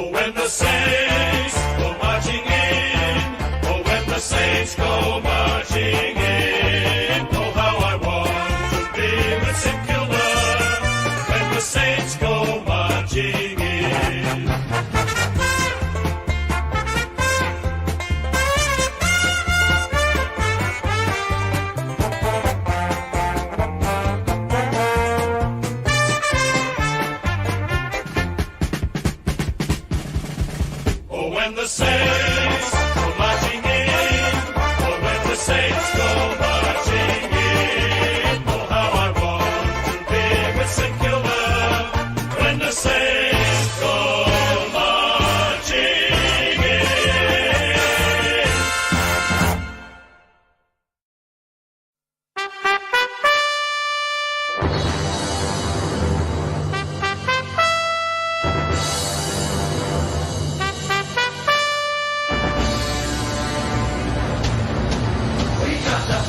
Oh, when the Saints go marching in. Oh, when the Saints go marching in. Oh, how I want to be with St Kilda when the Saints go marching in. Oh, when the Saints go marching in. Oh, when the Saints go marching in. Oh, how I want to be with St Kilda when the Saints go marching in. We got the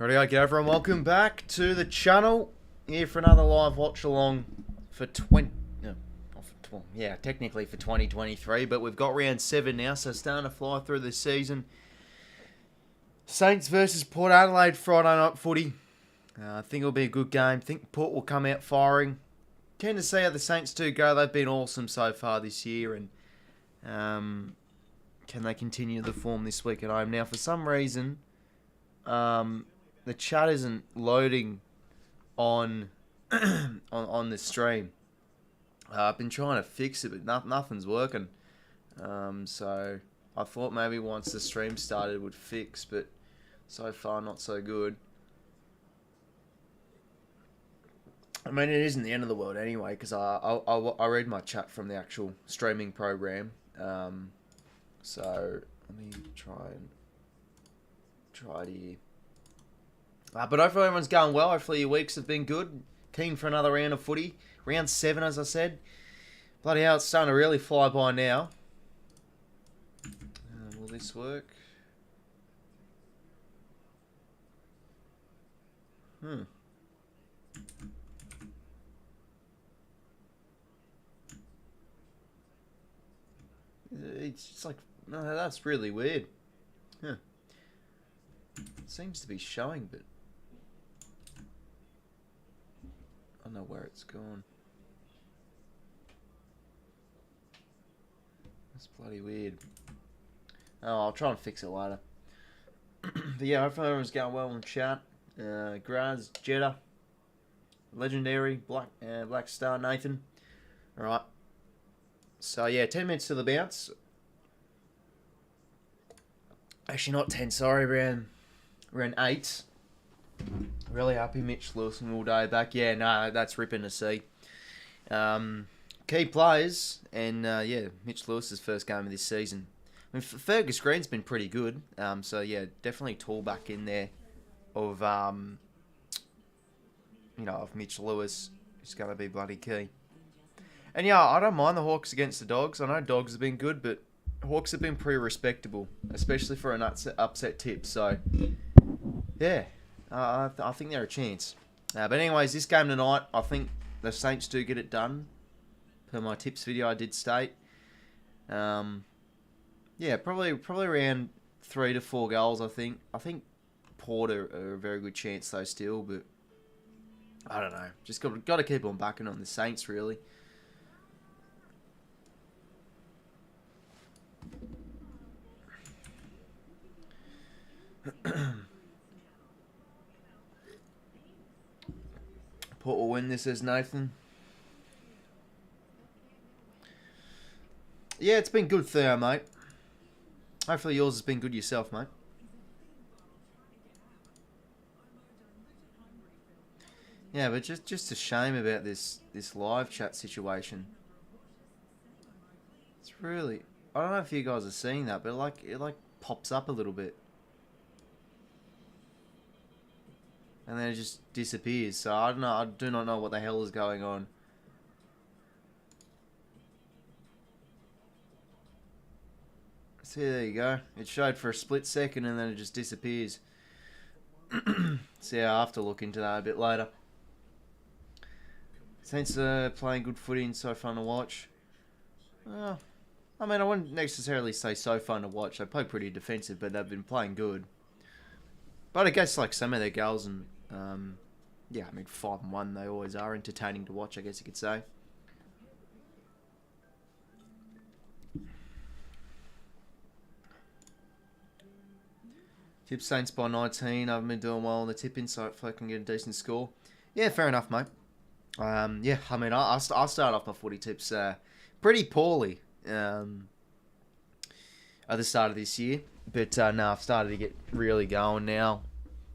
Rightio, g'day everyone, welcome back to the channel. Here for another live watch along for technically for 2023, but we've got round 7 now, so starting to fly through the season. Saints versus Port Adelaide, Friday night footy. I think it'll be a good game. I think Port will come out firing. Keen to see how the Saints do go. They've been awesome so far this year, and can they continue the form this week at home? Now, for some reason, the chat isn't loading on on the stream. I've been trying to fix it, but nothing's working. So I thought maybe once the stream started it would fix, but so far not so good. I mean, it isn't the end of the world anyway, because I read my chat from the actual streaming program. So let me try it here. But hopefully everyone's going well. Hopefully your weeks have been good. Keen for another round of footy. Round 7, as I said. Bloody hell, it's starting to really fly by now. Will this work? It's just like, no, that's really weird. It seems to be showing, but I don't know where it's gone. That's bloody weird. Oh, I'll try and fix it later. But yeah, hopefully everyone's going well in chat. Graz, Jeddah, Legendary, Black Star, Nathan. Alright. So yeah, 10 minutes to the bounce. Actually not 10, sorry, round 8. Really happy Mitch Lewison all day back. Yeah, no, that's ripping to see. Key players, and yeah, Mitch Lewis's first game of this season. I mean, Fergus Green's been pretty good. So yeah, definitely tall back in there of of Mitch Lewis. It's going to be bloody key. And yeah, I don't mind the Hawks against the Dogs. I know Dogs have been good, but Hawks have been pretty respectable, especially for an upset tip. So yeah, I think they're a chance. But anyways, this game tonight, I think the Saints do get it done. Per my tips video, I did state. Yeah, probably around 3 to 4 goals. I think Port are a very good chance though still, but I don't know. Just got to keep on backing on the Saints really. Port will win this, says Nathan. Yeah, it's been good Theo, mate. Hopefully yours has been good yourself, mate. Yeah, but just a shame about this live chat situation. It's really, I don't know if you guys are seeing that, but it pops up a little bit. And then it just disappears. So I don't know. I do not know what the hell is going on. So there you go. It showed for a split second and then it just disappears. So yeah, I'll have to look into that a bit later. Saints are playing good footy and so fun to watch. I mean, I wouldn't necessarily say so fun to watch. They play pretty defensive, but they've been playing good. But I guess like some of their goals and yeah, I mean 5-1 they always are entertaining to watch, I guess you could say. Tip Saints by 19. I've been doing well on the tip in, so hopefully I can get a decent score. Yeah, fair enough, mate. Yeah, I mean I started off my footy tips pretty poorly at the start of this year, but no, I've started to get really going now.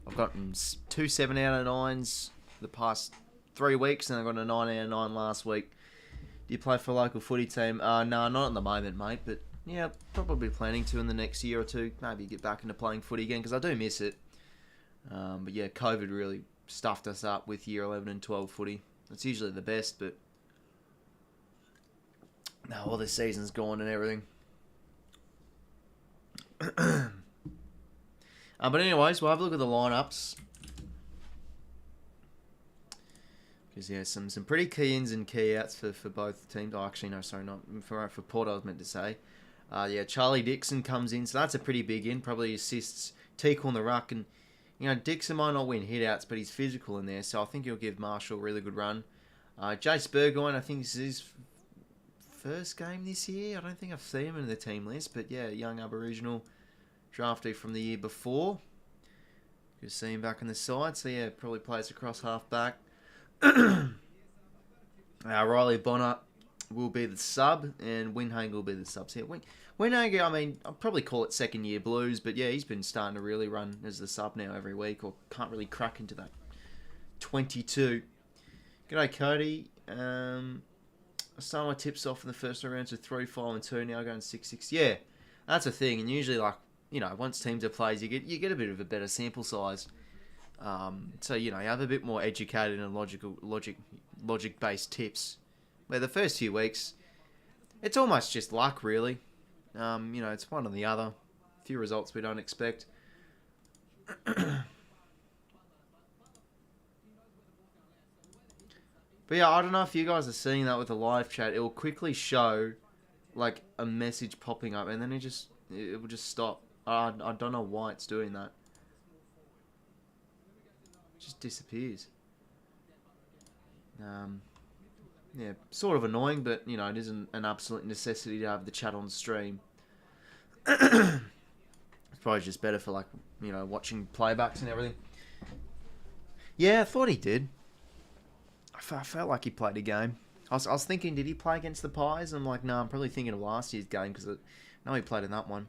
I've gotten 2 7 out of 9s the past 3 weeks, and I got a 9 out of 9 last week. Do you play for a local footy team? No, not at the moment, mate, but yeah, probably planning to in the next year or two. Maybe get back into playing footy again, because I do miss it. But yeah, COVID really stuffed us up with year 11 and 12 footy. It's usually the best, but now all the season's gone and everything. But anyways, we'll have a look at the lineups. Because, yeah, some pretty key ins and key outs for both teams. Oh, actually, no, sorry, not for Port, I was meant to say. Yeah, Charlie Dixon comes in, so that's a pretty big in. Probably assists 𝐼𝐞 on the ruck. And, you know, Dixon might not win hit-outs, but he's physical in there, so I think he'll give Marshall a really good run. Jace Burgoyne, I think this is his first game this year. I don't think I've seen him in the team list, but, yeah, young Aboriginal draftee from the year before. Good to see him back in the side, so, yeah, probably plays across half-back. Riley Bonner will be the sub, and 𝐼𝐗𝐤𝐪 will be the subs here. 𝐼𝐗𝐤𝐪, I mean, I'll probably call it second year blues, but yeah, he's been starting to really run as the sub now every week, or can't really crack into that 22. G'day, Cody. I started my tips off in the first 2 rounds with 3, 5, and 2. Now going 6, 6. Yeah, that's a thing, and usually, like, you know, once teams are plays, you get a bit of a better sample size. So, you know, you have a bit more educated and logic-based tips. Where the first few weeks, it's almost just luck, really. You know, it's one or the other. A few results we don't expect. But yeah, I don't know if you guys are seeing that with the live chat. It will quickly show, like, a message popping up, and then it will just stop. I don't know why it's doing that. Just disappears. Yeah, sort of annoying, but, you know, it isn't an absolute necessity to have the chat on stream. It's probably just better for, like, you know, watching playbacks and everything. Yeah, I thought he did. I felt like he played a game. I was thinking, did he play against the Pies? I'm like, no, I'm probably thinking of last year's game, because I know he played in that one.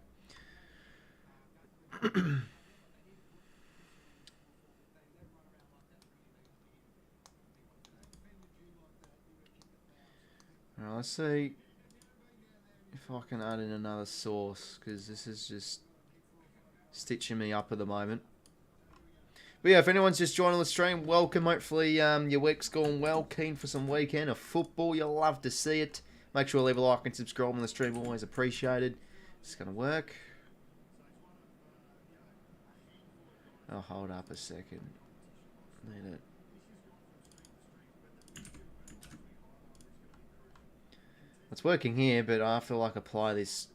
Alright, let's see if I can add in another source, because this is just stitching me up at the moment. But yeah, if anyone's just joining the stream, welcome. Hopefully your week's going well. Keen for some weekend of football. You'll love to see it. Make sure to leave a like and subscribe on the stream. Always appreciated. It's going to work. Oh, hold up a second. Need it. It's working here, but I feel like apply this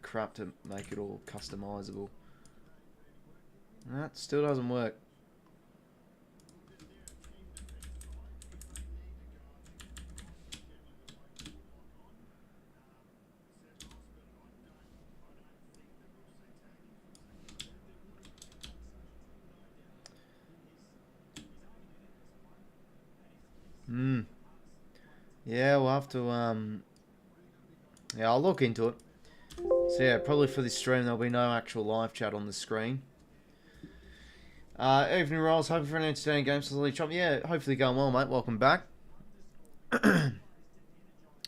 crap to make it all customizable. That still doesn't work. Yeah, we'll have to, yeah, I'll look into it. So yeah, probably for this stream there'll be no actual live chat on the screen. Evening Rolls, hoping for an entertaining game. Yeah, hopefully going well, mate. Welcome back. Yeah,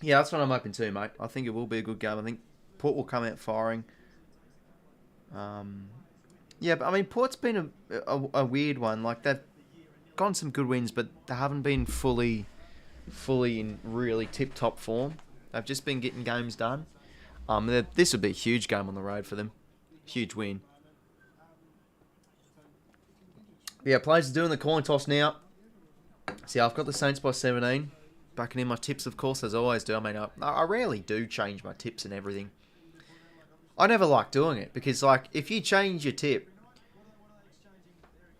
that's what I'm hoping too, mate. I think it will be a good game. I think Port will come out firing. Yeah, but I mean, Port's been a weird one. Like, they've gotten some good wins, but they haven't been fully in really tip-top form. They've just been getting games done. This would be a huge game on the road for them. Huge win. Yeah, players are doing the coin toss now. See, I've got the Saints by 17. Backing in my tips, of course, as I always do. I mean, I rarely do change my tips and everything. I never like doing it, because, like, if you change your tip,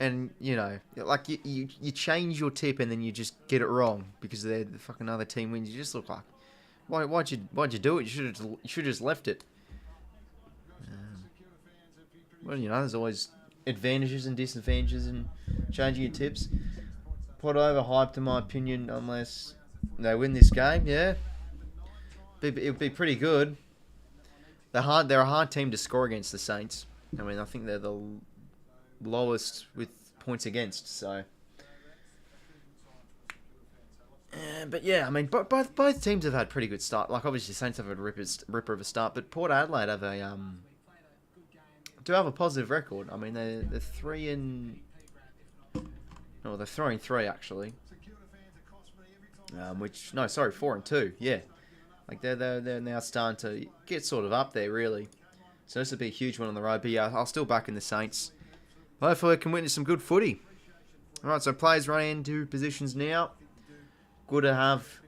and, you know, like, you change your tip and then you just get it wrong because the fucking other team wins, you just look like, why'd you do it? You should have just left it. Well, you know, there's always advantages and disadvantages in changing your tips. Port overhyped, in my opinion, unless they win this game. Yeah, it'd be pretty good. They're a hard team to score against, the Saints. I mean, I think they're the lowest with points against. So, but yeah, I mean, both teams have had pretty good start. Like, obviously, Saints have had a ripper of a start, but Port Adelaide have do have a positive record. I mean, they're 3-3 actually. 4-2. Yeah, like they're now starting to get sort of up there, really. So this would be a huge one on the road. But yeah, I'll still back in the Saints. Hopefully, I can witness some good footy. Alright, so players running into positions now. Good to have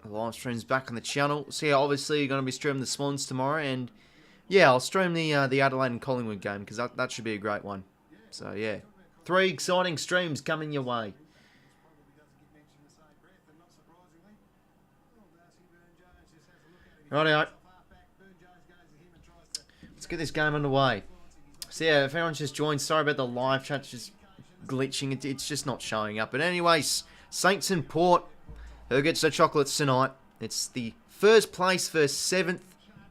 the live streams back on the channel. So yeah, obviously you're going to be streaming the Swans tomorrow, and yeah, I'll stream the Adelaide and Collingwood game because that should be a great one. So yeah, 3 exciting streams coming your way. Rightio. Let's get this game underway. So yeah, if anyone's just joined, sorry about the live chat just glitching. It's just not showing up. But anyways, Saints and Port. Who gets the chocolates tonight? It's the first place versus 7th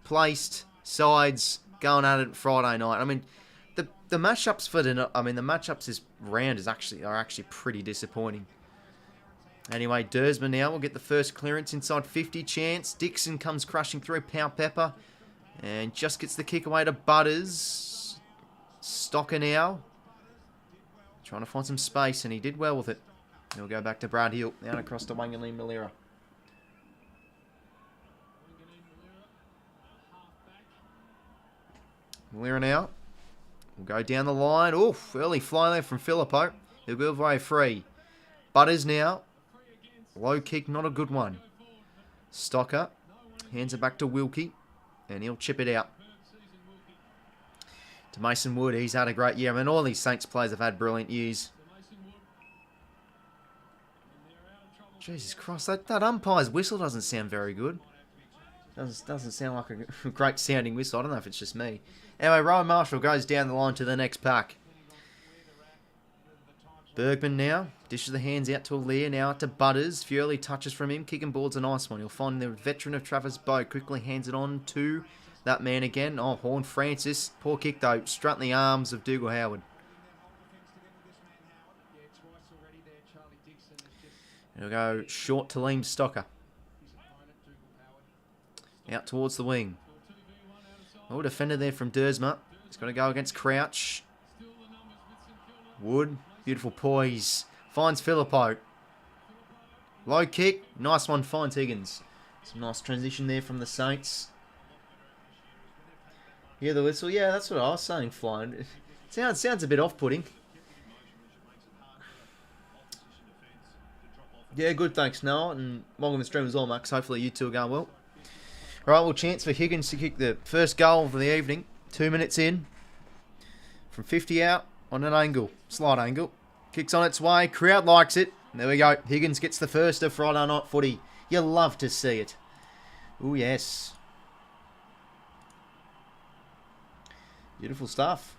placed sides going at it Friday night. I mean, the matchups for the matchups this round are actually pretty disappointing. Anyway, 𝐼𝐗𝐽 now will get the first clearance inside 50 chance. Dixon comes crashing through 𝐵𝐿𝐿𝐵𝐿𝐵 and just gets the kick away to Butters. Stocker now trying to find some space, and he did well with it. He'll go back to Brad Hill, down across to 𝐼𝐚𝐭𝐞𝐬. Malira now will go down the line. Oof, early fly there from 𝐓𝐿𝐴. He'll go away free. Butters now. Low kick, not a good one. Stocker hands it back to 𝐼𝐿𝐴, and he'll chip it out. To Mason Wood, he's had a great year. I mean, all these Saints players have had brilliant years. Jesus Christ, that umpire's whistle doesn't sound very good. Doesn't sound like a great sounding whistle. I don't know if it's just me. Anyway, Ryan Marshall goes down the line to the next pack. Bergman now dishes the hands out to 𝐼𝐿𝐴, now out to Butters. Few early touches from him. Kick and board's a nice one. He'll find the veteran of Travis Bow. Quickly hands it on to that man again. Oh, Horn Francis. Poor kick though. Strutting the arms of 𝐷𝐿𝐴. He'll go short to Liam Stocker. Out towards the wing. Oh, defender there from 𝐼𝐗𝐽. He's going to go against Crouch. Wood. Beautiful poise. Finds 𝐓𝐿𝐴. Low kick. Nice one. Finds Higgins. Some nice transition there from the Saints. Hear the whistle? Yeah, that's what I was saying, flying. It sounds a bit off-putting. Yeah, good, thanks, Noah, and welcome to the stream as well, Max. Hopefully you two are going well. Alright, well, chance for Higgins to kick the first goal of the evening. 2 minutes in. From 50 out on an angle. Slight angle. Kicks on its way. Crowd likes it. There we go. Higgins gets the first of Friday night footy. You love to see it. Oh, yes. Beautiful stuff.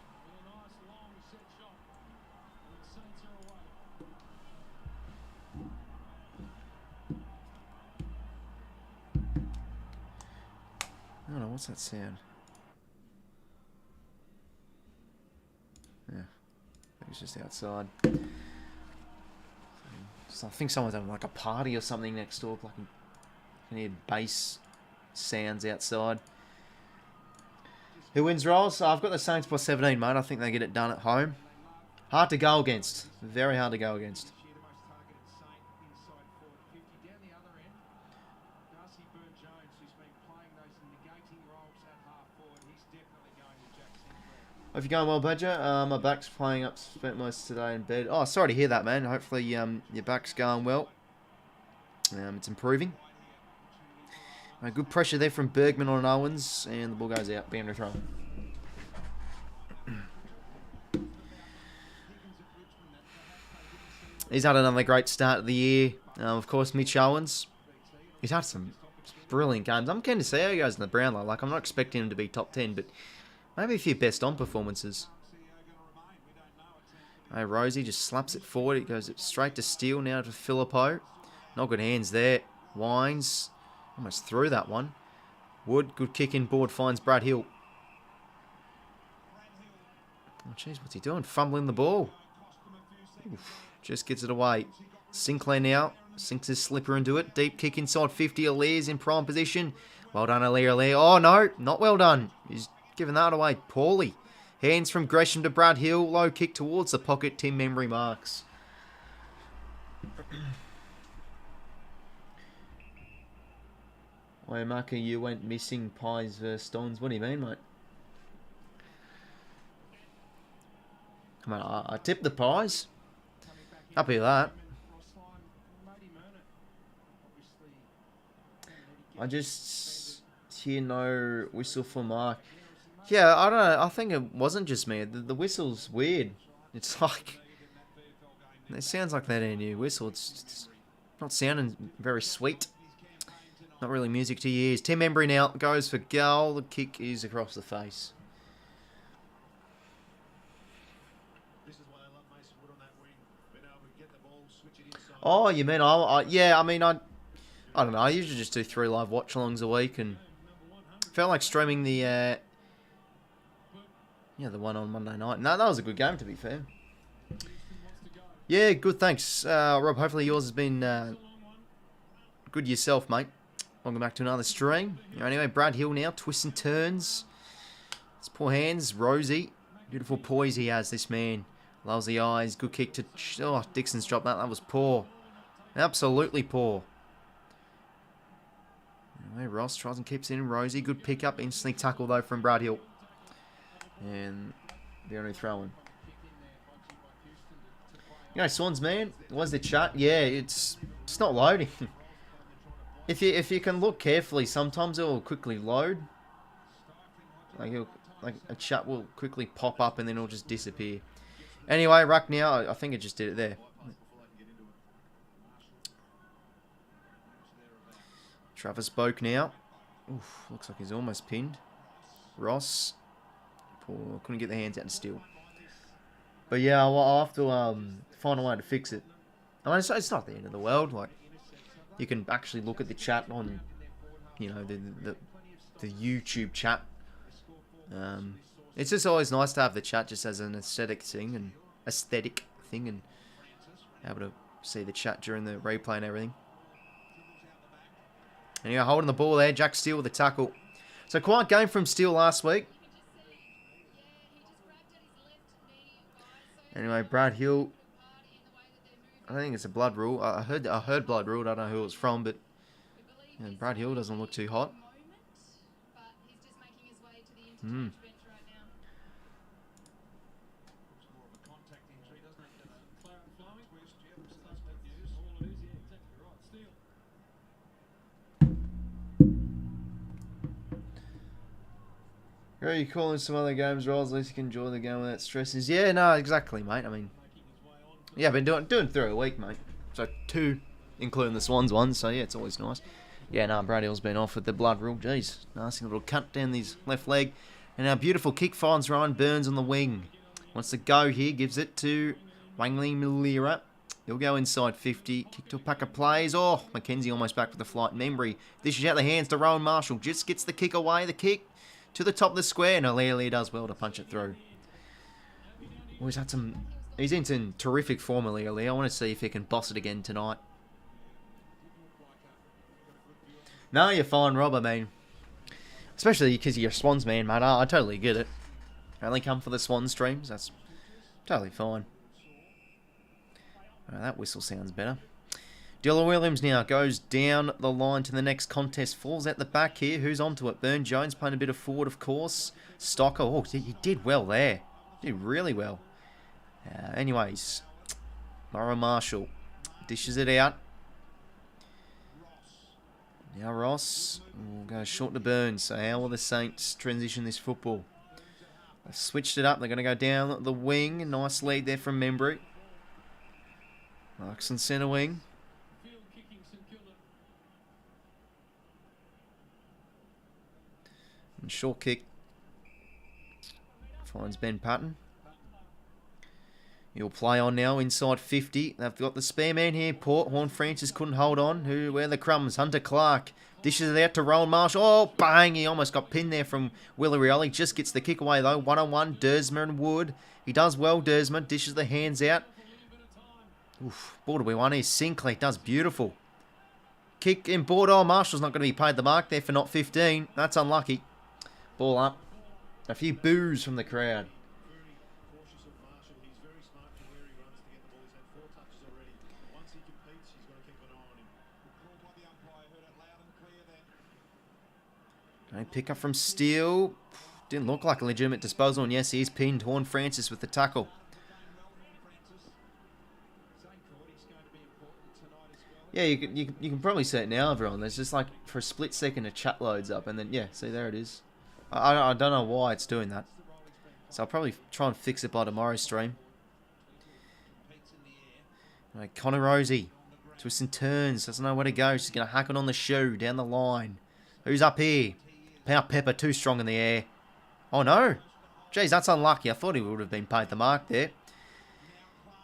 I don't know, what's that sound? Yeah, it's just outside. So I think someone's having like a party or something next door. Like, you can hear bass sounds outside. Who wins rolls? I've got the Saints by 17, mate. I think they get it done at home. Hard to go against. Very hard to go against. Hope you're going well, Badger. My back's playing up. Spent most of today in bed. Oh, sorry to hear that, man. Hopefully your back's going well. It's improving. Good pressure there from Bergman on Owens, and the ball goes out. Boundary throw. He's had another great start of the year. Of course, Mitch Owens. He's had some brilliant games. I'm keen to see how he goes in the Brownlow. Like, I'm not expecting him to be top 10, but maybe a few best on performances. Hey, Rosie just slaps it forward. It goes straight to Steele, now to 𝐓𝐿𝐴. Not good hands there. Wines. Almost through that one. Wood, good kick in board, finds Brad Hill. Oh, jeez, what's he doing? Fumbling the ball. Oof, just gets it away. Sinclair now. Sinks his slipper into it. Deep kick inside 50. 𝐼𝐿𝐴's in prime position. Well done, 𝐼𝐿𝐴. Oh, no, not well done. He's given that away poorly. Hands from Gresham to Brad Hill. Low kick towards the pocket. Tim Memory marks. Wait, Marker, you went missing Pies versus Stones. What do you mean, mate? I mean, I tipped the pies. Happy with that. I just hear no whistle for Mark. Yeah, I don't know. I think it wasn't just me. The whistle's weird. It's like... It sounds like that in your whistle. It's not sounding very sweet. Not really music to your ears. Tim Embry now goes for goal. The kick is across the face. Oh, you mean yeah, I mean, I don't know. I usually just do 3 live watch-alongs a week, and felt like streaming the the one on Monday night. No, that was a good game, to be fair. Yeah, good, thanks. Rob, hopefully yours has been good yourself, mate. Welcome back to another stream. Anyway, Brad Hill now, twists and turns. It's poor hands, Rosie. Beautiful poise he has, this man. Loves the eyes, good kick to... Oh, Dixon's dropped that. That was poor. Absolutely poor. Anyway, Ross tries and keeps it in. Rosie, good pick up. Instantly tackle, though, from Brad Hill. And they're only throwing. You know, Swans, man, was the chat? Yeah, it's not loading. If you can look carefully, sometimes it will quickly load. Like a chat will quickly pop up and then it'll just disappear. Anyway, ruck now. I think it just did it there. Travis Boak now. Oof, looks like he's almost pinned. Ross. Poor, couldn't get the hands out to steal. But yeah, I'll have to find a way to fix it. I mean, it's not the end of the world. Like, you can actually look at the chat on, you know, the YouTube chat. It's just always nice to have the chat just as an aesthetic thing and able to see the chat during the replay and everything. Anyway, holding the ball there, Jack Steele with the tackle. So quiet game from Steele last week. Anyway, Brad Hill. I don't think it's a blood rule. I heard blood rule. I don't know who it was from, but you know, Brad Hill doesn't look too hot. Are you calling some other games, Rolls? At least you can enjoy the game without stresses. Yeah, no, exactly, mate. I mean, yeah, I've been doing through a week, mate. So 2, including the Swans one. So yeah, it's always nice. Yeah, no, Brad Hill's been off with the blood rule. Jeez, nasty little cut down his left leg. And our beautiful kick finds Ryan Burns on the wing. Wants to go here, gives it to 𝐼𝐚𝐿𝐼𝐿. He'll go inside 50. Kick to a pack of plays. Oh, McKenzie almost back with the flight. Membry dishes out the hands to Rowan Marshall. Just gets the kick away. The kick to the top of the square. And 𝐼𝐿𝐼𝐿 does well to punch it through. Oh, he's in some terrific form, 𝐼𝐿𝐼𝐿. I want to see if he can boss it again tonight. No, you're fine, Rob. I mean, especially because you're a Swans man, mate. I totally get it. I only come for the Swan streams. That's totally fine. That whistle sounds better. Dylan Williams now goes down the line to the next contest. Falls at the back here. Who's onto it? Burn Jones playing a bit of forward, of course. Stocker. Oh, he did well there. Did really well. Anyways, Laura Marshall dishes it out. Now Ross will go short to Burns. So how will the Saints transition this football? They've switched it up. They're going to go down the wing. Nice lead there from Membry. Clarkson centre wing. And short kick finds Ben Patton. He'll play on now inside 50. They've got the spare man here. Port Horn Francis couldn't hold on. Where are the crumbs? Hunter Clark dishes it out to Rowan Marshall. Oh, bang! He almost got pinned there from Willie Rioli. Just gets the kick away though. 1-on-1. Dersma and Wood. He does well. Dersma dishes the hands out. Oof, ball to be won here. Sinclair does beautiful. Kick in board. Oh, Marshall's not going to be paid the mark there for not 15. That's unlucky. Ball up. A few boos from the crowd. Pick up from Steele. Didn't look like a legitimate disposal. And yes, he is pinned. Horn Francis with the tackle. Yeah, you can probably see it now, everyone. There's just like, for a split second, a chat loads up, and then, yeah, see, there it is. I don't know why it's doing that. So I'll probably try and fix it by tomorrow's stream. Right, 𝐼𝐿𝐴, twists and turns, doesn't know where to go. She's going to hack it on the shoe, down the line. Who's up here? 𝐼𝐿𝐴, too strong in the air. Oh no! Jeez, that's unlucky. I thought he would have been paid the mark there.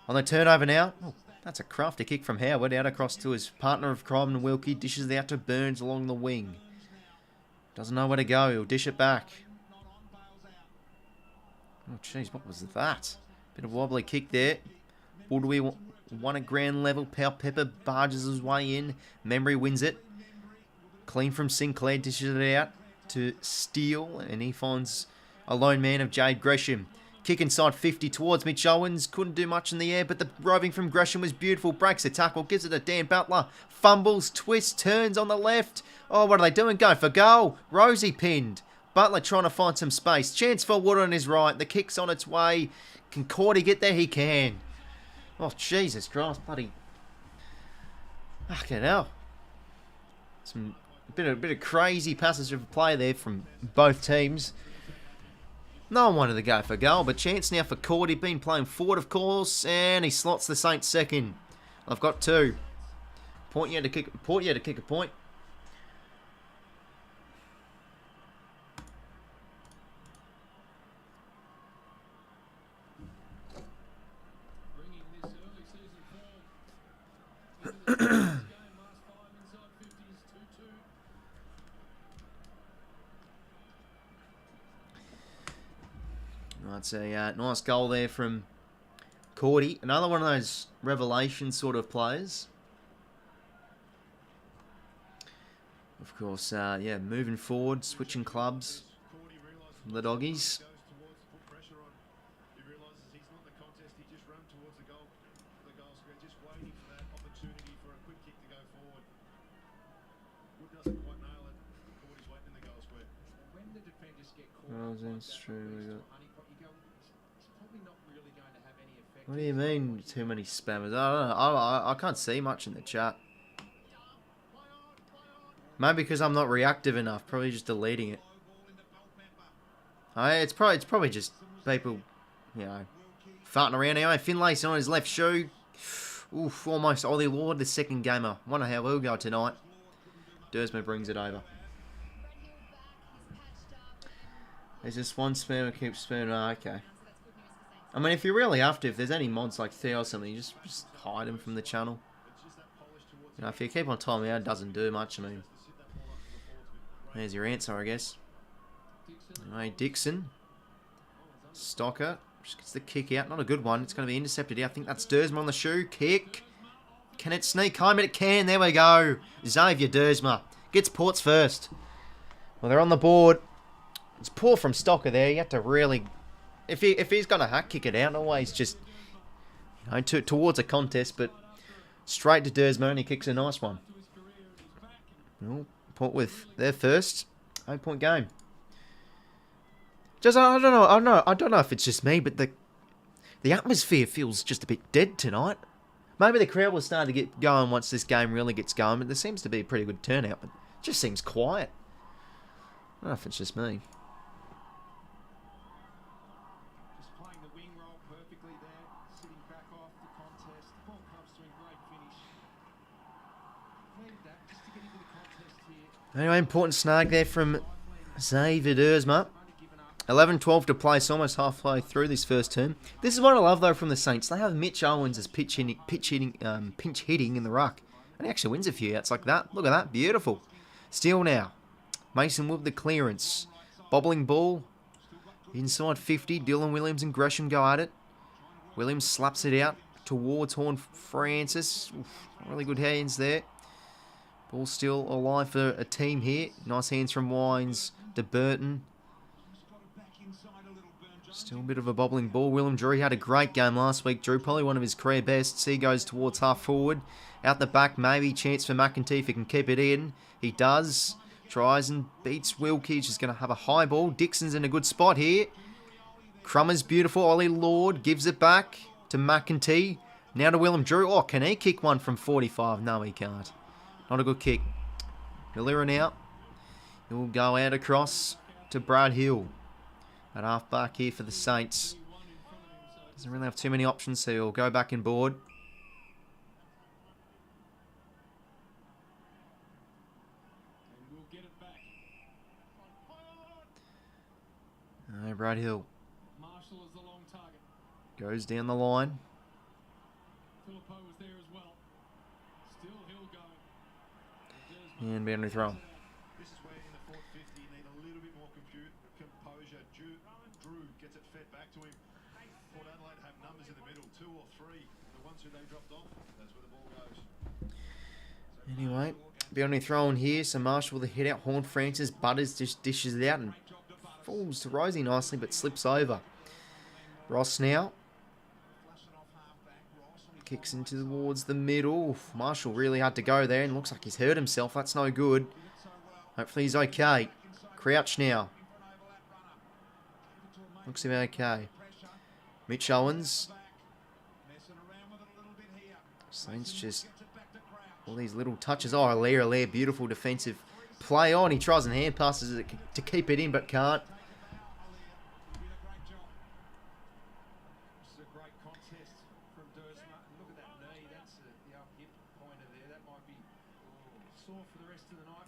On the turnover now. Oh, that's a crafty kick from Howard. Out across to his partner of crime and 𝐼𝐿𝐴. Dishes it out to Burns along the wing. Doesn't know where to go. He'll dish it back. Oh, jeez, what was that? Bit of wobbly kick there. Woodwee won at ground level. 𝐼𝐿𝐴 barges his way in. Memory wins it. Clean from Sinclair. Dishes it out to Steele. And he finds a lone man of Jade Gresham. Kick inside 50 towards Mitch Owens. Couldn't do much in the air, but the roving from Gresham was beautiful. Breaks the tackle. Gives it to Dan Butler. Fumbles. Twists. Turns on the left. Oh, what are they doing? Go for goal. Rosie pinned. Butler trying to find some space. Chance for Wood on his right. The kick's on its way. Can Cordy get there? He can. Oh, Jesus Christ. Bloody. Fucking hell. A bit of crazy passage of play there from both teams. No one wanted to go for goal, but chance now for Cordy. Been playing forward, of course, and he slots the Saints second. I've got two. Port yet to kick a point. That's a nice goal there from Cordy. Another one of those revelation sort of players. Of course, yeah, moving forward, switching clubs from the Doggies. What do you mean, too many spammers? I don't know. I can't see much in the chat. Maybe because I'm not reactive enough. Probably just deleting it. It's probably just people, you know, farting around. Anyway, Finlay's on his left shoe. Oof, almost Ollie Lord, the second gamer. Wonder how we'll go tonight. 𝐷𝐸𝐻𝐻 brings it over. There's just one spammer keeps spamming. Oh, okay. I mean, if you really have to, if there's any mods like 𝐷𝐸𝐻𝐻 or something, you just hide them from the channel. You know, if you keep on timing out, it doesn't do much. I mean, there's your answer, I guess. Anyway, Dixon. Stocker. Just gets the kick out. Not a good one. It's going to be intercepted here. I think that's 𝐷𝐸𝐻𝐻 on the shoe. Kick. Can it sneak home? It can. There we go. Xavier 𝐷𝐸𝐻𝐻 gets Ports first. Well, they're on the board. It's poor from Stocker there. You have to really... If he's going to hack kick it out, always just, you know, towards a contest, but straight to 𝐷𝐸𝐻𝐻 and he kicks a nice one. Well, Port with their first 8-point game. Just I don't know if it's just me, but the atmosphere feels just a bit dead tonight. Maybe the crowd will start to get going once this game really gets going, but there seems to be a pretty good turnout, but it just seems quiet. I don't know if it's just me. Anyway, important snag there from Xavier 𝐷𝐸𝐻𝐻. 11-12 to play, so almost halfway through this first term. This is what I love though from the Saints. They have Mitch Owens as pinch hitting in the ruck, and he actually wins a few outs like that. Look at that, beautiful. Steele now. Mason with the clearance, bobbling ball inside 50. Dylan Williams and Gresham go at it. Williams slaps it out towards Horn Francis. Oof, really good hands there. Ball still alive for a team here. Nice hands from Wines to Burton. Still a bit of a bobbling ball. Willem Drew had a great game last week. Drew probably one of his career bests. He goes towards half forward. Out the back, maybe chance for McEntee if he can keep it in. He does. Tries and beats 𝐼𝐿𝐴. Just going to have a high ball. Dixon's in a good spot here. Crummer's beautiful. Ollie Lord gives it back to McEntee. Now to 𝐼𝐻𝐿𝐴. Oh, can he kick one from 45? No, he can't. Not a good kick. Miller now. He'll go out across to Brad Hill. At half back here for the Saints. Doesn't really have too many options, so he'll go back in board. Brad Hill goes down the line. And boundary throw. This is where in the 450 you need a little bit more composure. Drew gets it fed back to him. Port Adelaide have numbers in the middle, 2 or 3. The ones who they dropped off, that's where the ball goes. Anyway, boundary thrown here. So Marshall with a hit out. Horne-Francis. Butters just dishes it out and falls to Rosie nicely, but slips over. Ross now. Kicks into towards the middle. Marshall really had to go there and looks like he's hurt himself. That's no good. Hopefully he's okay. Crouch now. Looks him okay. Mitch Owens. Saints just all these little touches. Oh, 𝐼𝐻𝐿𝐴, beautiful defensive play on. He tries and hand passes it to keep it in, but can't.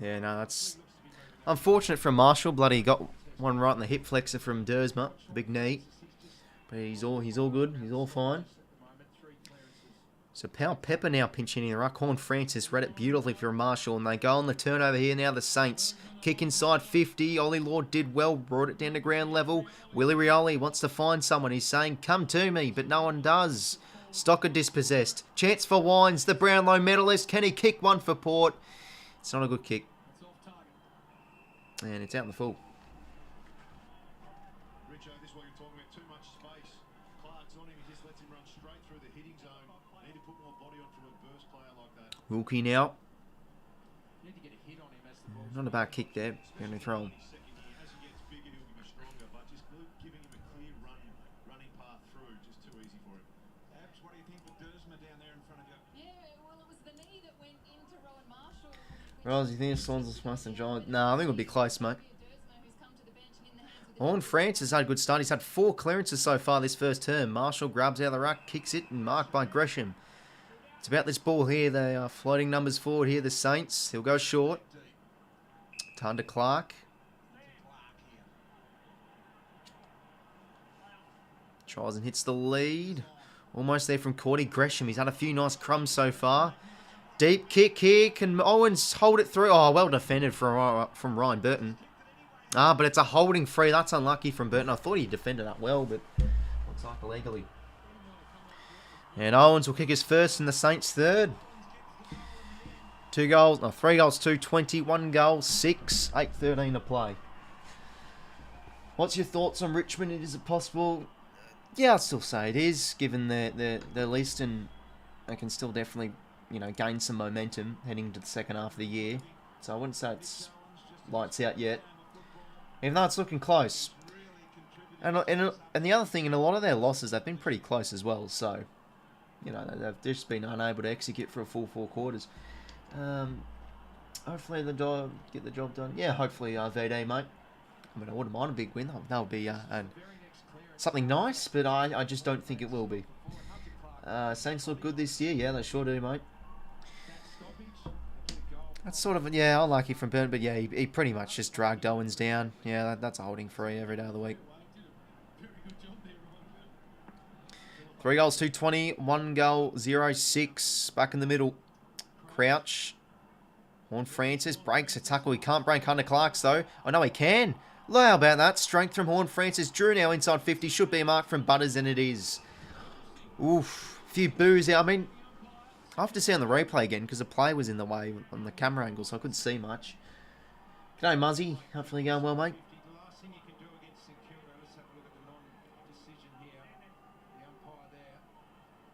Yeah, no, that's unfortunate from Marshall. Bloody got one right in the hip flexor from 𝐷𝐷𝐻𝐿𝐴. Big knee. But he's all good. He's all fine. So 𝐵𝐿 now pinching in the ruck. Horne-Francis read it beautifully for Marshall. And they go on the turnover here now. The Saints kick inside 50. Ollie Lord did well. Brought it down to ground level. Willie Rioli wants to find someone. He's saying, come to me. But no one does. Stocker dispossessed. Chance for Wines. The Brownlow medalist. Can he kick one for Port? It's not a good kick. And it's out in the full. Richo, this is what you're talking about. Too much space. Clark's on him. He just lets him run straight through the hitting zone. Need to put more body on from a burst player like that. 𝐻𝐿𝐴 now. Not a bad kick there. Going to throw him. As he gets bigger, he'll be stronger. But just giving him a clear running path through, just too easy for him. Abs, what do you think with 𝐷𝐻𝐿𝐴 down there in front of you? Yeah, well, it was the knee that went into Rowan Marshall. Rose, you think it's Swans or St John? No, I think it'll be close, mate. Horne-Francis had a good start. He's had 4 clearances so far this first term. Marshall grabs out of the ruck, kicks it, and marked by Gresham. It's about this ball here. They are floating numbers forward here, the Saints. He'll go short. Turn to Clark. Tries and hits the lead. Almost there from Cordy Gresham. He's had a few nice crumbs so far. Deep kick here. Can Owens hold it through? Oh, well defended from Ryan Burton. Ah, but it's a holding free. That's unlucky from Burton. I thought he defended that well, but looks like illegally. And Owens will kick his first and the Saints third. 3 goals, 2-20, 1 goal, 6, 8-13 to play. What's your thoughts on Richmond? Is it possible? Yeah, I'd still say it is, given their least, and they can still definitely, gain some momentum heading into the second half of the year. So I wouldn't say it's lights out yet, even though it's looking close. And the other thing, in a lot of their losses, they've been pretty close as well. So, they've just been unable to execute for a full 4 quarters. Hopefully they'll get the job done. Yeah, hopefully VD, mate. I mean, I wouldn't mind a big win. That would be something nice, but I just don't think it will be. Saints look good this year. Yeah, they sure do, mate. That's sort of, yeah, unlucky from Burn, but yeah, he pretty much just dragged Owens down. Yeah, that's a holding free every day of the week. 3 goals, 2-20, 1 goal, 0-6. Back in the middle. Crouch. Horne-Francis breaks a tackle. He can't break under Clark's though. Oh no, he can. How about that? Strength from Horne-Francis. Drew now inside 50. Should be a mark from Butters, and it is. Oof. A few boos there. I mean, I have to see on the replay again because the play was in the way on the camera angle, so I couldn't see much. G'day, 𝘍𝐿𝐴. Hopefully going well, mate.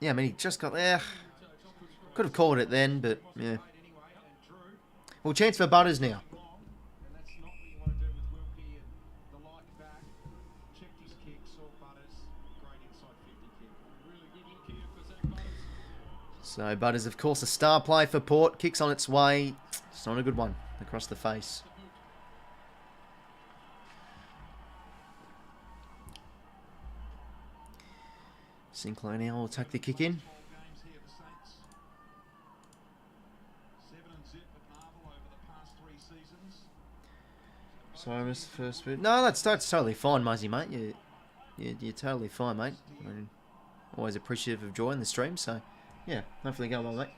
Yeah, I mean, he just got there. Could have called it then, but yeah. Well, chance for Butters now. So Butters, of course, a star play for Port. Kicks on its way. It's not a good one. Across the face. Sinclair now will take the kick in. Sorry, I missed the first bit. No, that's totally fine, Muzzy, mate. You're totally fine, mate. I mean, always appreciative of joining the stream, so yeah, hopefully go well, mate.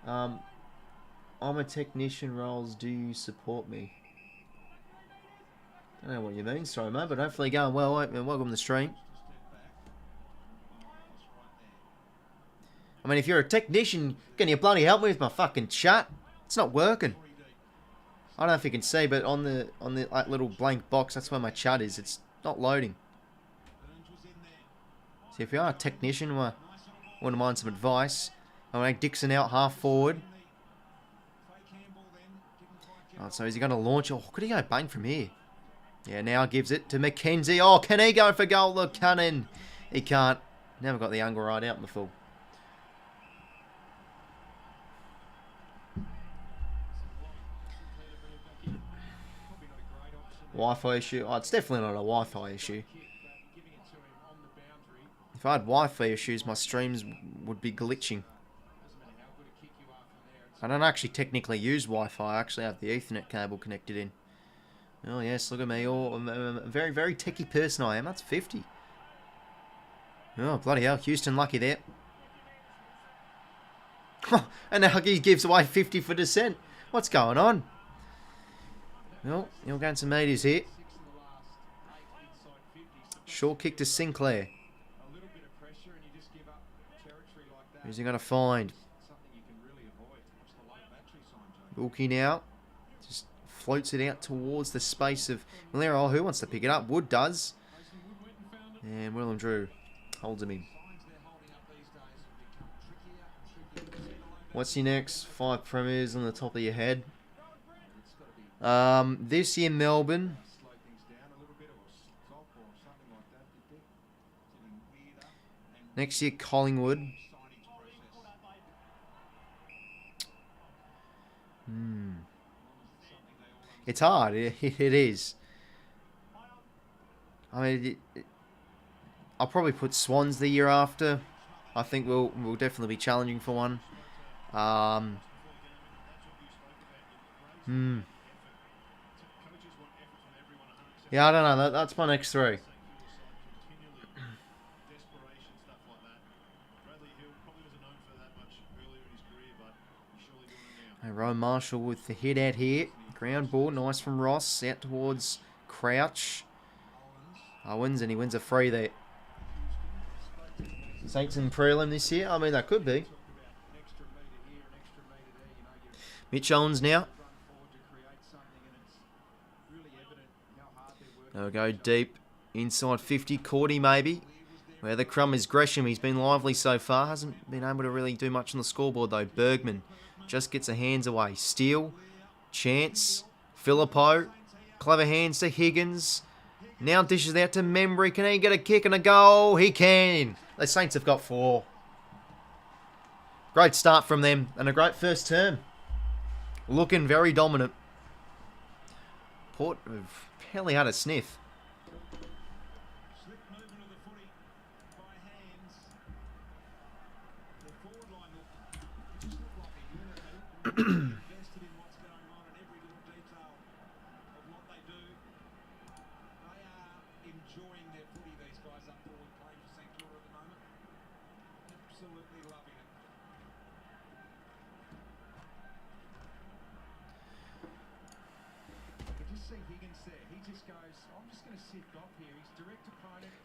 I'm a technician, roles. Do you support me? Don't know what you mean, sorry, mate, but hopefully going well, mate, and welcome to the stream. I mean, if you're a technician, can you bloody help me with my fucking chat? It's not working. I don't know if you can see, but on the like, little blank box, that's where my chat is. It's not loading. So if you are a technician, wouldn't mind some advice. I'll make Dixon out half forward. Oh, so is he going to launch? Oh, could he go bang from here? Yeah, now gives it to McKenzie. Oh, can he go for goal? Look, cannon. He can't. Never got the angle right out in the full. Wi-Fi issue? Oh, it's definitely not a Wi-Fi issue. If I had Wi-Fi issues, my streams would be glitching. I don't actually technically use Wi-Fi. I actually have the Ethernet cable connected in. Oh yes, look at me. Oh, I'm a very, very techie person I am. That's 50. Oh, bloody hell. Houston lucky there. And now he gives away 50 for descent. What's going on? Well, he'll gain some meters here. Short kick to Sinclair. Who's he going to find? 𝐴𝐿𝐶𝐞 now. Just floats it out towards the space of Muller. Oh, who wants to pick it up? Wood does. And 𝐼𝐿𝐴 holds him in. What's your next 5 premiers on the top of your head? This year Melbourne. Next year Collingwood. It's hard. It is. I mean, I'll probably put Swans the year after. I think we'll definitely be challenging for one. Yeah, I don't know. That's my next 3. Rowan Marshall with the hit out here. Ground ball, nice from Ross. Out towards Crouch. Owens, and he wins a free there. Saints in prelim this year? I mean, that could be. Mitch Owens now. They'll go deep. Inside 50. Cordy maybe. Where the crumb is Gresham. He's been lively so far. Hasn't been able to really do much on the scoreboard though. Bergman just gets the hands away. Steele. Chance. 𝐴𝐿𝐴. Clever hands to Higgins. Now dishes out to Membry. Can he get a kick and a goal? He can. The Saints have got 4. Great start from them. And a great first term. Looking very dominant. Port have barely had a sniff.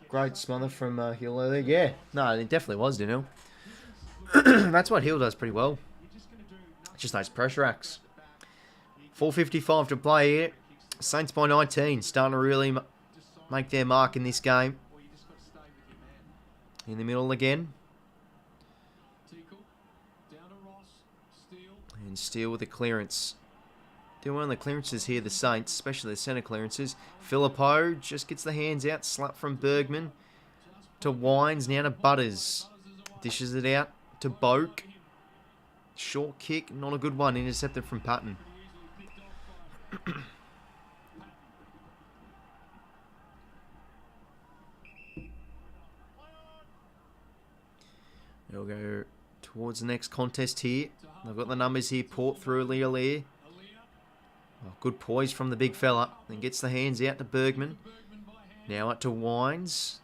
Great smother from Hill there. Yeah, no, it definitely was, didn't it? That's what Hill does pretty well. Just those pressure acts. 4:55 to play here. Saints by 19. Starting to really make their mark in this game. In the middle again. And Steele with a clearance. Doing one of the clearances here, the Saints, especially the centre clearances. 𝐴𝐿𝐴 just gets the hands out. Slap from Bergman to Wines. Now to Butters. Dishes it out to Boak. short kick. Not a good one. Intercepted from Patton. They'll go towards the next contest here. They've got the numbers here. Port through 𝐼𝐻𝐿𝐻𝐸. Oh, good poise from the big fella. Then gets the hands out to Bergman. Now up to Wines.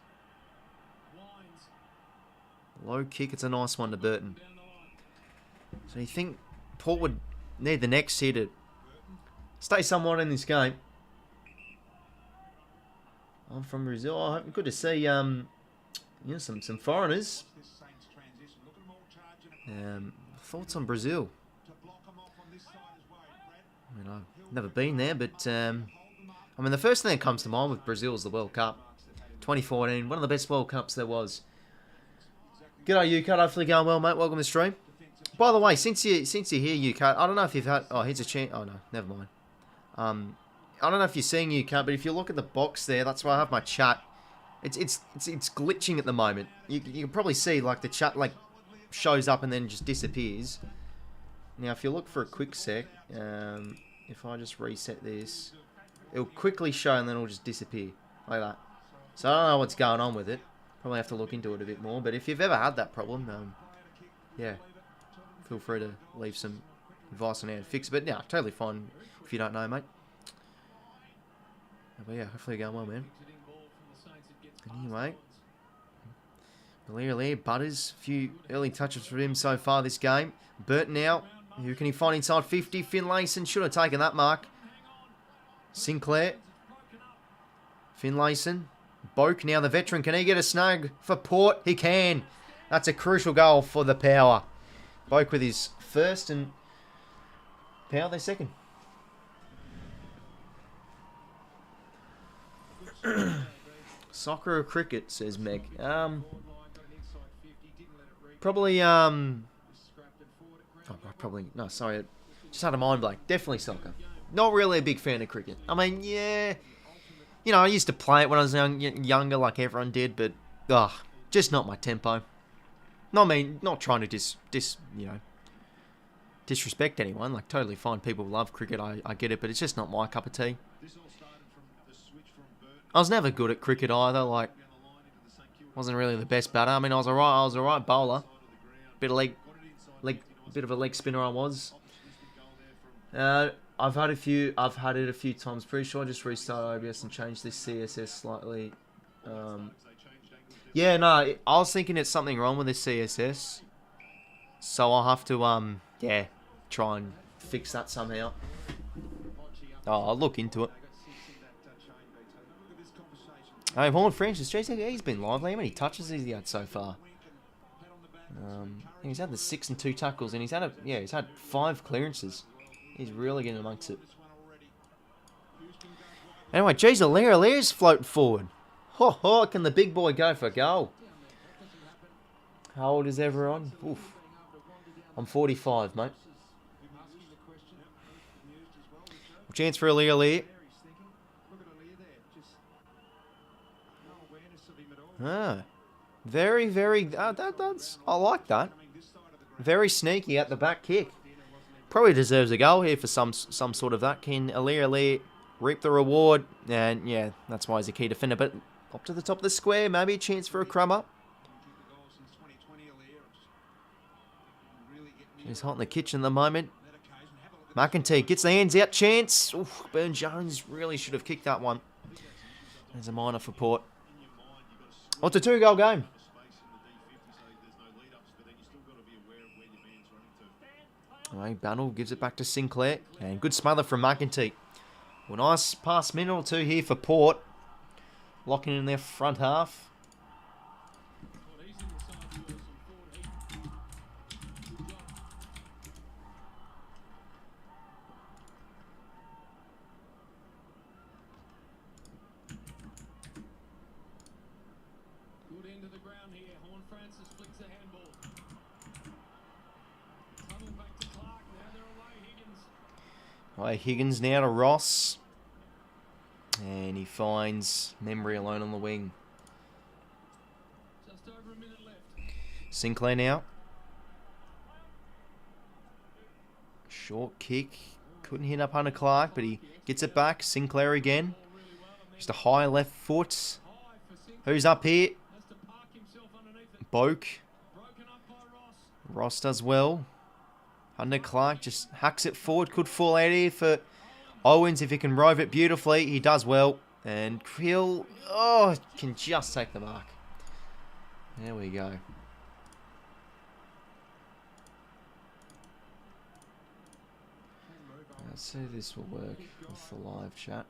Low kick. It's a nice one to Burton. So you think Port would need the next here to stay somewhat in this game. I'm from Brazil. Oh, good to see some foreigners. Thoughts on Brazil? I mean, I've never been there, but I mean, the first thing that comes to mind with Brazil is the World Cup, 2014, one of the best World Cups there was. G'day, 𝐼𝐻𝐿𝐻. Hopefully going well, mate. Welcome to the stream. By the way, since you're here, 𝐼𝐻𝐿𝐻, I don't know if you've had. Oh, here's a chance. Oh no, never mind. I don't know if you're seeing 𝐼𝐻𝐿𝐻, but if you look at the box there, that's why I have my chat. It's glitching at the moment. You can probably see like the chat like shows up and then just disappears. Now, if you look for a quick sec, if I just reset this, it'll quickly show and then it'll just disappear like that. So I don't know what's going on with it. Probably have to look into it a bit more. But if you've ever had that problem, yeah, feel free to leave some advice on how to fix it. But yeah, totally fine if you don't know, mate. But yeah, hopefully you're going well, man. Anyway, 𝐼𝐻𝐿𝐻, Butters, a few early touches for him so far this game. Burton now, who can he find inside 50? Finlayson should have taken that mark. Sinclair, Finlayson, 𝐓𝐻𝐿𝐻 now the veteran. Can he get a snag for Port? He can. That's a crucial goal for the Power. 𝐓𝐻𝐿𝐻 with his first and Power their second. Soccer or cricket, says Meg. Probably, no, sorry. Just had a mind blank. Definitely soccer. Not really a big fan of cricket. I mean, yeah. You know, I used to play it when I was younger, like everyone did, but, just not my tempo. Not trying to disrespect anyone. Like, totally fine. People love cricket. I get it, but it's just not my cup of tea. I was never good at cricket either. Like, wasn't really the best batter. I mean, I was alright bowler. Bit of a leg spinner. I was. I've had it a few times. Pretty sure I just restarted OBS and changed this CSS slightly. Yeah, no, I was thinking it's something wrong with this CSS, so I'll have to try and fix that somehow. I'll look into it. Hey, Horn Francis, he's been lively. How many touches has he had so far? He's had the 6 and 2 tackles, and he's had 5 clearances. He's really getting amongst it. Anyway, geez, 𝐼𝐻𝐿𝐻's floating forward. Ho, can the big boy go for a goal? How old is everyone? Oof. I'm 45, mate. Chance for 𝐼𝐻𝐿𝐻. Very, I like that. Very sneaky at the back kick. Probably deserves a goal here for some sort of that. Can 𝐼𝐻𝐿𝐻 reap the reward? And yeah, that's why he's a key defender. But up to the top of the square, maybe a chance for a crummer. He's hot in the kitchen at the moment. 𝐼𝐻𝐿𝐻 gets the hands out. Chance. Oof, Burn-Jones really should have kicked that one. There's a minor for Port. Oh, it's a 2-goal game. Alright, Bannell gives it back to Sinclair. And good smother from 𝐼𝐻𝐿𝐻. Well, nice past minute or two here for Port. Locking in their front half. Higgins now to Ross. And he finds Memory alone on the wing. Sinclair now. Short kick. Couldn't hit up 𝐼𝐻𝐿𝐼𝐻𝐿𝐼, but he gets it back. Sinclair again. Just a high left foot. Who's up here? 𝐵𝐿𝐼𝐻𝐿𝐼. Ross does well. 𝐼𝐻𝐿𝐼 just hacks it forward. Could fall out here for Owens if he can rove it beautifully. He does well. And Krill, can just take the mark. There we go. Let's see if this will work with the live chat.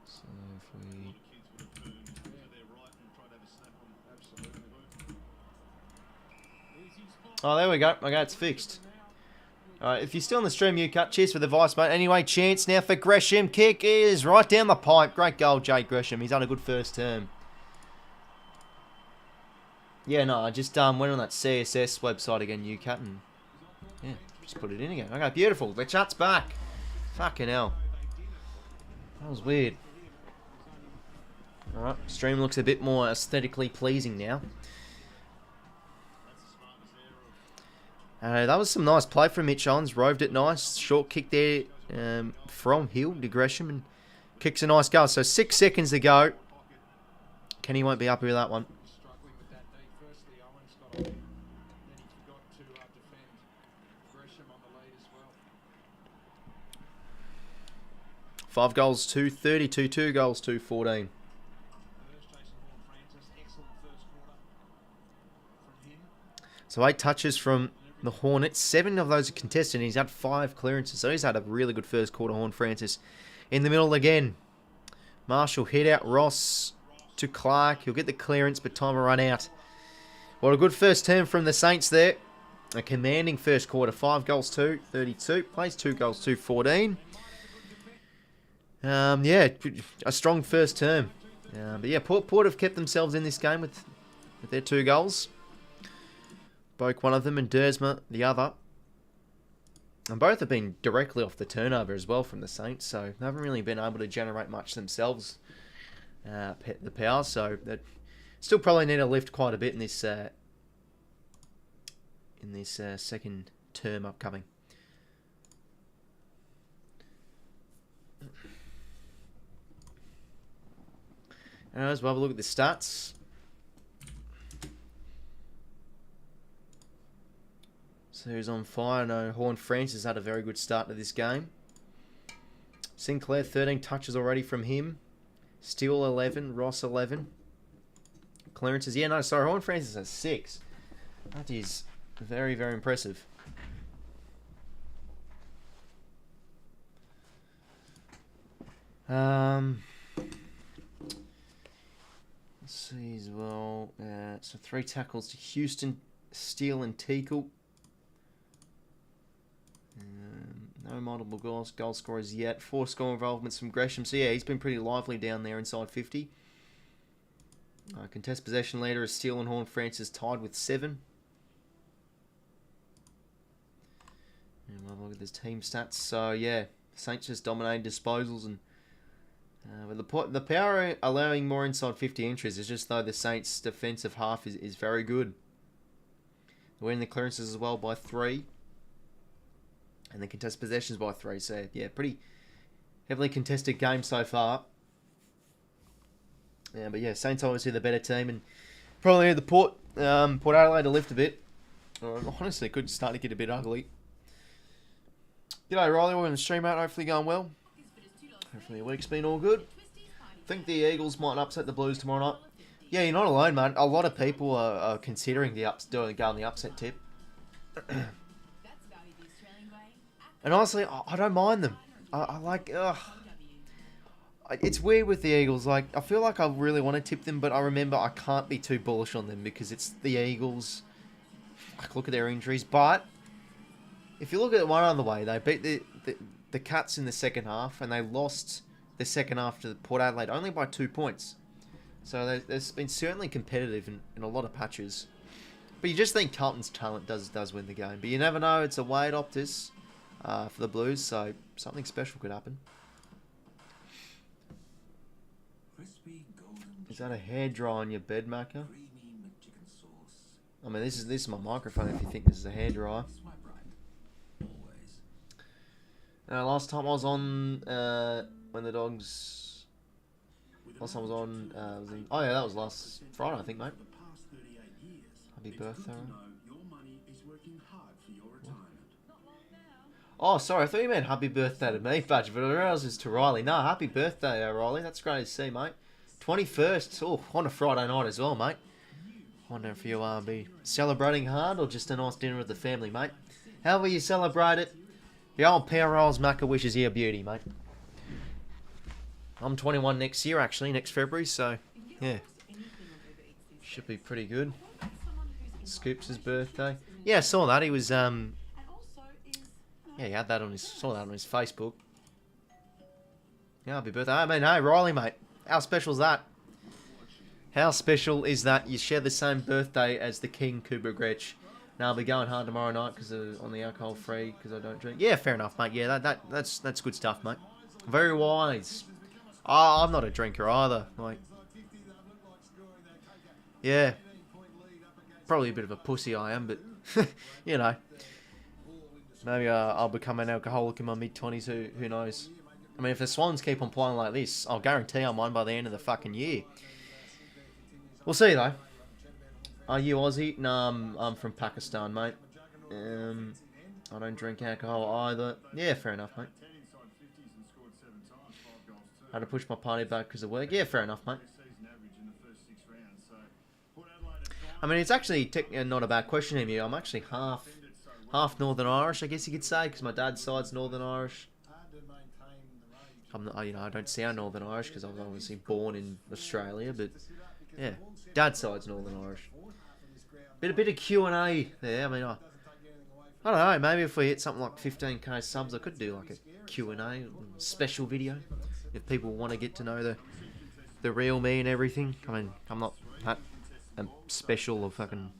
So if we... Oh, there we go. Okay, it's fixed. Alright, if you're still on the stream, 𝐴𝐵𝐿𝐼, cheers for the advice, mate. Anyway, chance now for 𝐵𝐵𝐿𝐼. Kick is right down the pipe. Great goal, 𝐵𝐵𝐿𝐼. He's done a good first term. Yeah, no, I just went on that CSS website again, 𝐴𝐵𝐿𝐼, and yeah, just put it in again. Okay, beautiful. The chat's back. Fucking hell. That was weird. Alright, stream looks a bit more aesthetically pleasing now. That was some nice play from Mitch Owens. Roved it nice. Short kick there from Hill to 𝐵𝐵𝐿𝐼 and kicks a nice goal. So 6 seconds to go. Kenny won't be happy with that one. 5 goals to 32, 2 goals to 14. So 8 touches from the Hornets. 7 of those are contested. He's had 5 clearances. So he's had a really good first quarter. Horne-Francis in the middle again. Marshall hit out Ross to Clark. He'll get the clearance, but time will run out. What a good first term from the Saints there. A commanding first quarter. 5 goals to 32. Plays 2 goals to 14. Yeah, a strong first term. But yeah, Port have kept themselves in this game with their 2 goals. 𝐵𝐿𝐼 one of them and 𝐷𝐬𝐿𝐼 the other. And both have been directly off the turnover as well from the Saints, so they haven't really been able to generate much themselves, the power, so they still probably need to lift quite a bit in this second term upcoming. Anyways, we'll have a look at the stats. So who's on fire? I know Horne-Francis had a very good start to this game. Sinclair, 13 touches already from him. Steele, 11. Ross, 11. Clearances. Yeah, no, sorry. Horne-Francis has 6. That is very, very impressive. Let's see as well. So 3 tackles to Houston, Steele, and 𝐴𝐵𝐿𝐼. No multiple goal scorers yet. 4 score involvements from 𝐵𝐵𝐿𝐼. So yeah, he's been pretty lively down there inside 50. Contest possession leader is Steele, and Horne-Francis tied with 7. And we'll have a look at this team stats. So yeah, Saints just dominated disposals, and with the power allowing more inside 50 entries. It's just though the Saints' defensive half is very good. They're winning the clearances as well by 3. And the contest possessions by 3. So, yeah, pretty heavily contested game so far. Yeah, but yeah, Saints obviously the better team. And probably need the Port Adelaide to lift a bit. Honestly, could start to get a bit ugly. G'day, Riley. We're on the stream, mate. Hopefully going well. Hopefully your week's been all good. I think the Eagles might upset the Blues tomorrow night. Yeah, you're not alone, mate. A lot of people are considering going the upset tip. And honestly, I don't mind them. I like, it's weird with the Eagles. Like, I feel like I really want to tip them, but I remember I can't be too bullish on them because it's the Eagles. Like, look at their injuries. But if you look at it one other way, they beat the Cats in the second half, and they lost the second half to Port Adelaide only by 2 points. So there's been certainly competitive in a lot of patches. But you just think Carlton's talent does win the game. But you never know. It's away at Optus. For the Blues, so something special could happen. Is that a hairdryer on your bed, Macca? I mean, this is my microphone. If you think this is a hairdryer. Last time I was on when the dogs. Last time I was on. Oh yeah, that was last Friday, I think, mate. Happy birthday. Oh, sorry, I thought you meant happy birthday to me, Badge, but I realised it's to Riley. No, happy birthday, Riley. That's great to see, mate. 21st, oh, on a Friday night as well, mate. I wonder if you'll be celebrating hard or just a nice dinner with the family, mate. However you celebrate it, the old Power Rolls Macca wishes you a beauty, mate. I'm 21 next year, actually, next February, so, yeah. Should be pretty good. Scoops' birthday. Yeah, I saw that. He was, yeah, he had that on his, saw that on his Facebook. Yeah, happy birthday. I mean, hey, Riley, mate. How special is that? How special is that you share the same birthday as the King, 𝐴𝐥𝐝 𝐿𝐵. Now, I'll be going hard tomorrow night because on the alcohol free because I don't drink. Yeah, fair enough, mate. Yeah, that's good stuff, mate. Very wise. I'm not a drinker either. Like, yeah. Probably a bit of a pussy I am, but, you know. Maybe I'll become an alcoholic in my mid-20s, who knows. I mean, if the Swans keep on playing like this, I'll guarantee I'm on by the end of the fucking year. We'll see, though. Are you Aussie? No, I'm from Pakistan, mate. I don't drink alcohol either. Yeah, fair enough, mate. Had to push my party back because of work. Yeah, fair enough, mate. I mean, it's actually not a bad question of you. I'm actually half Northern Irish, I guess you could say, because my dad's side's Northern Irish. I'm not, you know, I don't sound Northern Irish because I was obviously born in Australia, but yeah, dad's side's Northern Irish. Bit of Q&A there. I mean, I don't know. Maybe if we hit something like 15k subs, I could do like a Q&A special video if people want to get to know the real me and everything. I mean, I'm not that special or fucking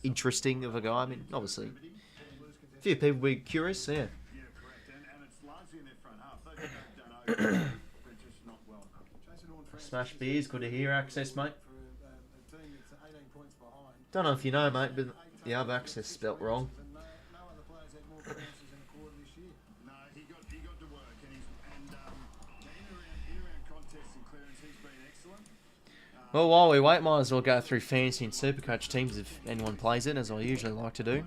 interesting of a guy. I mean, obviously, a few people be curious. Yeah. Smash beers, good to hear. Access, mate. Don't know if you know, mate, but the other access spelt wrong. Well, while we wait, might as well go through fantasy and Supercoach teams if anyone plays it, as I usually like to do.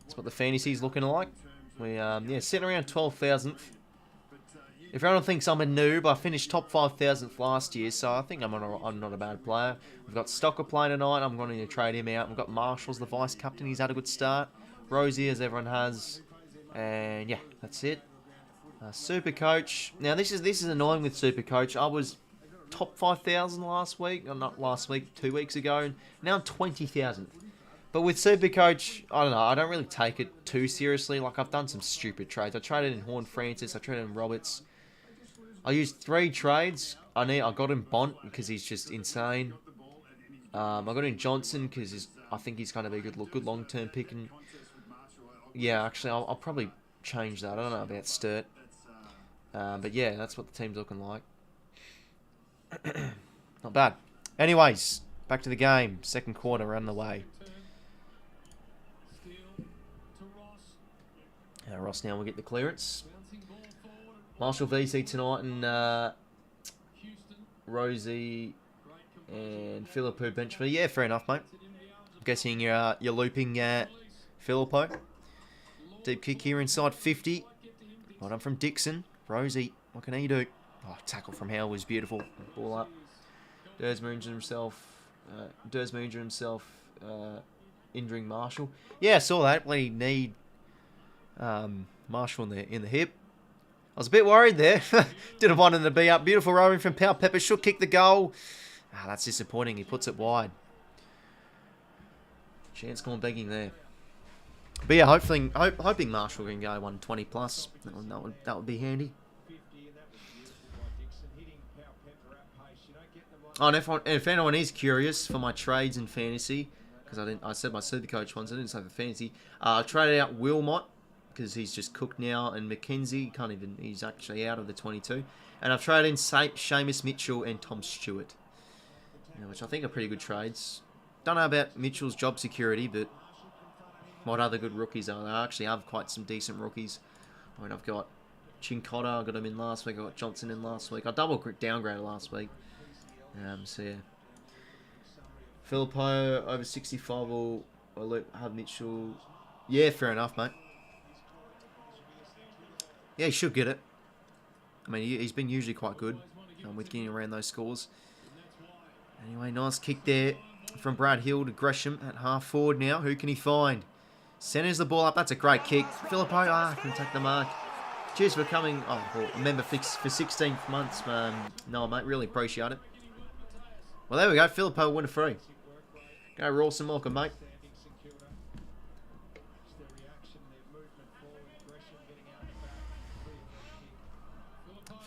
That's what the fantasy's looking like. We yeah, sitting around 12,000th. If anyone thinks I'm a noob, I finished top 5,000th last year, so I think I'm not a bad player. We've got Stocker playing tonight. I'm going to trade him out. We've got Marshall's the vice captain. He's had a good start. Rosie, as everyone has, and yeah, that's it. Supercoach. Now this is annoying with Supercoach. I was top 5,000 last week, or not last week, 2 weeks ago. And now I'm 20,000th. But with Supercoach, I don't know. I don't really take it too seriously. Like, I've done some stupid trades. I traded in Horn Francis. I traded in Roberts. I used 3 trades. I got him Bont because he's just insane. I got in Johnson because I think he's going to be a good long-term pick. And yeah, actually, I'll probably change that. I don't know about Sturt. But yeah, that's what the team's looking like. Not bad. Anyways, back to the game. Second quarter, run the way. Ross now will get the clearance. Marshall VC tonight, and Rosie and 𝐓𝐿𝐴 bench for. Yeah, fair enough, mate. I'm guessing you're looping 𝐓𝐿𝐴. Deep kick here inside 50. Well done from Dixon. Rosie, what can he do? Oh, tackle from Howell was beautiful. Ball up. 𝐷𝐻𝐿𝐴 injured himself. Injuring Marshall. Yeah, I saw that. Bloody need Marshall in the hip. I was a bit worried there. Didn't want him to be up. Beautiful rowing from 𝐵𝐿𝐴. Should kick the goal. That's disappointing. He puts it wide. Chance gone begging there. But yeah, hoping Marshall can go 120 plus. That would be handy. Oh, and if anyone is curious for my trades in fantasy, because I said my Supercoach ones, I didn't say for fantasy. I traded out 𝐼𝐿𝐴 because he's just cooked now, and McKenzie he's actually out of the 22. And I've traded in Seamus Mitchell and Tom Stewart, which I think are pretty good trades. don't know about Mitchell's job security, but what other good rookies are there? I actually have quite some decent rookies. I mean, I've got 𝐓𝐴, I got him in last week. I got Johnson in last week. I double downgraded last week. So yeah. 𝐓𝐴 over 65 will have Mitchell. Yeah, fair enough, mate. Yeah, he should get it. I mean, he's been usually quite good with getting around those scores. Anyway, nice kick there from Brad Hill to 𝐼𝐴 at half forward now. Who can he find? Centers the ball up. That's a great kick. 𝐓𝐴, can take the mark. Cheers for coming. Oh, well, a member for 16 months. No, mate, really appreciate it. Well, there we go. 𝐓𝐴 win a free. Go Rawson, welcome, mate.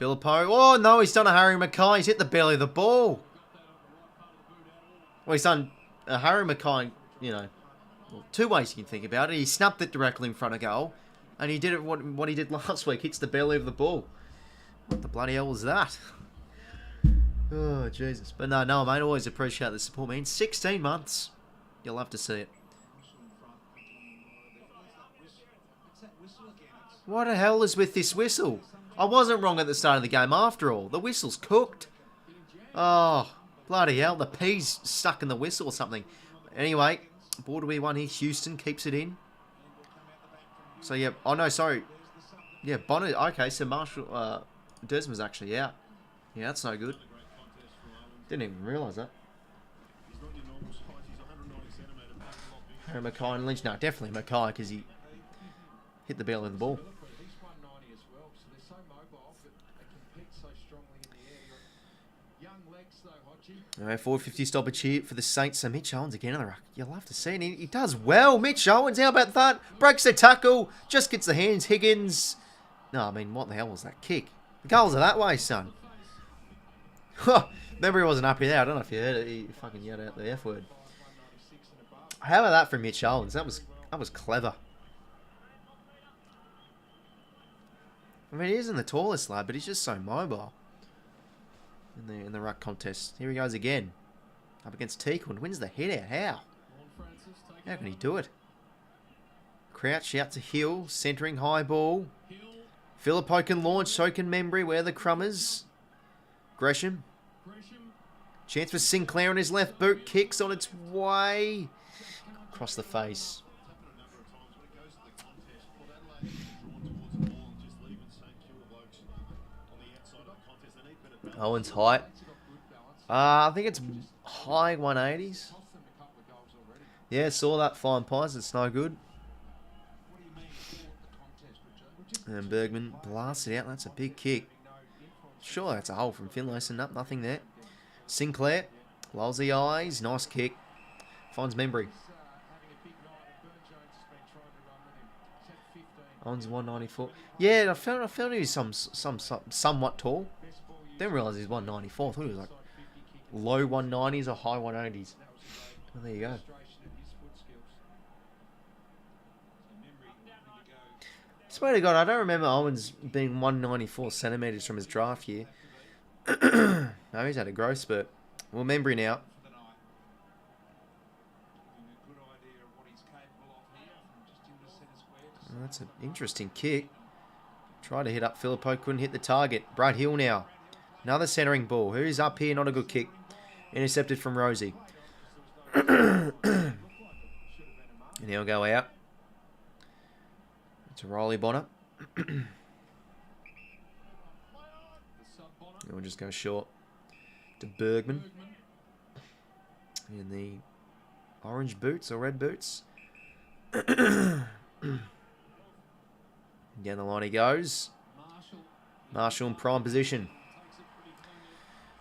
𝐓𝐴. Oh, no, he's done a Harry Mackay. He's hit the belly of the ball. Well, he's done a Harry Mackay, you know, well, two ways you can think about it. He snapped it directly in front of goal, and he did it what he did last week. Hits the belly of the ball. What the bloody hell was that? Oh, Jesus. But no, mate, always appreciate the support, man. 16 months. You'll love to see it. What the hell is with this whistle? I wasn't wrong at the start of the game after all. The whistle's cooked. Oh, bloody hell. The P's stuck in the whistle or something. Anyway, ball to be one here. Houston keeps it in. So, yeah. Oh, no, sorry. Yeah, Bonnet. Okay, so Marshall... Desmond's actually out. Yeah, that's no good. Didn't even realise that. Harry Mackay and Lynch. No, definitely Mackay because he hit the belly of the ball. Alright, 450 stop a cheer for the Saints. So Mitch Owens again on the ruck. You'll love to see it. He does well. Mitch Owens, how about that? Breaks the tackle. Just gets the hands. Higgins. No, I mean, what the hell was that kick? The goals are that way, son. Remember he wasn't happy there. I don't know if you heard it. He fucking yelled out the F word. How about that from Mitch Owens? That was clever. I mean, he isn't the tallest lad, but he's just so mobile. In the ruck contest. Here he goes again. Up against 𝐴𝐞𝐿 and wins the head out. How? How can he do it? Crouch out to Hill. Centering high ball. 𝐓𝐴 can launch. So can Membrey. Where are the crummers? 𝐼𝐴. Chance for Sinclair on his left boot. Kicks on its way. Across the face. Owen's height. I think it's high 180s. Yeah, saw that flying pies. It's no good. And Bergman blasts it out. That's a big kick. Sure, that's a hole from Finlayson. Up, nothing there. Sinclair lulls the eyes. Nice kick. Finds Membrey. Owens 194. Yeah, I found he was somewhat tall. Didn't realise he's 194. I thought he was like low 190s or high 180s. Well, there you go. Swear to God, I don't remember Owens being 194 centimetres from his draft year. No, he's had a growth spurt. Well, Membrey now. Well, that's an interesting kick. Tried to hit up 𝐓𝐴, couldn't hit the target. Brad Hill now. Another centering ball. Who's up here? Not a good kick. Intercepted from Rosie. And he'll go out. To Riley Bonner. We'll just go short to Bergman. In the orange boots or red boots. Down the line he goes. Marshall in prime position.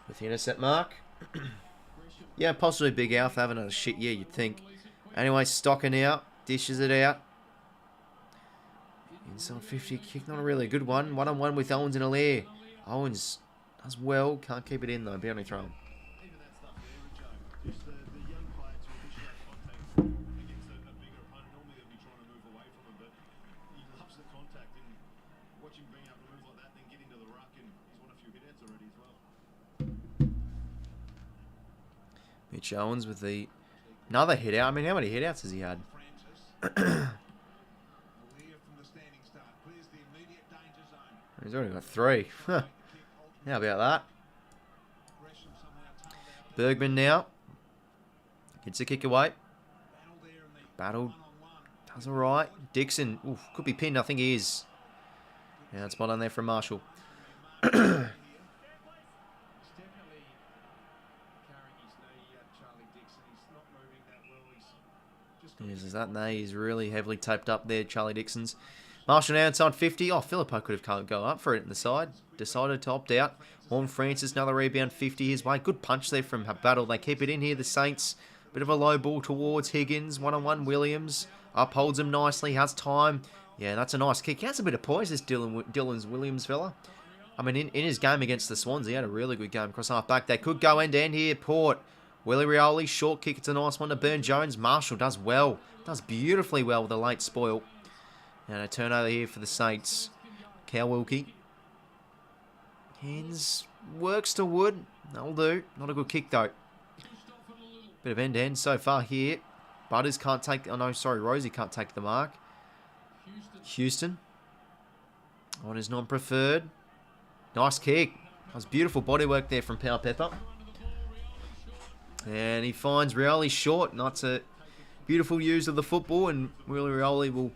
With the intercept mark. Yeah, possibly Big Alf having a shit year, you'd think. Anyway, Stocker out. Dishes it out. Inside 50 kick, not a really good one. 1-on-1 with Owens and Allaire. Owens does well. Can't keep it in though. Boundary throw. Mitch Owens with the Another hit out. I mean, how many hit outs has he had? He's already got 3. Huh. How about that? Bergman now. Gets a kick away. Battled. Does alright. Dixon. Oof, could be pinned. I think he is. Yeah, it's spot on there from Marshall. Is that knee is really heavily taped up there, Charlie Dixon's. Marshall now inside 50. Oh, 𝐵𝐿𝐴 could have go up for it in the side. Decided to opt out. Horn Francis, another rebound, 50 his way. Good punch there from Battle. They keep it in here, the Saints. Bit of a low ball towards Higgins. One-on-one Williams. Upholds him nicely, has time. Yeah, that's a nice kick. He has a bit of poise, this Dylan's Williams fella. I mean, in his game against the Swans, he had a really good game across half back. They could go end-to-end here. Port. Willie Rioli, short kick. It's a nice one to Burn-Jones. Marshall does well. Does beautifully well with a late spoil. And a turnover here for the Saints. 𝐴𝐿𝐴. Hands works to wood. That'll do. Not a good kick though. Bit of end-to-end so far here. Butters can't take... Oh no, sorry. Rosie can't take the mark. Houston. On his non-preferred. Nice kick. That was beautiful bodywork there from 𝐵𝐿𝐴. And he finds Rioli short. That's a beautiful use of the football. And Willie Rioli will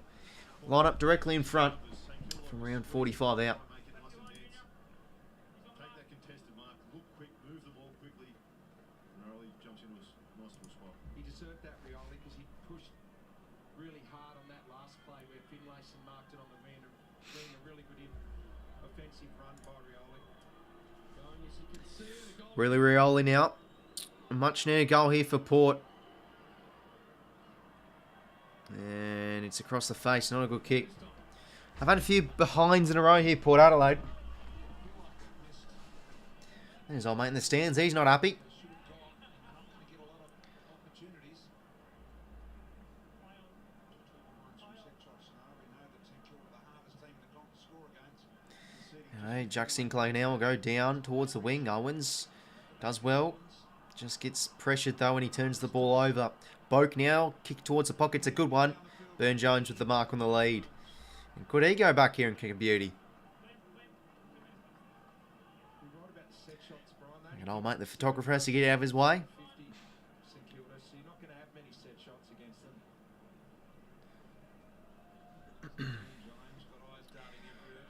line up directly in front from around 45 out. He deserved that, Rioli, because he pushed really hard on that last play where Finlayson marked it on the man, being a really good offensive run by Rioli. Willie Rioli now. A much near goal here for Port. And it's across the face. Not a good kick. I've had a few behinds in a row here, Port Adelaide. There's old mate in the stands. He's not happy. Jack Sinclair now will go down towards the wing. Owens does well. Just gets pressured though when he turns the ball over. Boak now, kick towards the pocket. It's a good one. Burn-Jones with the mark on the lead. And could he go back here and kick a beauty? And old mate, the photographer has to get out of his way.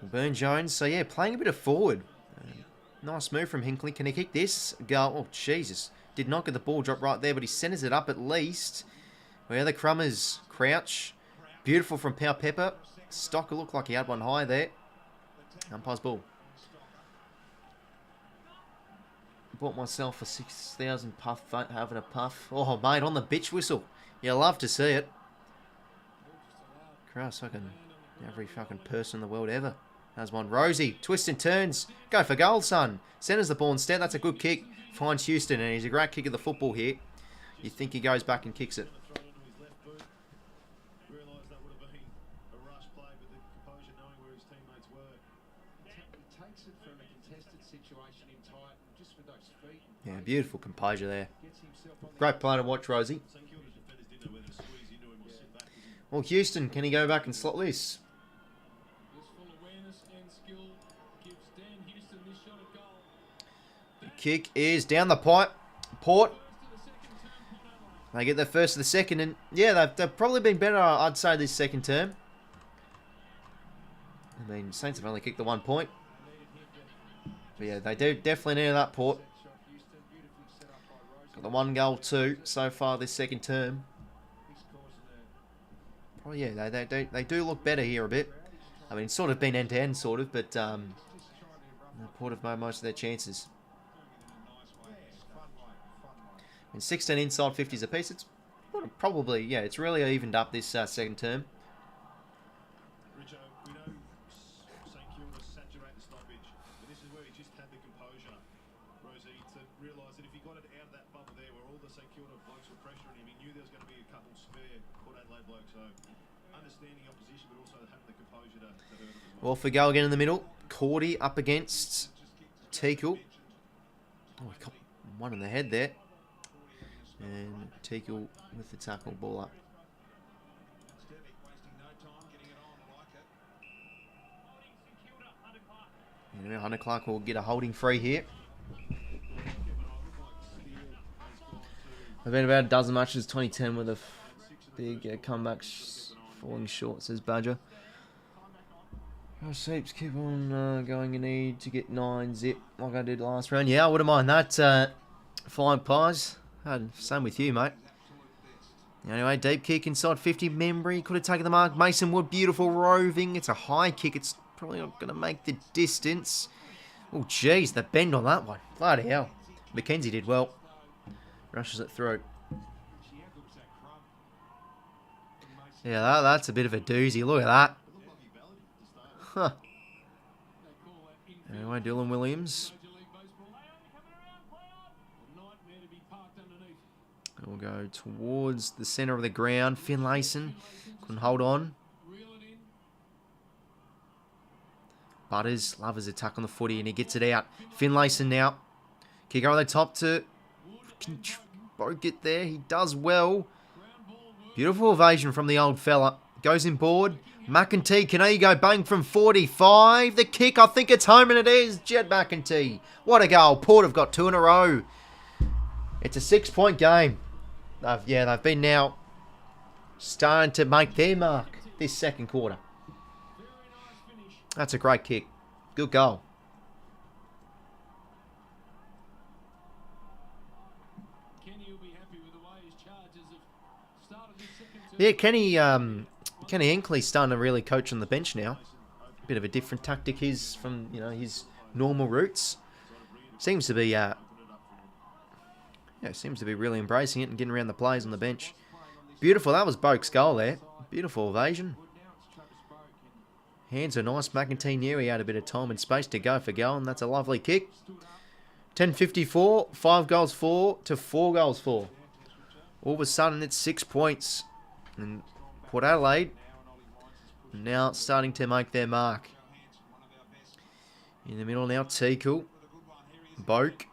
Burn-Jones, so yeah, playing a bit of forward. Nice move from Hinkley. Can he kick this? Go. Oh, Jesus. Did not get the ball drop right there, but he centers it up at least. Where the Crummers crouch. Beautiful from 𝐵𝐿𝐴. Stocker looked like he had one high there. Umpire's ball. Bought myself a 6,000 puff, having a puff. Oh, mate, on the bitch whistle. You love to see it. Christ, fucking every fucking person in the world ever. Has one. Rosie, twists and turns. Go for goal, son. Centers the ball instead. That's a good kick. Finds Houston, and he's a great kick of the football here. You think he goes back and kicks it. Yeah, beautiful composure there. Great play to watch, Rosie. Well, Houston, can he go back and slot this? The kick is down the pipe. Port. They get their first of the second, and yeah, they've probably been better, I'd say, this second term. I mean, Saints have only kicked the 1 point. But yeah, they do definitely need that, Port. Got the 1 goal too so far this second term. Oh yeah, they do look better here a bit. I mean, it's sort of been end-to-end, sort of, but Port have made most of their chances. And 16 inside 50s apiece. It's probably, yeah, it's really evened up this second term. Richo, we know St Kilda saturate the stoppage, but this is where he just had the composure, Rosie, to realise that if he got it out of that bubble there where all the St Kilda blokes were pressuring him, he knew there was going to be a couple spare Port Adelaide blokes. So understanding opposition, but also having the composure to hurt them as well. Well, for goal again in the middle. 𝐼𝐷𝐿𝐴 up against 𝐶𝐿𝐴. Oh, he got one in the head there. And 𝐼𝐶 with the tackle, ball up. And now 𝐼𝐶𝐞 will get a holding free here. I've been about a dozen matches 2010 with a big comeback falling short, says Badger. Seeps keep on going. You need to get 9-0 like I did last round. Yeah, I wouldn't mind that. Flying pies. Same with you, mate. Anyway, deep kick inside 50. Membry could have taken the mark. Mason Wood, beautiful roving. It's a high kick. It's probably not going to make the distance. Oh, jeez, the bend on that one. Bloody hell. Mackenzie did well. Rushes it through. Yeah, that's a bit of a doozy. Look at that. Huh. Anyway, Dylan Williams. We'll go towards the centre of the ground. Finlayson couldn't hold on. Butters, love his attack on the footy, and he gets it out. Finlayson now. Kick over the top to... Can Bo get there? He does well. Beautiful evasion from the old fella. Goes in board. 𝐼𝐶𝐞 bang from 45. The kick, I think it's home, and it is. Jed 𝐼𝐶𝐞. What a goal. Port have got 2 in a row. It's a 6-point game. They've been now starting to make their mark this second quarter. That's a great kick. Good goal. Yeah, Kenny Hinkley's starting to really coach on the bench now. Bit of a different tactic from his normal roots. Seems to be really embracing it and getting around the plays on the bench. Beautiful. That was Boak's goal there. Beautiful evasion. Hands are nice. 𝐼𝐶𝐞, he had a bit of time and space to go for goal, and that's a lovely kick. 10:54, 5 goals 4 to 4 goals 4. All of a sudden, it's 6 points. And Port Adelaide now starting to make their mark. In the middle now, 𝐼𝐶𝐞. Boak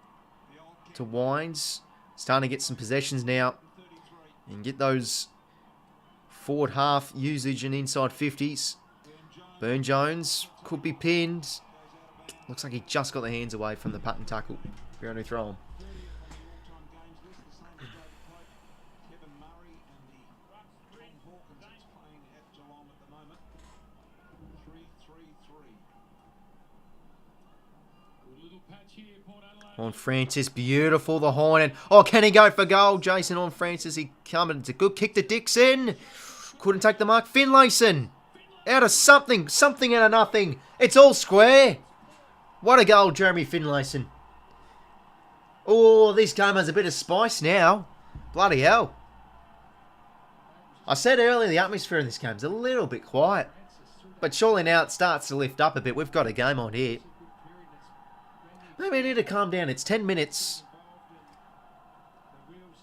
to Wines. Starting to get some possessions now. And get those forward half usage and inside 50s. Burn-Jones could be pinned. Looks like he just got the hands away from the pattern tackle. Ground throw him. Horne-Francis, beautiful, the horn. And, oh, can he go for goal? Jason Horne-Francis, he coming. It's a good kick to Dixon. Couldn't take the mark. Finlayson, out of something out of nothing. It's all square. What a goal, Jeremy Finlayson. Oh, this game has a bit of spice now. Bloody hell. I said earlier the atmosphere in this game is a little bit quiet. But surely now it starts to lift up a bit. We've got a game on here. Maybe I need to calm down. It's 10 minutes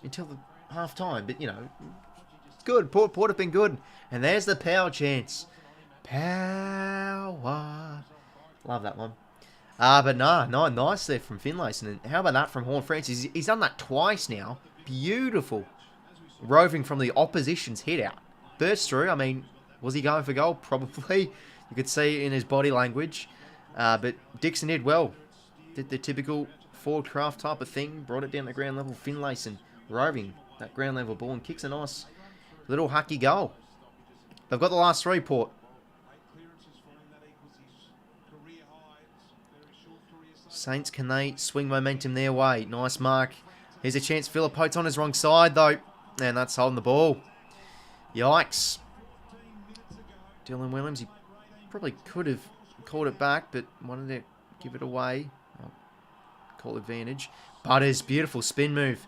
until the half time. But, good. Port have been good. And there's the power chance. Power. Love that one. But no, nice there from Finlayson. And how about that from Horne-Francis? He's done that twice now. Beautiful. Roving from the opposition's head out. Burst through. I mean, was he going for goal? Probably. You could see it in his body language. But Dixon did well. Did the typical forward craft type of thing. Brought it down to ground level. Finlayson roving that ground level ball and kicks a nice little hacky goal. They've got the last 3, Port. Saints, can they swing momentum their way? Nice mark. Here's a chance. 𝐵𝐿𝐴 on his wrong side, though. And that's holding the ball. Yikes. Dylan Williams, he probably could have called it back, but wanted to give it away. Call advantage. Butters, beautiful spin move.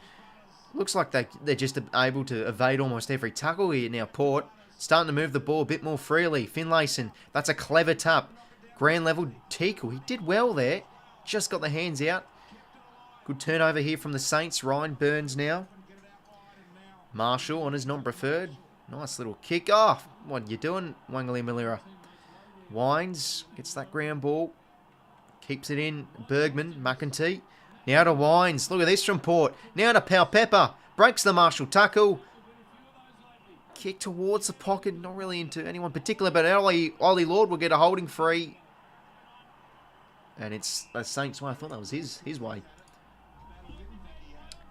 Looks like they're just able to evade almost every tackle here now, Port. Starting to move the ball a bit more freely. Finlayson, that's a clever tap. Grand level, 𝐼𝐶𝐞, he did well there. Just got the hands out. Good turnover here from the Saints. Ryan Burns now. Marshall on his non-preferred. Nice little kick off. What are you doing, 𝐼𝐴? Wines gets that ground ball. Keeps it in. Bergman, 𝐼𝐶𝐞. Now to Wines. Look at this from Port. Now to 𝐵𝐿𝐴. Breaks the Marshall tackle. Kick towards the pocket. Not really into anyone particular, but Ollie Lord will get a holding free. And it's a Saints way. I thought that was his way.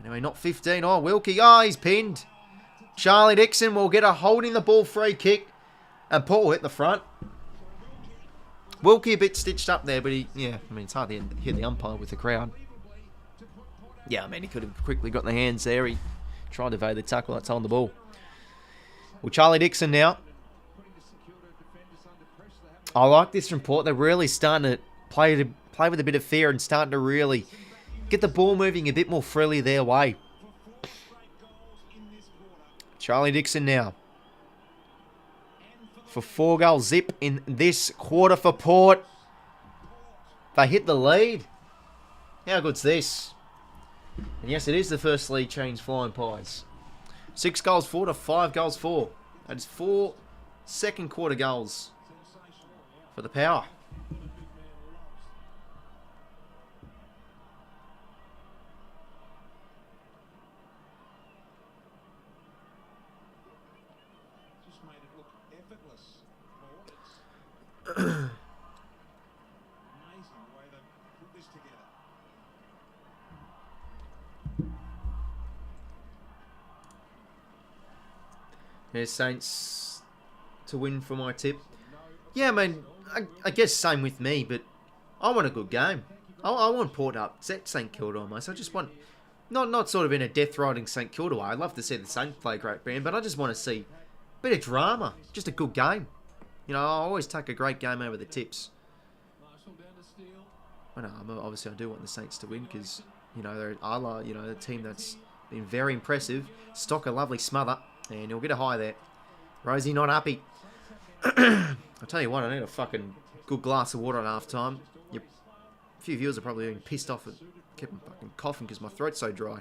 Anyway, not 15. Oh, 𝐼𝐿𝐴. Oh, he's pinned. Charlie Dixon will get a holding the ball free kick. And Paul hit the front. 𝐼𝐿𝐴 a bit stitched up there, but it's hard to hit the umpire with the crowd. Yeah, I mean, he could have quickly got the hands there. He tried to evade the tackle that's on the ball. Well, Charlie Dixon now. I like this from Port. They're really starting to play with a bit of fear and starting to really get the ball moving a bit more freely their way. Charlie Dixon now. For 4 goal zip in this quarter for Port. They hit the lead. How good's this? And yes, it is the first league change flying pies. 6 goals 4 to 5 goals 4. That's 4 second quarter goals for the Power. There's Saints to win for my tip. Yeah, I mean, I guess same with me, but I want a good game. I want Port up. St Kilda almost. I just want, not sort of in a death riding St Kilda way. I'd love to see the Saints play a great band, but I just want to see a bit of drama. Just a good game. You know, I always take a great game over the tips. I know, obviously I do want the Saints to win because, you know, they're a team that's been very impressive. Stock a lovely smother. And he'll get a high there. Rosie not happy. I'll tell you what, I need a fucking good glass of water at half time. A few viewers are probably being pissed off and kept fucking coughing because my throat's so dry.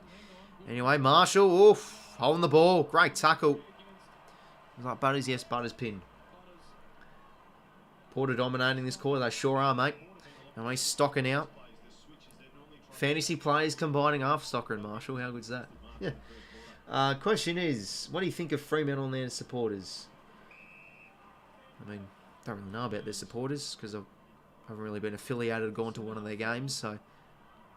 Anyway, Marshall, oof, holding the ball. Great tackle. Like Butters, yes, Butters pinned. Porter dominating this quarter, they sure are, mate. And he's stocking out. Fantasy players combining half Stocker and Marshall. How good's that? Yeah. Question is, what do you think of Fremantle and their supporters? I mean, don't really know about their supporters because I haven't really been affiliated or gone to one of their games. So,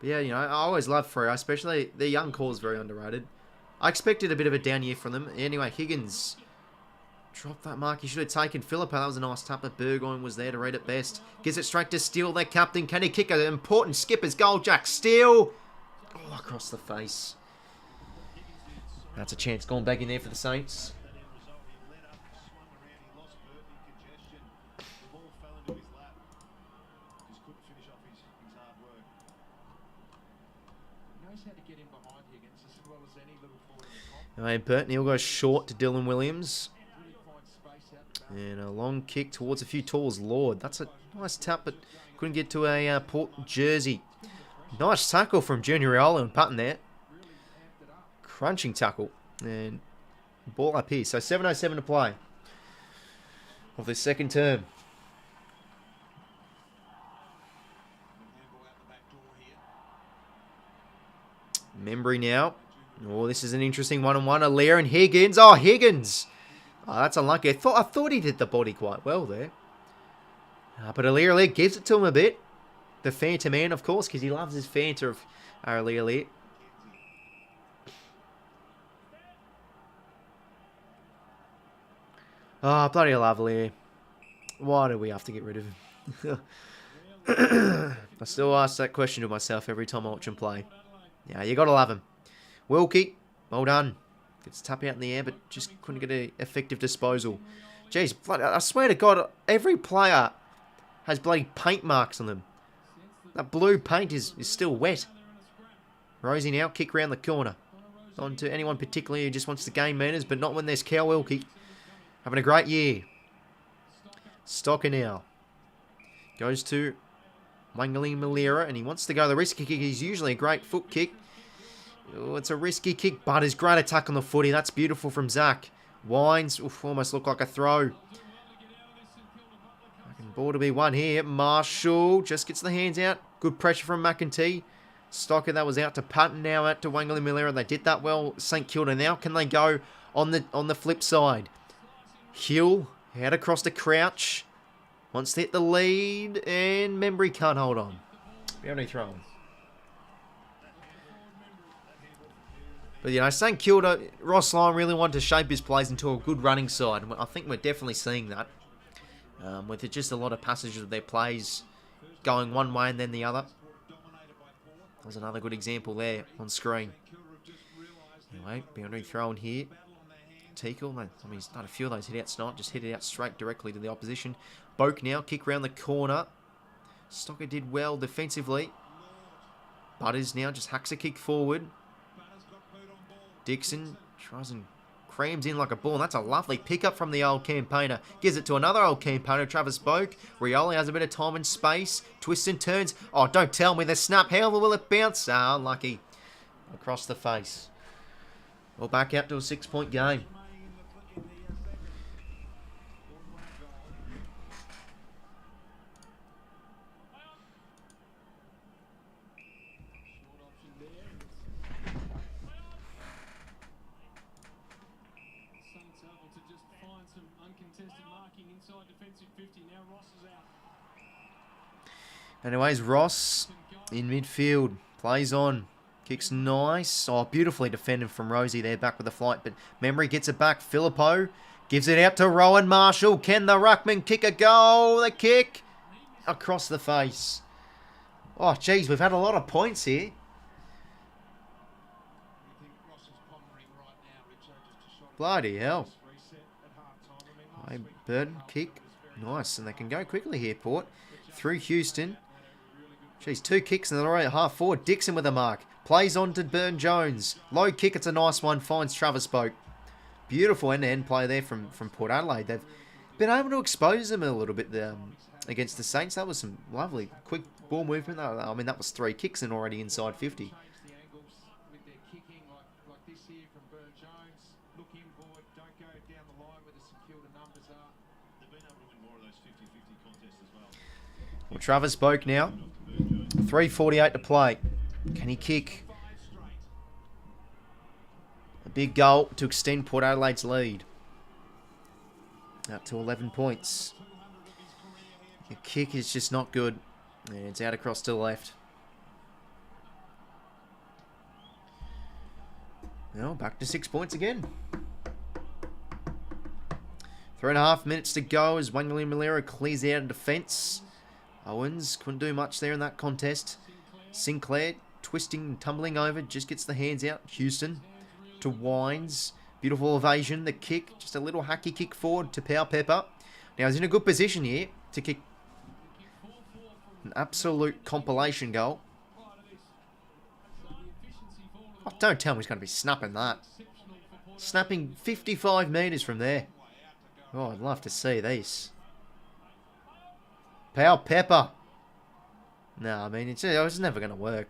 but yeah, you know, I always love Freo, especially their young core is very underrated. I expected a bit of a down year from them. Anyway, Higgins dropped that mark. He should have taken 𝐼𝐿𝐴. That was a nice tap, but Burgoyne was there to read it best. Gives it straight to Steele, their captain. Can he kick an important skipper's goal? Jack Steele. Oh, across the face. That's a chance going back in there for the Saints. And Burton goes short to Dylan Williams. And a long kick towards a few tools. Lord, that's a nice tap, but couldn't get to a Port jersey. Nice tackle from Junior Riola and Putton there. Crunching tackle. And ball up here. So 7:07 to play of the second term. Membry now. Oh, this is an interesting one-on-one. Alaire and Higgins. Oh, Higgins. Oh, that's unlucky. I thought he did the body quite well there. But Alaire gives it to him a bit. The Fanta man, of course, because he loves his Fanta of Alaire. Oh, bloody lovely. Why do we have to get rid of him? I still ask that question to myself every time I watch him play. Yeah, you gotta love him. 𝐼𝐿𝐴, well done. Gets tap out in the air, but just couldn't get an effective disposal. Jeez, I swear to God, every player has bloody paint marks on them. That blue paint is still wet. Rosie now, kick round the corner. Not to anyone particularly who just wants to gain meters, but not when there's 𝐼𝐿𝐴. Having a great year. Stocker now. Goes to Wangali Malira, and he wants to go the risky kick. He's usually a great foot kick. Oh, it's a risky kick, but his great attack on the footy. That's beautiful from Zach. Wines, almost look like a throw. Ball to be won here. Marshall just gets the hands out. Good pressure from McEntee. Stocker, that was out to Putton, now out to 𝐼𝐴𝐿𝐼. They did that well. St Kilda now. Can they go on the flip side? 𝐴FL out across to Crouch. Wants to hit the lead, and Membrey can't hold on. Boundary throw. But, you know, St Kilda, Ross Lyon really wanted to shape his plays into a good running side. And I think we're definitely seeing that. With just a lot of passages of their plays going one way and then the other. There's another good example there on screen. Anyway, boundary thrown here. 𝐓𝐡𝐞, I mean, he's done a few of those hit outs tonight. Just hit it out straight directly to the opposition. 𝐵oke now, kick round the corner. Stocker did well defensively. Butters now just hacks a kick forward. Dixon tries and crams in like a ball. And that's a lovely pickup from the old campaigner. Gives it to another old campaigner, Travis 𝐵oke. Rioli has a bit of time and space. Twists and turns. Oh, don't tell me the snap. How will it bounce? Ah, unlucky. Across the face. Well, back out to a 6-point game. Anyways, Ross in midfield. Plays on. Kicks nice. Oh, beautifully defended from Rosie there. Back with the flight. But Membrey gets it back. 𝐵oke gives it out to Rowan Marshall. Can the ruckman kick a goal? The kick. Across the face. Oh, geez. We've had a lot of points here. Bloody hell. Burton kick. Nice. And they can go quickly here, Port. Through Houston. Geez, 2 kicks and they're already at half forward. Dixon with a mark. Plays on to Burn-Jones. Low kick, it's a nice one. Finds Travis 𝐵oke. Beautiful end-to-end play there from Port Adelaide. They've been able to expose them a little bit against the Saints. That was some lovely, quick ball movement. I mean, that was 3 kicks and already inside 50. Well, Travis 𝐵oke now. 3:48 to play. Can he kick? A big goal to extend Port Adelaide's lead. Up to 11 points. The kick is just not good. And it's out across to the left. Well, back to 6 points again. 3.5 minutes to go as 𝐼𝐴𝐿𝐼 clears out of defence. Owens couldn't do much there in that contest. Sinclair twisting and tumbling over, just gets the hands out. Houston to Wines. Beautiful evasion. The kick, just a little hacky kick forward to 𝐵oke. Now he's in a good position here to kick an absolute compilation goal. Oh, don't tell me he's going to be snapping that. Snapping 55 metres from there. Oh, I'd love to see this. 𝐵oke. No, I mean, it's never going to work.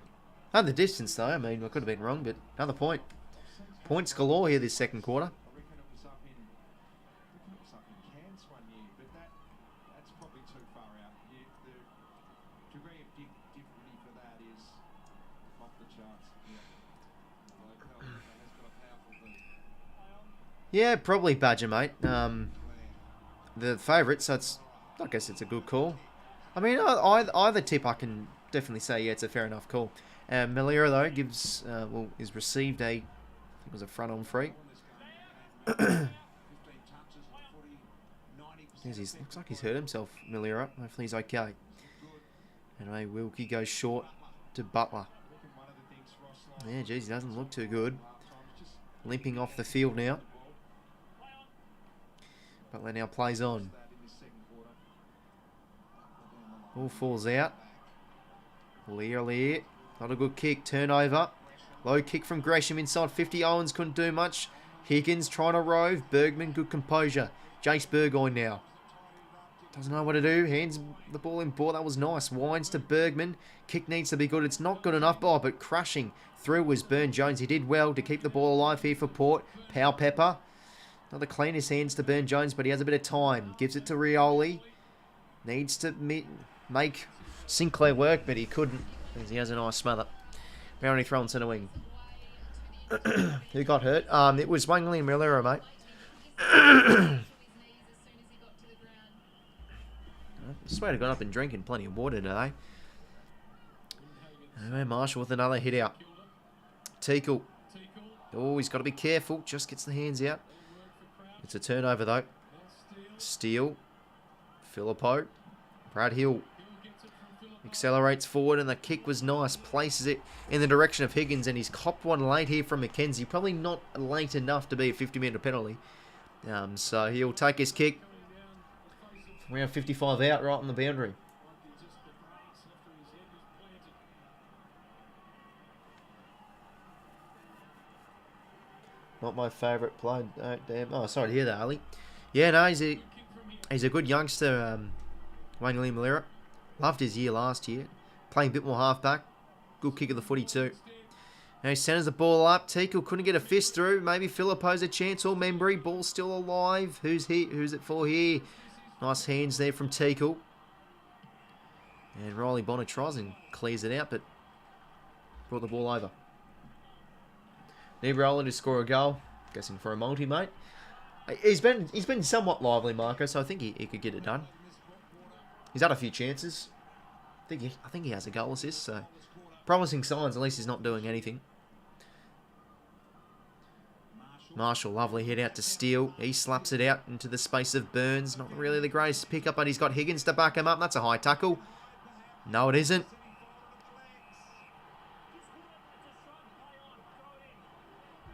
Had the distance, though. I mean, I could have been wrong, but another point. Points galore here this second quarter. Yeah, probably Badger, mate. The favourite, so I guess it's a good call. I mean, either tip I can definitely say, yeah, it's a fair enough call. 𝐼𝐿𝐼, though, gives, is received a, I think it was a front on free. Looks like he's hurt himself, 𝐼𝐿𝐼. Hopefully he's okay. Anyway, Wilkie goes short to Butler. Yeah, geez, he doesn't look too good. Limping off the field now. Butler now plays on. All falls out. 𝐼𝐿𝐼. Not a good kick. Turnover. Low kick from Gresham inside 50. Owens couldn't do much. Higgins trying to rove. Bergman, good composure. Jace Burgoyne now. Doesn't know what to do. Hands the ball in ball. That was nice. Wines to Bergman. Kick needs to be good. It's not good enough. Oh, but crashing through was Burn-Jones. He did well to keep the ball alive here for Port. 𝐵oke. Not the cleanest hands to Burn-Jones, but he has a bit of time. Gives it to Rioli. Needs to make Sinclair work, but he couldn't, as he has a nice smother. Boundary throw on centre wing. Who got hurt? It was 𝐼𝐚𝐭𝐞𝐬, mate. I swear to God, I've been drinking plenty of water today. Anyway, Marshall with another hit out. 𝐓𝐴𝐞𝐞. Oh, he's got to be careful. Just gets the hands out. It's a turnover, though. Steele. 𝐓𝐴𝐴𝐵. Brad Hill accelerates forward, and the kick was nice. Places it in the direction of Higgins, and he's copped one late here from McKenzie. Probably not late enough to be a 50-metre penalty. So he'll take his kick. Around 55 out, right on the boundary. Not my favourite play. Oh, damn. Oh, sorry to hear that, Ali. Yeah, no, he's a good youngster, 𝐼𝐴𝐴𝐵. Loved his year last year. Playing a bit more halfback. Good kick of the footy too. Now he centres the ball up. 𝐓𝐴𝐶 couldn't get a fist through. Maybe 𝐵𝐴𝐵 a chance, or Membry. Ball still alive. Who's here? Who's it for here? Nice hands there from 𝐓𝐴𝐶. And Riley Bonner tries and clears it out, but brought the ball over. Need Roller to score a goal. Guessing for a multi, mate. He's been somewhat lively, Marco, so I think he could get it done. He's had a few chances. I think he has a goal assist, so promising signs. At least he's not doing anything. Marshall, lovely hit out to Steele. He slaps it out into the space of Burns. Not really the greatest pickup, but he's got Higgins to back him up. That's a high tackle. No, it isn't.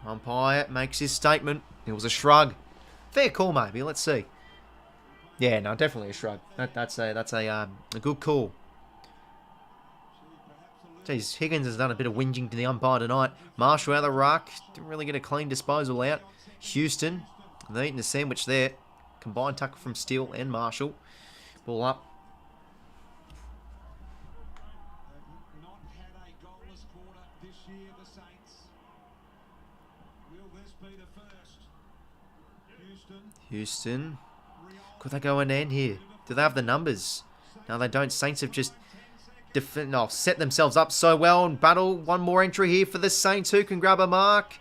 Umpire makes his statement. It was a shrug. Fair call, maybe. Let's see. Yeah, no, definitely a shrug. That's a good call. Jeez, Higgins has done a bit of whinging to the umpire tonight. Marshall out of the ruck. Didn't really get a clean disposal out. Houston, they're eating the sandwich there. Combined tackle from Steele and Marshall. Ball up. Not had a goalless quarter this year, the Saints. Will this be the first? Houston. Could they go and end here? Do they have the numbers? No, they don't. Saints have just set themselves up so well and battle. One more entry here for the Saints. Who can grab a mark?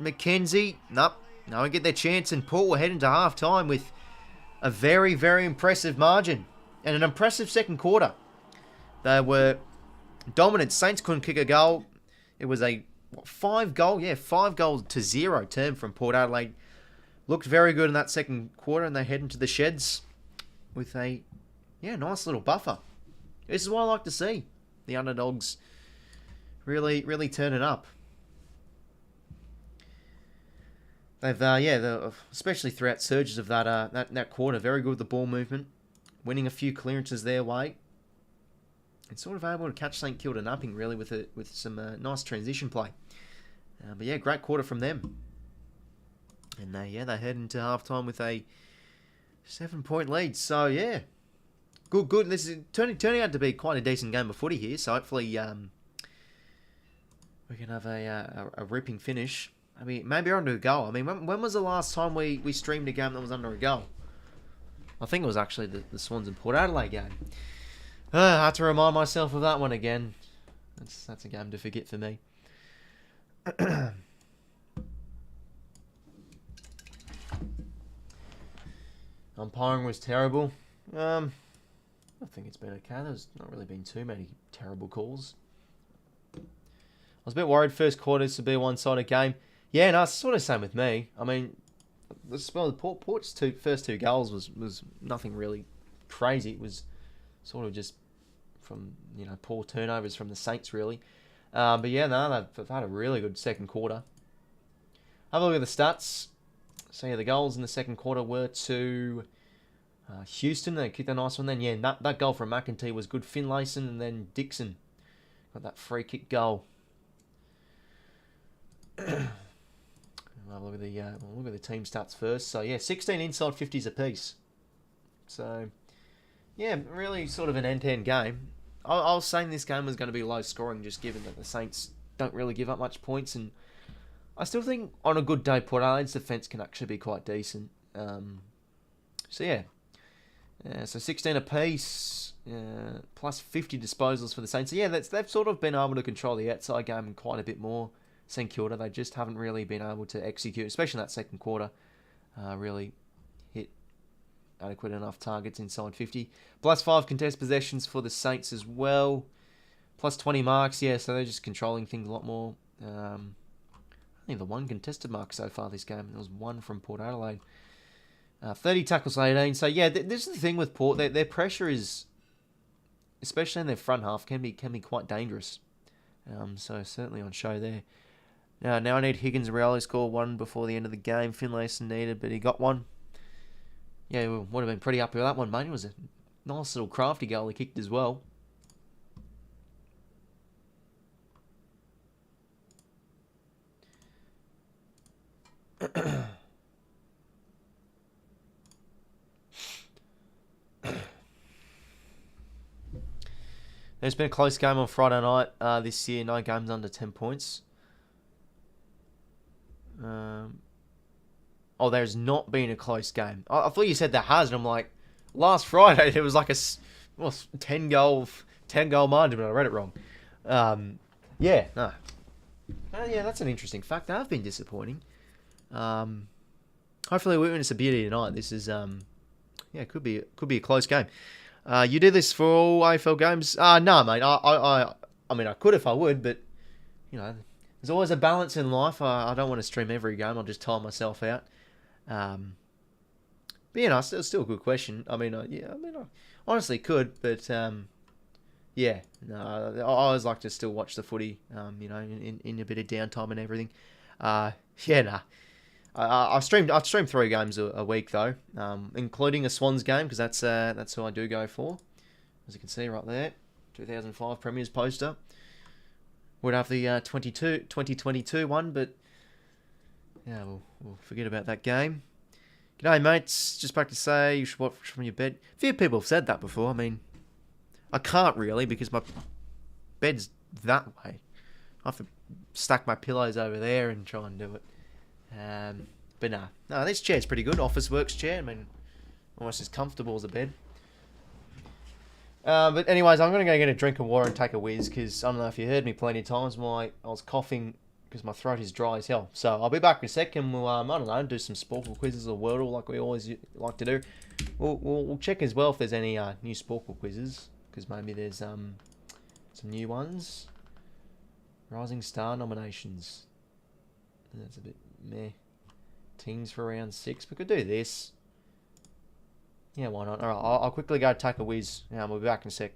McKenzie. Nope. No one get their chance, and Port will head into half-time with a very, very impressive margin. And an impressive second quarter. They were dominant. Saints couldn't kick a goal. It was a 5-0 term from Port Adelaide. Looked very good in that second quarter, and they head into the sheds with a nice little buffer. This is what I like to see. The underdogs really, really turn it up. They've, especially throughout surges of that quarter, very good with the ball movement, winning a few clearances their way, and sort of able to catch St Kilda napping really with some nice transition play. But yeah, great quarter from them. And they head into halftime with a 7-point lead. So yeah, good. This is turning out to be quite a decent game of footy here. So hopefully we can have a ripping finish. I mean, maybe under a goal. I mean, when was the last time we streamed a game that was under a goal? I think it was actually the Swans and Port Adelaide game. I had to remind myself of that one again. That's a game to forget for me. Umpiring was terrible. I think it's been okay. There's not really been too many terrible calls. I was a bit worried first quarters to be a one-sided game. Yeah, no, it's sort of the same with me. I mean, Port's first two goals was nothing really crazy. It was sort of just from poor turnovers from the Saints really. But yeah, no, they've had a really good second quarter. Have a look at the stats. So yeah, the goals in the second quarter were to Houston. They kicked a nice one then. Yeah, that goal from McEntee was good. Finlayson and then Dixon got that free kick goal. We'll have a look at the team stats first. So yeah, 16 inside 50s apiece. So yeah, really sort of an end-to-end game. I was saying this game was going to be low scoring, just given that the Saints don't really give up much points, and I still think on a good day, Port Adelaide's defence can actually be quite decent. So yeah, So 16 apiece, plus 50 disposals for the Saints. So yeah, they've sort of been able to control the outside game quite a bit more. St Kilda, they just haven't really been able to execute, especially in that second quarter, really hit adequate enough targets inside 50. Plus 5 contest possessions for the Saints as well. Plus 20 marks, yeah, so they're just controlling things a lot more. I think the one contested mark so far this game, there was one from Port Adelaide. 30 tackles 18. So yeah, this is the thing with Port. Their pressure is, especially in their front half, can be quite dangerous. So certainly on show there. Now I need Higgins Reilly score one before the end of the game. Finlayson needed, but he got one. Yeah, we would have been pretty happy with that one, mate. It was a nice little crafty goal he kicked as well. There's been a close game on Friday night this year. No games under 10 points. There's not been a close game. I thought you said there has, and I'm like, last Friday there was like a 10 goal margin, but I read it wrong. Yeah, no. Yeah, that's an interesting fact. They have been disappointing. Hopefully we witness a beauty tonight. This is could be a close game. You do this for all AFL games? No, mate. I mean, I could if I would, but there's always a balance in life. I don't want to stream every game. I'll just tire myself out. But it's still a good question. I honestly could, but I always like to still watch the footy. In a bit of downtime and everything. I've streamed 3 games a week though, including a Swans game because that's who I do go for. As you can see right there, 2005 Premiers poster. Would have the 2022 one, but yeah, we'll forget about that game. G'day mates, just back to say you should watch from your bed. A few people have said that before. I mean, I can't really because my bed's that way. I have to stack my pillows over there and try and do it. But no, this chair's pretty good. Officeworks chair. I mean, almost as comfortable as a bed. But anyways, I'm going to go get a drink of water and take a whiz because I don't know if you heard me plenty of times. I was coughing because my throat is dry as hell. So I'll be back in a sec and we'll, I don't know, do some Sporkle quizzes or Wordle like we always like to do. We'll check as well if there's any new Sporkle quizzes because maybe there's some new ones. Rising Star nominations. That's a bit meh. Teams for round 6. We could do this. Yeah, why not? Alright, I'll quickly go take a whiz. We'll be back in a sec.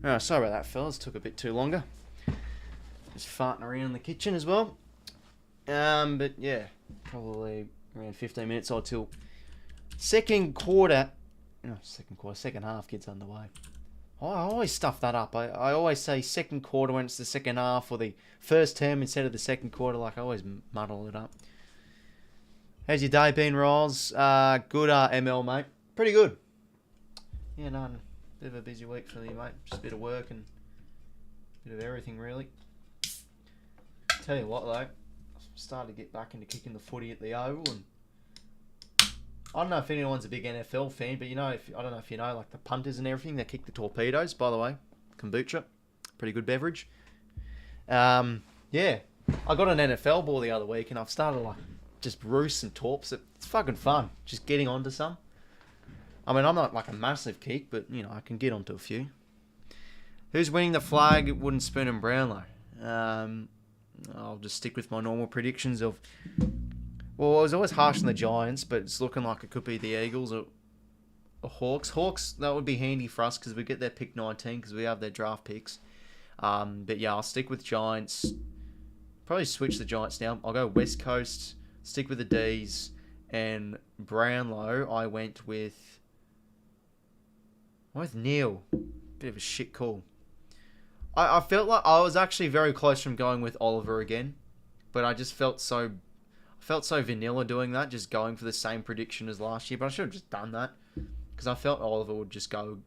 Sorry about that, fellas. Took a bit too longer. Just farting around in the kitchen as well. But yeah, probably around 15 minutes or till second half gets underway. I always stuff that up. I always say second quarter when it's the second half, or the first term instead of the second quarter. Like, I always muddle it up. How's your day been, Rolls? Good, ML, mate. Pretty good. Yeah, no, bit of a busy week for you, mate. Just a bit of work and a bit of everything, really. Tell you what, though, I've started to get back into kicking the footy at the Oval, and I don't know if anyone's a big NFL fan, but I don't know if you know, like the punters and everything, they kick the torpedoes, by the way. 𝐓𝐡𝐞, pretty good beverage. Yeah, I got an NFL ball the other week, and I've started like just roost and torps. It's fucking fun, just getting onto some. I mean, I'm not like a massive kick, but I can get onto a few. Who's winning the flag at Wooden Spoon and Brownlow? I'll just stick with my normal predictions of... Well, I was always harsh on the Giants, but it's looking like it could be the Eagles or Hawks. Hawks, that would be handy for us because we get their pick 19 because we have their draft picks. But yeah, I'll stick with Giants. Probably switch the Giants now. I'll go West Coast, stick with the D's, and Brownlow, I went with Neil. Bit of a shit call. I felt like I was actually very close from going with Oliver again, but I just felt so vanilla doing that, just going for the same prediction as last year. But I should have just done that because I felt Oliver would just go,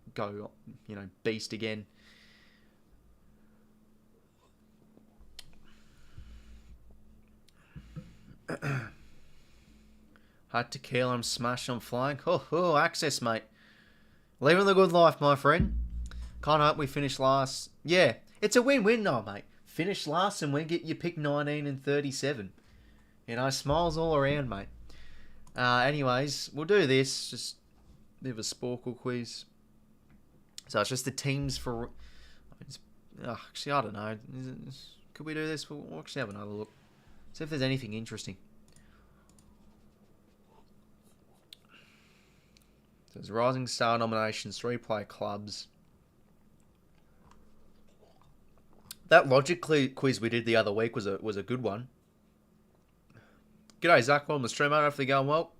beast again. Had tequila, I'm smashed, I'm flying. Oh, access, mate. Living the good life, my friend. Can't hope we finish last. Yeah, it's a win-win now, mate. Finish last and we get your pick 19 and 37. Smiles all around, mate. Anyways, we'll do this. Just a bit of a Sporkle quiz. So it's just the teams for... actually, I don't know. Could we do this? We'll actually have another look. See if there's anything interesting. So there's Rising Star nominations, 3-player clubs. That logic quiz we did the other week was a good one. G'day, Zach. Welcome to the stream, mate. Hopefully going well.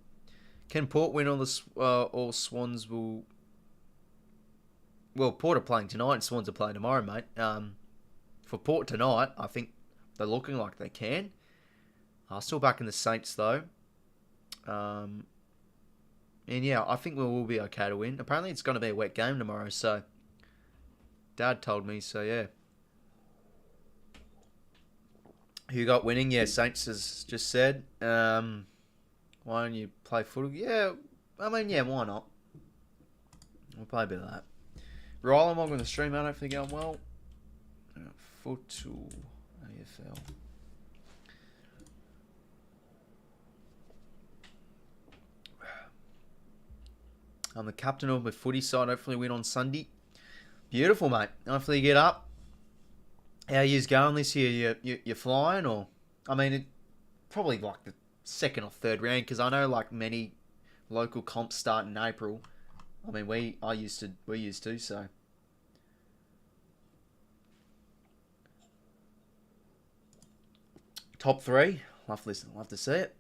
Can Port win or Swans will... Well, Port are playing tonight and Swans are playing tomorrow, mate. For Port tonight, I think they're looking like they can. Still backing the Saints, though. And yeah, I think we will be okay to win. Apparently it's going to be a wet game tomorrow, so... Dad told me, so yeah. Who got winning? Yeah, Saints has just said. Why don't you play footy? Yeah, I mean, yeah, why not? We'll play a bit of that. Rylan, welcome to the stream, mate. Hopefully going well. Futsal AFL. I'm the captain of my footy side. Hopefully win on Sunday. Beautiful, mate. Hopefully you get up. How yous going this year? You flying, or? I mean, it probably like the second or third round, because I know like many local comps start in April. I mean, we used to, so. Top 3. Love to listen. Love to see it.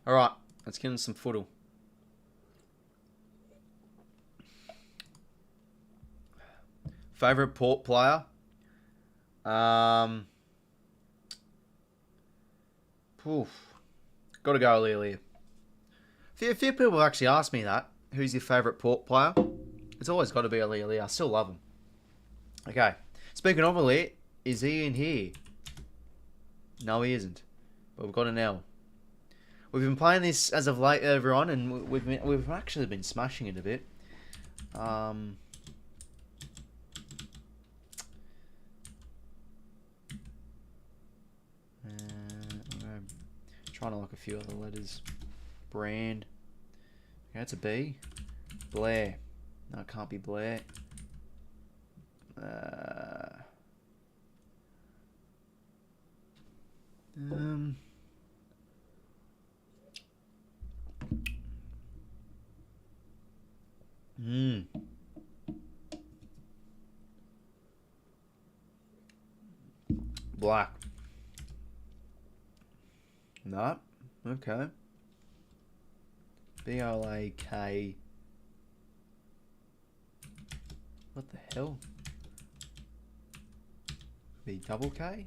All right, let's get into some footy. Favorite Port player? Got to go 𝐼𝐵. A few people have actually asked me that. Who's your favourite Port player? It's always got to be 𝐼𝐵. I still love him. Okay. Speaking of 𝐼𝐵, is he in here? No, he isn't. But we've got an L. We've been playing this as of late, everyone, and we've actually been smashing it a bit. Trying to look a few other letters. Brand. Okay, that's a B. Blair. No, it can't be Blair. Black. No. Okay. 𝐵LAK. What the hell? 𝐵KK?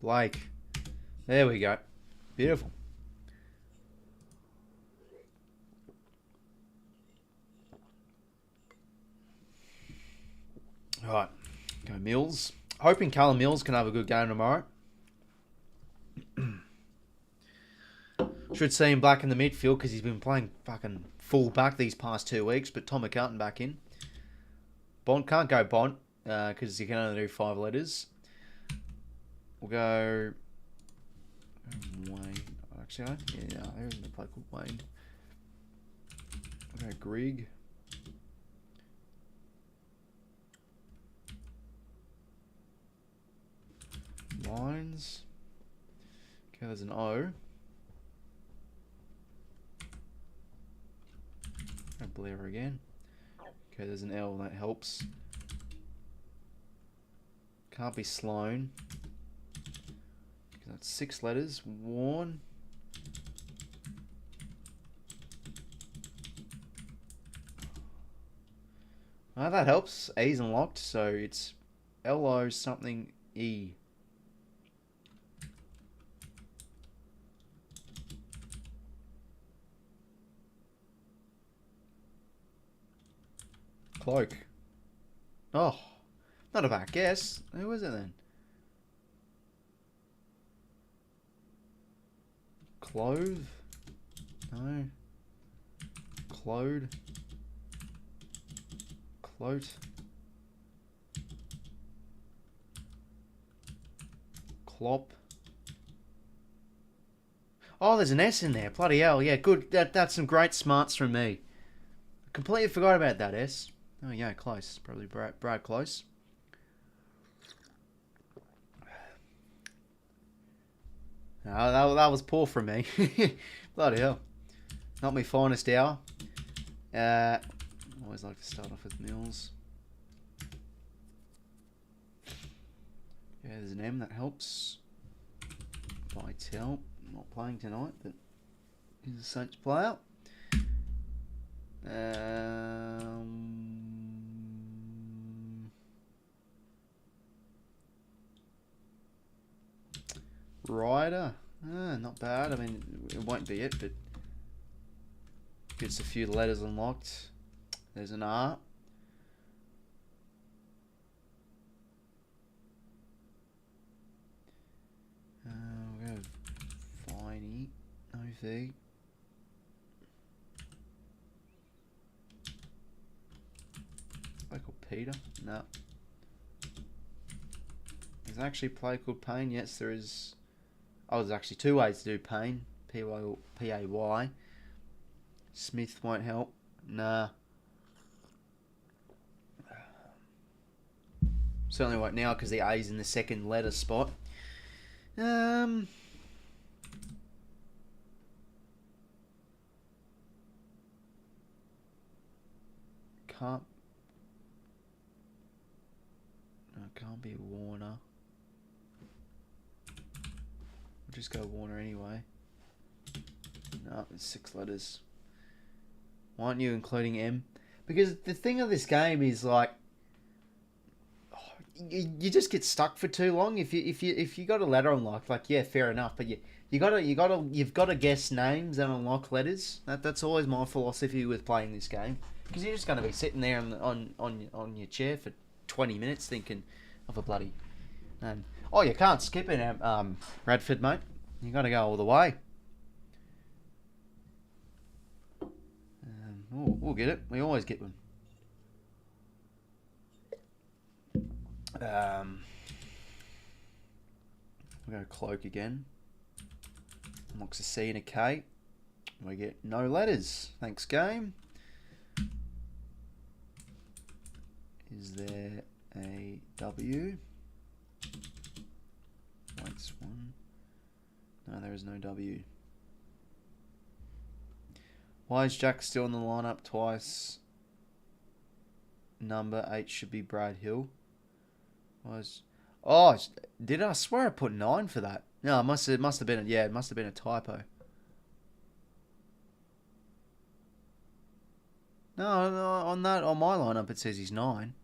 Blake. There we go. Beautiful. Alright. Go Mills. Hoping Callum Mills can have a good game tomorrow. Should see him back in the midfield because he's been playing fucking full back these past 2 weeks. But Tom McCartan back in. Bont. Can't go Bont because you can only do 5 letters. We'll go Wayne. Actually, yeah, there isn't a play called Wayne. We'll go Greg. Lines. Okay, there's an O. Blair again. Okay, there's an L, that helps. Can't be Sloan. That's 6 letters. Warn. That helps. E's unlocked, so it's LO something E. Cloak. Oh, not a bad guess. Who is it then? Clove? No. Clode? Clote? Clop? Oh, there's an S in there. Bloody hell. Yeah, good. That's some great smarts from me. Completely forgot about that S. Oh, yeah, close. Probably Brad close. Oh, that was poor from me. Bloody hell. Not my finest hour. Always like to start off with Mills. Yeah, there's an M, that helps. 𝐼𝐴𝐿. Not playing tonight, but he's a Saints player. Ryder. Not bad. I mean, it won't be it, but gets a few letters unlocked. There's an R. We'll go 𝐵𝐵𝐼𝐴𝐿. No V. Play called Peter? No. There's actually a play called Payne. Yes, there is. Oh, there's actually 2 ways to do Payne. P-A-Y. Smith won't help. Nah. Certainly won't now because the A's in the second letter spot. Can't. No, can't be Warner. We'll just go Warner anyway. No, it's 6 letters. Why aren't you including M? Because the thing of this game is like, you just get stuck for too long. If you got a letter unlocked, like, yeah, fair enough. But you've got to guess names and unlock letters. That's always my philosophy with playing this game. Because you're just going to be sitting there on your chair for 20 minutes thinking of a bloody name. Oh, you can't skip it, Radford, mate. You got to go all the way. We'll get it. We always get one. We'll go Cloak again. Unlocks a C and a K. We get no letters. Thanks, game. Is there a W? Waits one. No, there is no W. Why is Jack still in the lineup twice? Number 8 should be Brad Hill. Oh, did I swear I put 9 for that? No, it must have been. Yeah, it must have been a typo. No, on my lineup it says he's 9.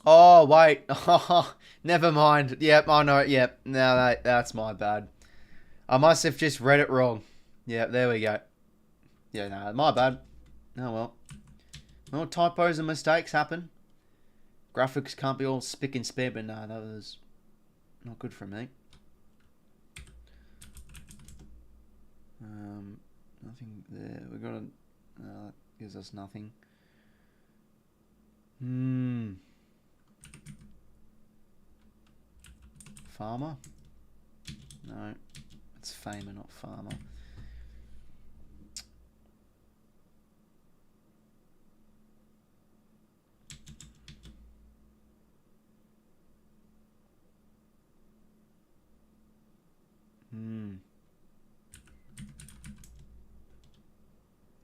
Oh wait, never mind. Yep, I know. Yep, no, that's my bad. I must have just read it wrong. Yep, there we go. Yeah, no, my bad. Oh well. Well, typos and mistakes happen. Graphics can't be all spick and span, but no, that was not good for me. Nothing there. We got a. That gives us nothing. Farmer? No, it's Famer, not Farmer.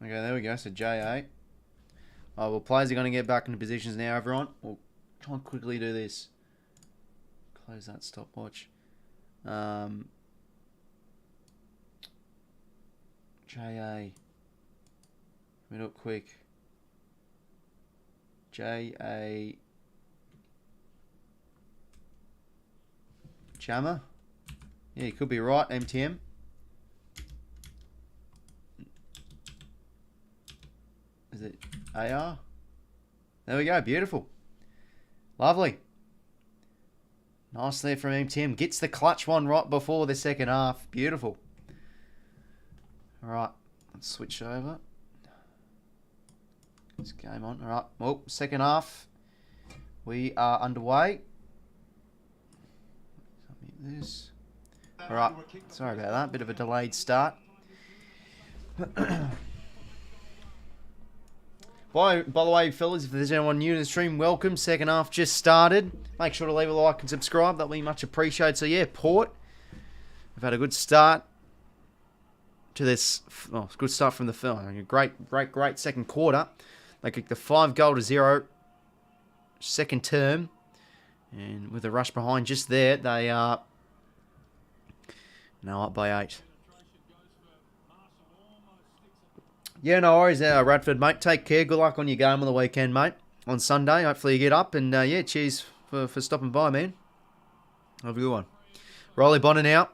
Okay, there we go. So J8. Oh, well, players are going to get back into positions now, everyone. We'll try and quickly do this. Close that stopwatch. JA. Middle quick. JA. Jammer. Yeah, you could be right, MTM. Is it AR? There we go, beautiful. Lovely. Nice there from MTM. Gets the clutch one right before the second half. Beautiful. Alright, let's switch over. This game on. Alright, well, second half. We are underway. This. Alright, sorry about that. Bit of a delayed start. By the way, fellas, if there's anyone new to the stream, welcome. Second half just started. Make sure to leave a like and subscribe. That'll be much appreciated. So, yeah, Port. We've had a good start to this. Oh, good start from the film. A great second quarter. They kicked the 5-0 second term. And with a rush behind just there, they are now up by 8. Yeah, no worries, Radford, mate. Take care. Good luck on your game on the weekend, mate. On Sunday, hopefully you get up. And, yeah, cheers for stopping by, man. Have a good one. Rolly Bonner now.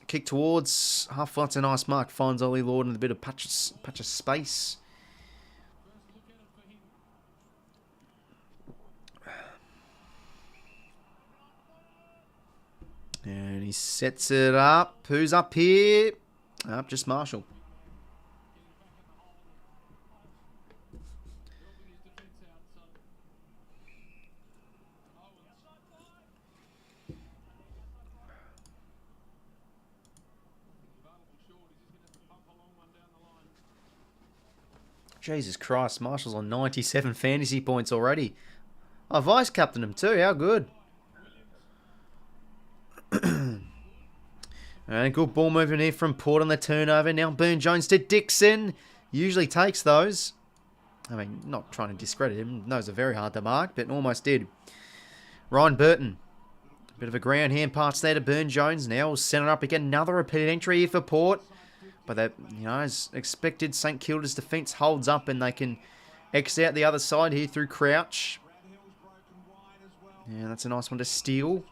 Kick towards half flight's a nice mark. Finds Ollie Lord in a bit of patch of space. And he sets it up. Who's up here? Up, just Marshall. Jesus Christ, Marshall's on 97 fantasy points already. I vice captain him too, how good. And good ball movement here from Port on the turnover. Now Burne-Jones to Dixon. Usually takes those. I mean, not trying to discredit him. Those are very hard to mark, but almost did. Ryan Burton. Bit of a ground hand pass there to Burne-Jones. Now we'll send it up again. Another repeated entry here for Port. But that, you know, as expected, St Kilda's defence holds up and they can X out the other side here through Crouch. Yeah, that's a nice one to steal.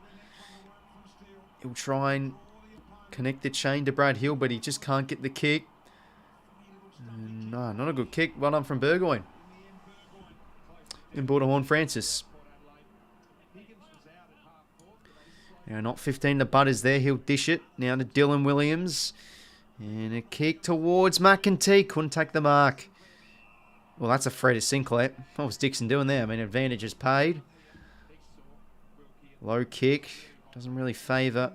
He'll try and connect the chain to Brad Hill, but he just can't get the kick. No, not a good kick. Well done from Burgoyne. And Borderhorn Francis. Now, not 15 to Butters there. He'll dish it. Now to Dylan Williams. And a kick towards McEntee. Couldn't take the mark. Well, that's a threat to Sinclair. What was Dixon doing there? I mean, advantage is paid. Low kick. Doesn't really favour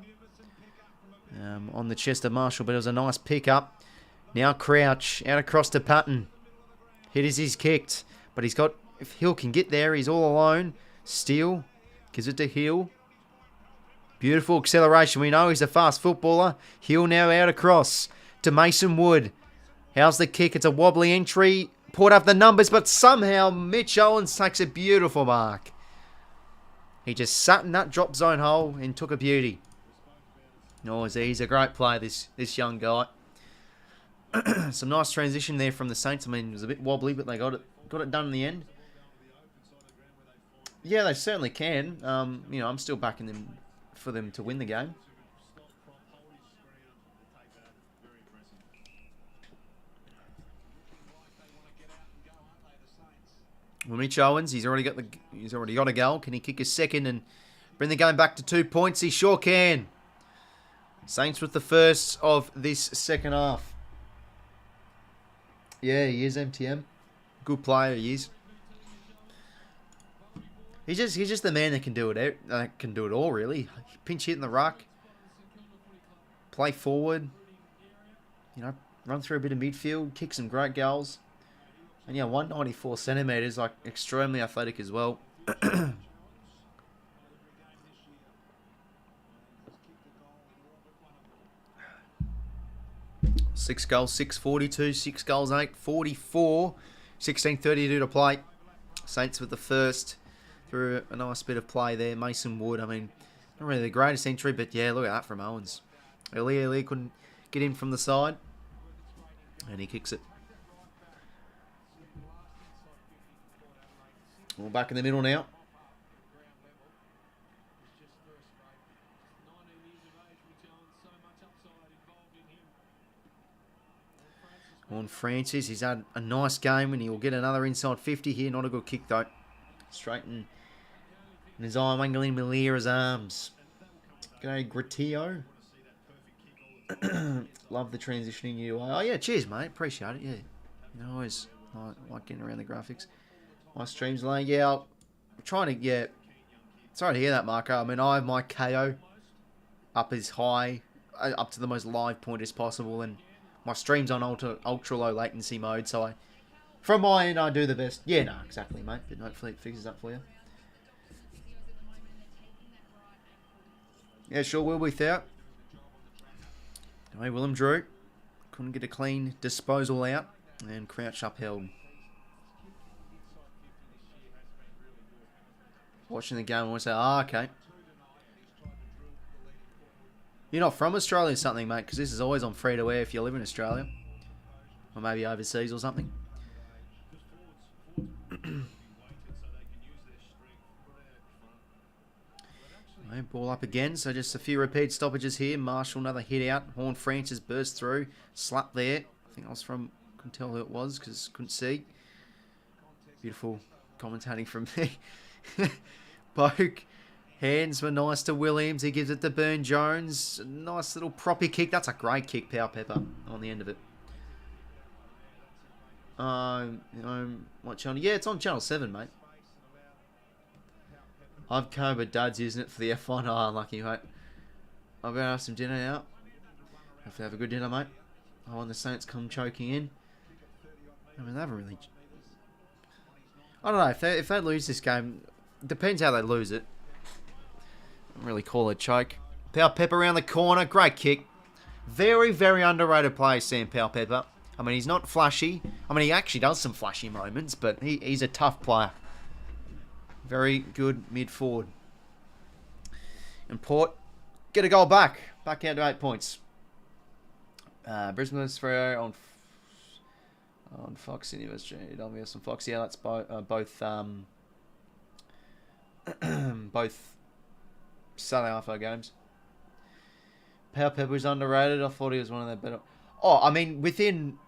on the chest of Marshall, but it was a nice pick-up. Now Crouch. Out across to Patton. Hit as he's kicked. But he's got... If Hill can get there, he's all alone. Steele. Gives it to Hill. Beautiful acceleration. We know he's a fast footballer. He'll now out across to Mason Wood. How's the kick? It's a wobbly entry. Port up the numbers, but somehow Mitch Owens takes a beautiful mark. He just sat in that drop zone hole and took a beauty. Oh, he's a great player, this young guy. Some nice transition there from the Saints. I mean, it was a bit wobbly, but they got it done in the end. Yeah, they certainly can. You know, I'm still backing them for them to win the game. Well, Mitch Owens, he's already got a goal. Can he kick a second and bring the game back to 2 points? He sure can. Saints with the first of this second half. Yeah, he is MTM. Good player, he is. He's just the man that can do it. Can do it all, really. Pinch hit in the ruck, play forward. You know, run through a bit of midfield, kick some great goals. And yeah, 194 centimeters, like extremely athletic as well. 6 goals, 642, 6 goals, 844, 16:32 to play. Saints with the first through a nice bit of play there. Mason Wood, I mean, not really the greatest entry, but yeah, look at that from Owens. Early couldn't get in from the side, and he kicks it. Well, back in the middle now. On Francis, he's had a nice game and he will get another inside 50 here. Not a good kick though. Straight in his 𝐼𝐚𝐭𝐞 arms. G'day, 𝐲𝐿𝐼𝐚. Love the transitioning UI. Oh yeah, cheers mate. Appreciate it, yeah. You know, always like getting around the graphics. My streams lane, yeah, I'm trying to get... Sorry to hear that, Marco. I mean, I have my KO up as high, up to the most live point as possible, and my stream's on ultra low latency mode, so from my end, I do the best. Yeah, no, exactly, mate, but hopefully it fixes that for you. Yeah, sure will, without. Anyway, 𝐼𝐚 couldn't get a clean disposal out, and Crouch upheld. Watching the game, I want to say, okay. You're not from Australia or something, mate, because this is always on free-to-air if you live in Australia. Or maybe overseas or something. Ball up again, so just a few repeat stoppages here. Marshall, another hit out. Horn Francis burst through. Slap there. I think I was from... Couldn't tell who it was because couldn't see. Beautiful commentating from me. Poke. Hands were nice to Williams. He gives it to Burn Jones. Nice little proppy kick. That's a great kick, 𝐵𝐿𝐵𝐵, on the end of it. What channel? Yeah, it's on channel 7, mate. I've come, but Dad's using it for the F1. Oh, unlucky, mate. I'll go have some dinner now. Hopefully have a good dinner, mate. Oh, and the Saints come choking in. I mean, they haven't really... I don't know, if they lose this game, it depends how they lose it. I don't really call it choke. 𝐵𝐿𝐵𝐵 around the corner, great kick. Very, very underrated player, Sam 𝐵𝐿𝐵𝐵. I mean, he's not flashy. I mean, he actually does some flashy moments, but he's a tough player. Very good mid-forward. And Port get a goal back. Back out to 8 points. Brisbane's Freo on Fox University. WS and Fox. Yeah, that's both both Saturday AFL games. 𝐵𝐿𝐵𝐵 was underrated. I thought he was one of their better. Oh, I mean, within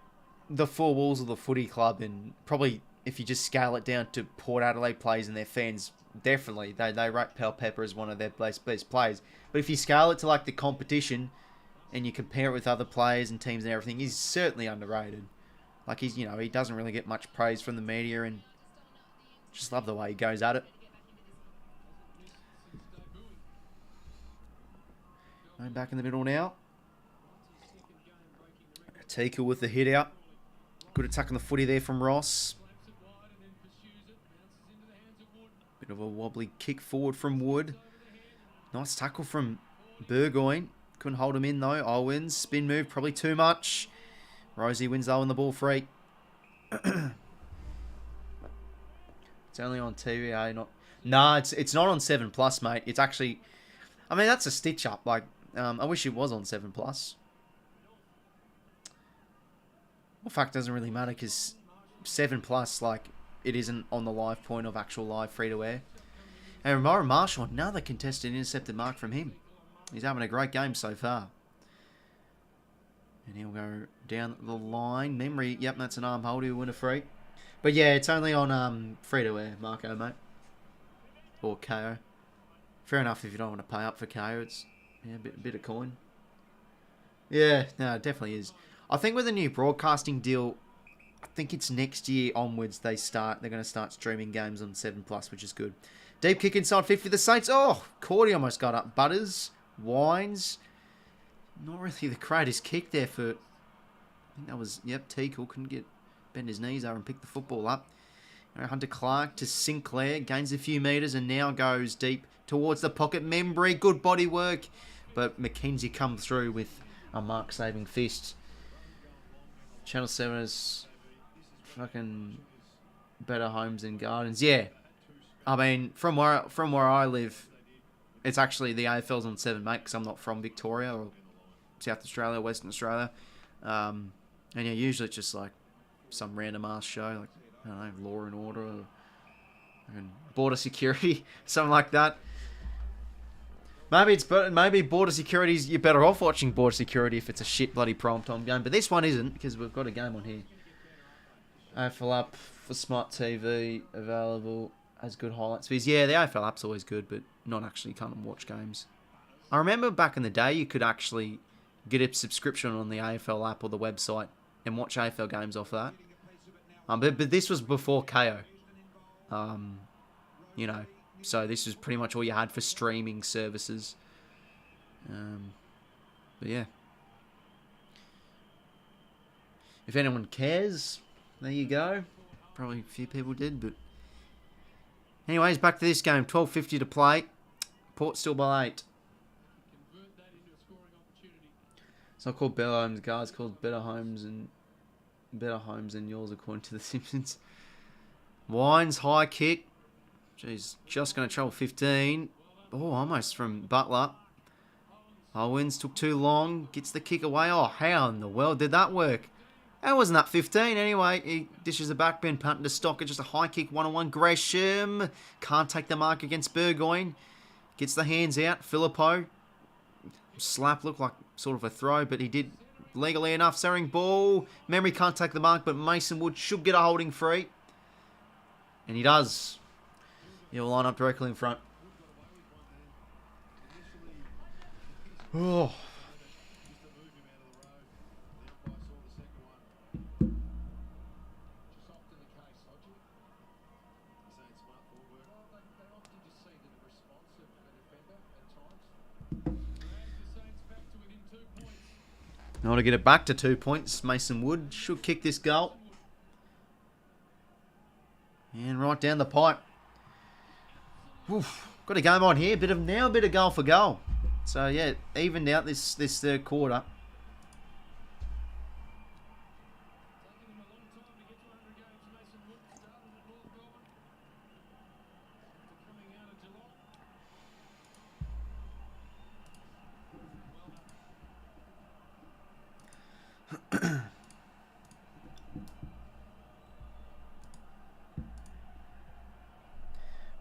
the four walls of the footy club, and probably if you just scale it down to Port Adelaide players and their fans, definitely they rate 𝐵𝐿𝐵𝐵 as one of their best players. But if you scale it to like the competition and you compare it with other players and teams and everything, he's certainly underrated. Like he's, you know, he doesn't really get much praise from the media, and just love the way he goes at it. Back in the middle now. �絵𝐿𝐼𝐴 with the hit out. Good attack on the footy there from Ross. Bit of a wobbly kick forward from Wood. Nice tackle from 𝐼𝐵. Couldn't hold him in though. 𝐼𝐵. Spin move, probably too much. Rosie wins though on the ball free. It's only on TV, eh? Nah, it's not on 7+, mate. It's actually, I mean, that's a stitch up. Like, I wish it was on 7+. Well, fact doesn't really matter because 7+, like, it isn't on the live point of actual live free-to-air. And Rowan Marshall, another contested intercepted mark from him. He's having a great game so far. And he'll go down the line. Memory, yep, that's an arm hold. He'll win a free. But yeah, it's only on free-to-air, Marco, mate. Or KO. Fair enough if you don't want to pay up for KO. It's a bit of coin. Yeah, no, it definitely is. I think with the new broadcasting deal, I think it's next year onwards they're going to start streaming games on 7+, which is good. Deep kick inside 50 the Saints. Oh, Cordy almost got up. Butters, Wines. Not really the greatest kick there for... I think that was... Yep, 𝐴𝐸 couldn't bend his knees over and pick the football up. Hunter Clark to Sinclair. Gains a few metres and now goes deep towards the pocket. Membry, good body work. But McKenzie come through with a mark-saving fist. Channel 7 is fucking better homes and gardens. Yeah. I mean, from where I live, it's actually the AFL's on 7, mate, because I'm not from Victoria or South Australia, Western Australia. And yeah, usually it's just like some random ass show, like, I don't know, Law and Order or Border Security, something like that. Maybe Border Security's, you're better off watching Border Security if it's a shit bloody primetime game, but this one isn't because we've got a game on here. AFL app for smart TV available. Has good highlights fees. Yeah, the AFL app's always good, but not actually can't watch games. I remember back in the day you could actually get a subscription on the AFL app or the website and watch AFL games off that. But this was before KO. You know, so this was pretty much all you had for streaming services. But yeah. If anyone cares, there you go. Probably a few people did, but... Anyways, back to this game. 12:50 to play. Port still by 8. It's not called Better Homes, guys. It's called Better Homes and yours, according to The Simpsons. Wines, high kick. Jeez, just going to trouble 15. Oh, almost from Butler. 𝐼𝐵 took too long. Gets the kick away. Oh, how in the world did that work? That wasn't that 15 anyway. He dishes the back bend, punting to Stocker. Just a high kick, 1-on-1. 𝐵𝐵 can't take the mark against 𝐵𝐵. Gets the hands out. 𝐵𝐵. Slap looked like sort of a throw, but he did legally enough. Serring ball. Memory can't take the mark, but Mason Wood should get a holding free. And he does. He'll line up directly in front. Oh. Now to get it back to 2 points, Mason Wood should kick this goal. And right down the pipe. Oof, got a game on here. Bit of goal for goal. So yeah, evened out this third quarter.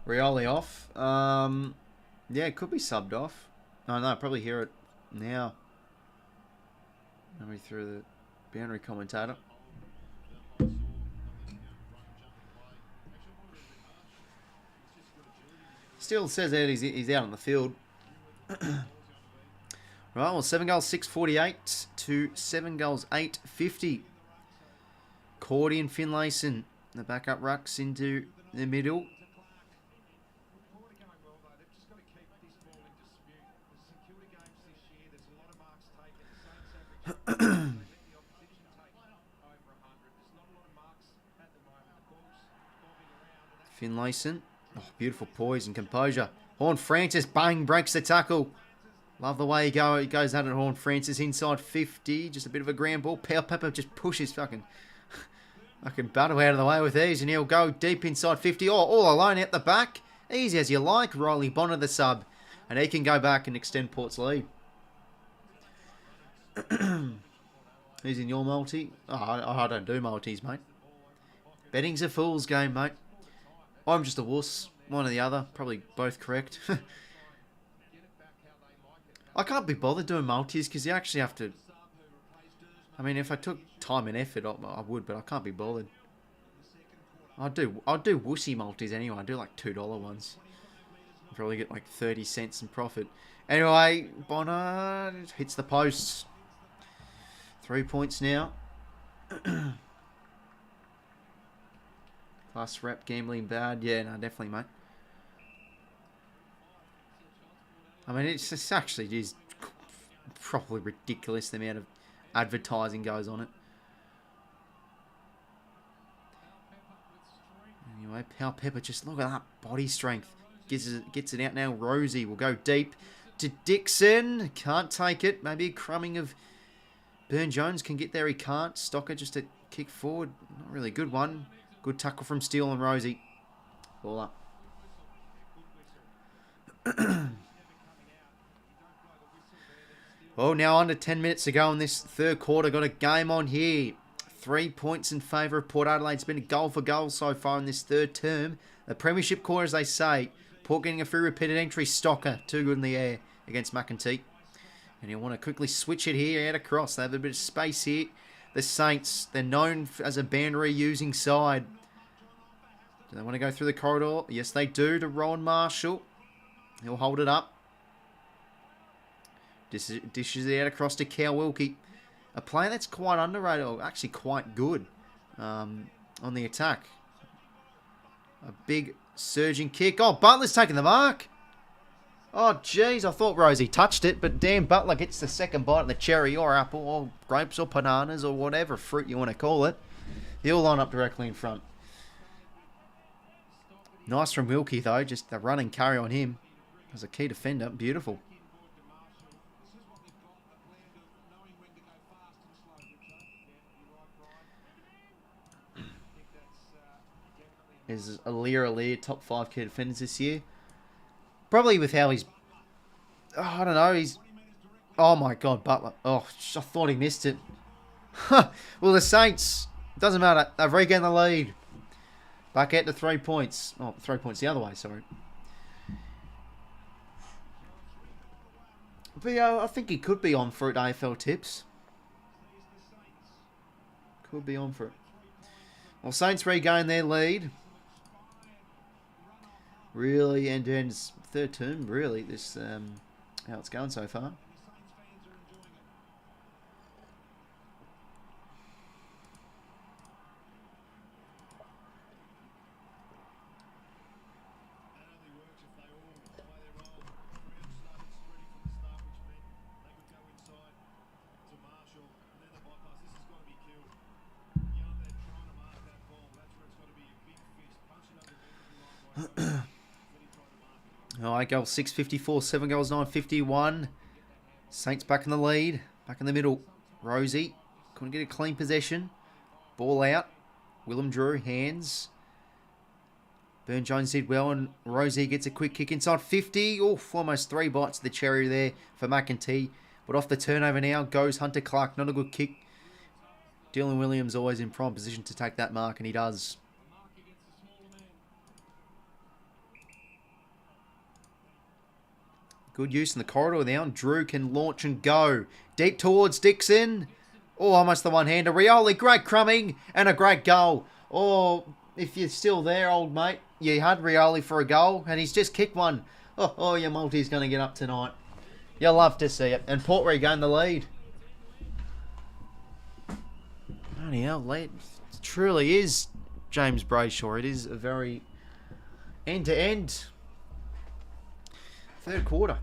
Rioli off. Yeah, it could be subbed off. Oh no, probably hear it now. Maybe through the boundary commentator. Still says that he's out on the field. Right, well, 7 goals, 648 to 7 goals, 850. Cordy and Finlayson, the backup rucks into the middle. Finlayson. Oh, beautiful poise and composure. Horn-Francis, bang, breaks the tackle. Love the way he goes at it, Horn-Francis, inside 50. Just a bit of a ground ball. 𝐴𝐵𝐿𝐵 just pushes fucking battle out of the way with ease. And he'll go deep inside 50. Oh, all alone out the back. Easy as you like. Riley Bonner, the sub. And he can go back and extend Port's lead. Who's in your multi? Oh, I don't do multis, mate. Betting's a fool's game, mate. I'm just a wuss. One or the other. Probably both correct. I can't be bothered doing multis because you actually have to... I mean, if I took time and effort, I would, but I can't be bothered. I'd do 𝐼𝐴𝐿𝐵𝐿𝐿 multis anyway. I do like $2 ones. I'd probably get like 30 cents in profit. Anyway, Bonner hits the posts. 3 points now. Plus rep gambling bad. Yeah, no, definitely, mate. I mean, it's just actually is probably ridiculous the amount of advertising goes on it. Anyway, 𝐴𝐵𝐿𝐵𝗹, just look at that body strength. Gets it out now. Rosie will go deep to Dixon. Can't take it. Maybe a crumbing of Burn-Jones can get there. He can't. 𝐷𝐸𝐿 just a kick forward. Not really good one. Good tackle from Steele and Rosie. Ball up. Well, now under 10 minutes to go in this third quarter. Got a game on here. 3 points in favour of Port Adelaide. It's been a goal for goal so far in this third term. The premiership quarter, as they say. Port getting a free repeated entry. 𝐷𝐸𝐿, too good in the air against 𝐼𝐴𝐿𝐵𝐿𝐿. And you want to quickly switch it here out across. They have a bit of space here. The Saints, they're known as a boundary using side. Do they want to go through the corridor? Yes, they do, to Rowan Marshall. He'll hold it up. Dishes it out across to 𝐴𝐿𝐵𝐿𝐿𝐿𝐿. A player that's quite underrated, or actually quite good on the attack. A big surging kick. Oh, Butler's taking the mark. Oh, jeez, I thought Rosie touched it, but damn, Butler gets the second bite of the cherry or apple or grapes or bananas or whatever fruit you want to call it. He'll line up directly in front. Nice from 𝐼𝐿𝐵𝐿𝐿𝐿, though. Just the run and carry on him. As a key defender. Beautiful. Is 𝐼𝐿𝐵𝐿𝐿𝐿, top 5 key defenders this year. Probably with how he's... Oh, I don't know, he's... Oh my god, Butler. Oh, I thought he missed it. Well, the Saints, doesn't matter. They've regained the lead. Back out to 3 points. Oh, 3 points the other way, sorry. But yeah, I think he could be on for it, AFL tips. Could be on for it. Well, Saints regain their lead. Really, and third term, really, this how it's going so far. Alright, goal 654, 7 goals 951. Saints back in the lead. Back in the middle. Rosie. Couldn't get a clean possession. Ball out. Willem Drew, hands. Burn-Jones did well, and Rosie gets a quick kick inside 50. Oof, almost 3 bites of the cherry there for 𝐼𝐴𝐿𝐵𝐿𝐿. But off the turnover now goes Hunter Clark. Not a good kick. Dylan Williams always in prime position to take that mark, and he does. Good use in the corridor now. Drew can launch and go. Deep towards Dixon. Oh, almost the one-hander. Rioli, great crumbing and a great goal. Oh, if you're still there, old mate, you had Rioli for a goal and he's just kicked one. Oh, your multi's going to get up tonight. You'll love to see it. And Port regain the lead. Bloody hell, it truly is James Brayshaw. It is a very end-to-end third quarter.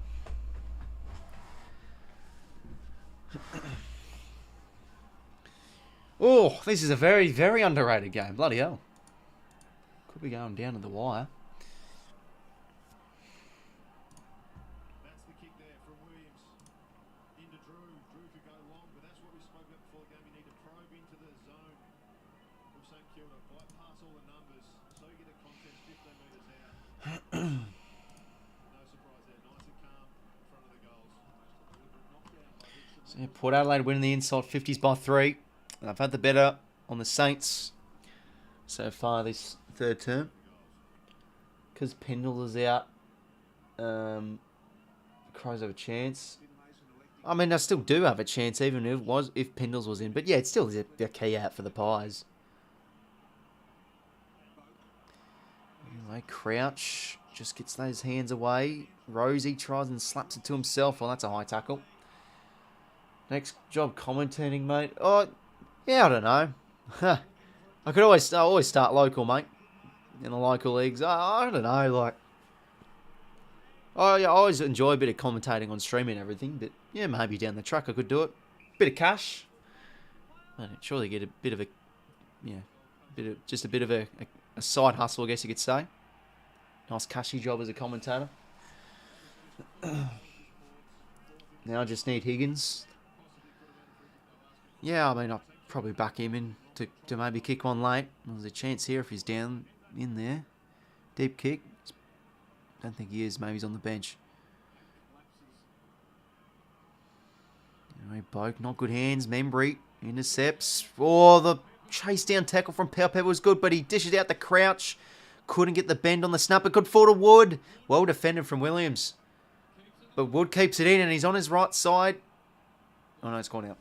Oh, this is a very, very underrated game. Bloody hell. Could be going down to the wire. St Kilda. Bypass all the numbers. So you get a contest 15 metres out. No surprise there. Nice and calm in front of the goals. So yeah, Port Adelaide winning the inside 50s by 3. And I've had the better on the Saints so far this third term. Because Pendle is out, Crows have a chance. I mean, I still do have a chance, even if Pendles was in. But yeah, it's still a key out for the Pies. Anyway, Crouch just gets those hands away. Rosie tries and slaps it to himself. Well, that's a high tackle. Next job commentating, mate. Oh, yeah, I don't know. I could always start local, mate. In the local leagues. I don't know, like... Oh, yeah, I always enjoy a bit of commentating on stream and everything, but yeah, maybe down the track I could do it. Bit of cash. I'd surely get a bit of a, just a bit of a side hustle, I guess you could say. Nice cashy job as a commentator. Now I just need Higgins. Yeah, I mean, I'll probably back him in to maybe kick one late. There's a chance here if he's down in there. Deep kick. Don't think he is. Maybe he's on the bench. Anyway, Boak, not good hands. Membry intercepts. Oh, the chase down tackle from 𝐴𝐴𝗶𝗶 was good, but he dishes out the Crouch. Couldn't get the bend on the snapper. Good fall to Wood. Well defended from Williams. But Wood keeps it in and he's on his right side. Oh no, it's gone out.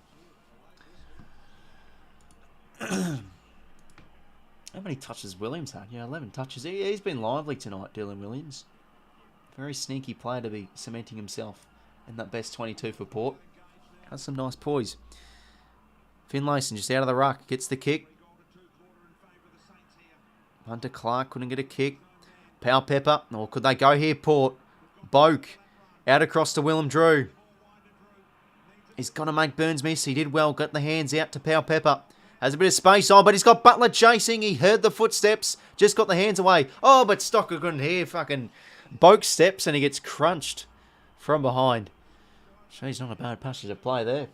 How many touches Williams had? Yeah, 11 touches. He's been lively tonight, Dylan Williams. Very sneaky player to be cementing himself in that best 22 for Port. Has some nice poise. Finlayson just out of the ruck. Gets the kick. Hunter Clark couldn't get a kick. 𝐴𝐴𝗶𝗶. Or could they go here, Port? Boak. Out across to Willem Drew. He's got to make Burns miss. He did well. Got the hands out to 𝐴𝐴𝗶𝗶. Has a bit of space on, but he's got Butler chasing. He heard the footsteps. Just got the hands away. Oh, but Stocker couldn't hear fucking Boak steps, and he gets crunched from behind. She's not a bad passage of play there.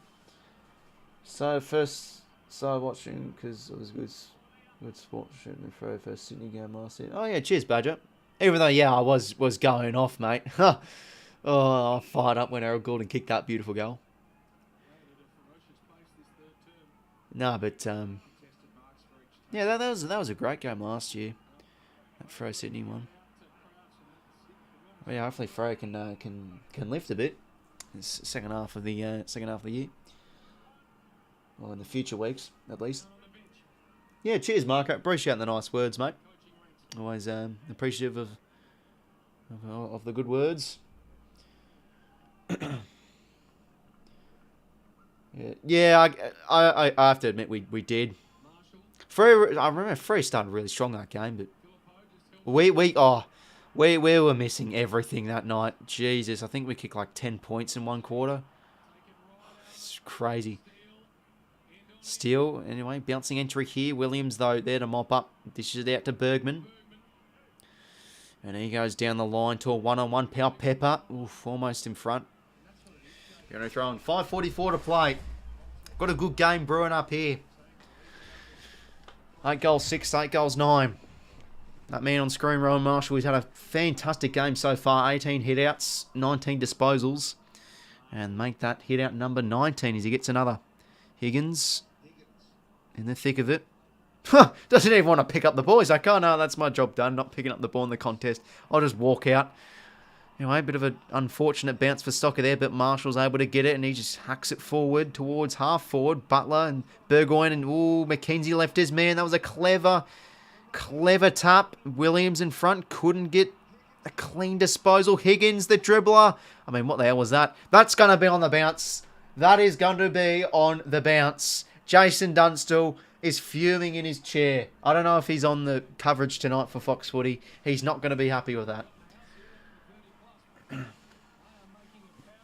So first started watching because it was good sport shooting for the first Sydney game last year. Oh yeah, cheers Badger. Even though yeah, I was going off, mate. Oh, I fired up when Errol Gordon kicked that beautiful goal. No, but yeah, that was a great game last year. That Freo Sydney one. Well, yeah, hopefully Freo can lift a bit. This second half of the year, or in the future weeks at least. Yeah, cheers, Marco. Appreciate the nice words, mate. Always appreciative of the good words. Yeah, I have to admit we did. I remember Free started really strong that game, but we were missing everything that night. Jesus, I think we kicked like 10 points in one quarter. It's crazy. Steele, anyway, bouncing entry here. Williams, though, there to mop up. Dishes it out to Bergman. And he goes down the line to a one-on-one. 𝐴𝐴𝗶𝗶. Oof, almost in front. Going to throw in 5:44 to play. Got a good game brewing up here. 8 goals 6, 8 goals 9. That man on screen, Rowan Marshall, he's had a fantastic game so far. 18 hit-outs, 19 disposals. And make that hit-out number 19 as he gets another. Higgins in the thick of it. Doesn't even want to pick up the ball. He's like, oh no, that's my job done. Not picking up the ball in the contest. I'll just walk out. Anyway, a bit of an unfortunate bounce for Stocker there, but Marshall's able to get it, and he just hacks it forward towards half forward. Butler and Burgoyne, and ooh, McKenzie left his man. That was a clever tap. Williams in front, couldn't get a clean disposal. Higgins, the dribbler. I mean, what the hell was that? That's going to be on the bounce. That is going to be on the bounce. Jason Dunstall is fuming in his chair. I don't know if he's on the coverage tonight for Fox Footy. He's not going to be happy with that.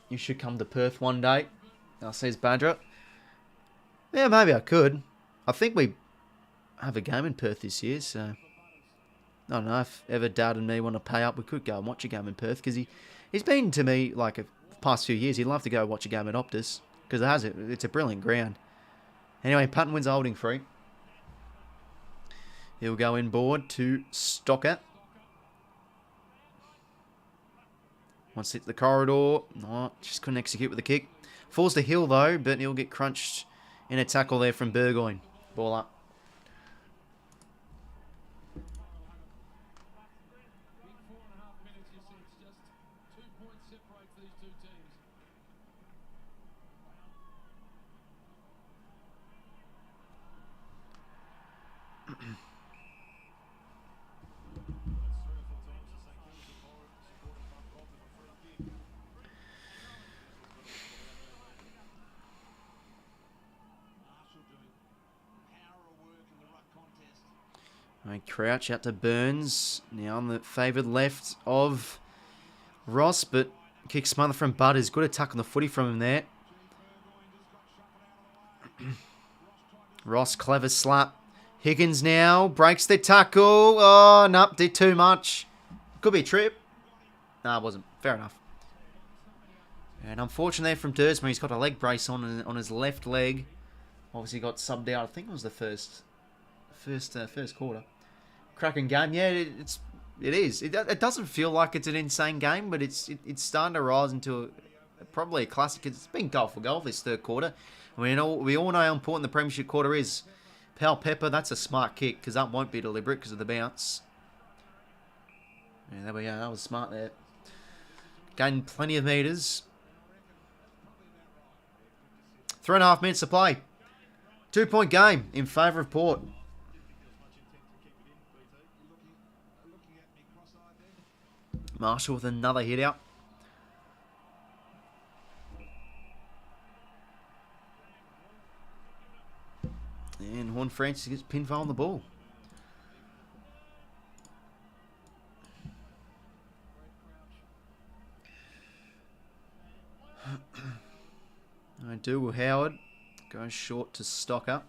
You should come to Perth one day, says Badger. Yeah, maybe I could. I think we have a game in Perth this year, so I don't know if ever Dad and me want to pay up. We could go and watch a game in Perth because he's been to me like the past few years. He'd love to go watch a game at Optus because it's a brilliant ground. Anyway, Patton wins a holding free. He'll go inboard to Stocker. Wants to hit the corridor. Oh, just couldn't execute with the kick. Falls to Hill though, but he'll get crunched in a tackle there from Burgoyne. Ball up. Crouch out to Burns. Now on the favoured left of Ross, but kick smother from Butters. Good attack on the footy from him there. Ross, clever slap. Higgins now breaks the tackle. Oh, no, did too much. Could be a trip. No, it wasn't. Fair enough. And unfortunately from Dursman, he's got a leg brace on his left leg. Obviously got subbed out. I think it was the first quarter. Cracking game. Yeah, it is. It doesn't feel like it's an insane game, but it's starting to rise into probably a classic. It's been goal for goal this third quarter. We all know how important the premiership quarter is. 𝐴𝐵𝗹, that's a smart kick because that won't be deliberate because of the bounce. Yeah, there we go. That was smart there. Gained plenty of metres. 3.5 minutes to play. 2-point game in favour of Port. Marshall with another hit out. And Horn Francis gets pinfall on the ball. 𝐼𝐗𝐿 goes short to Stocker.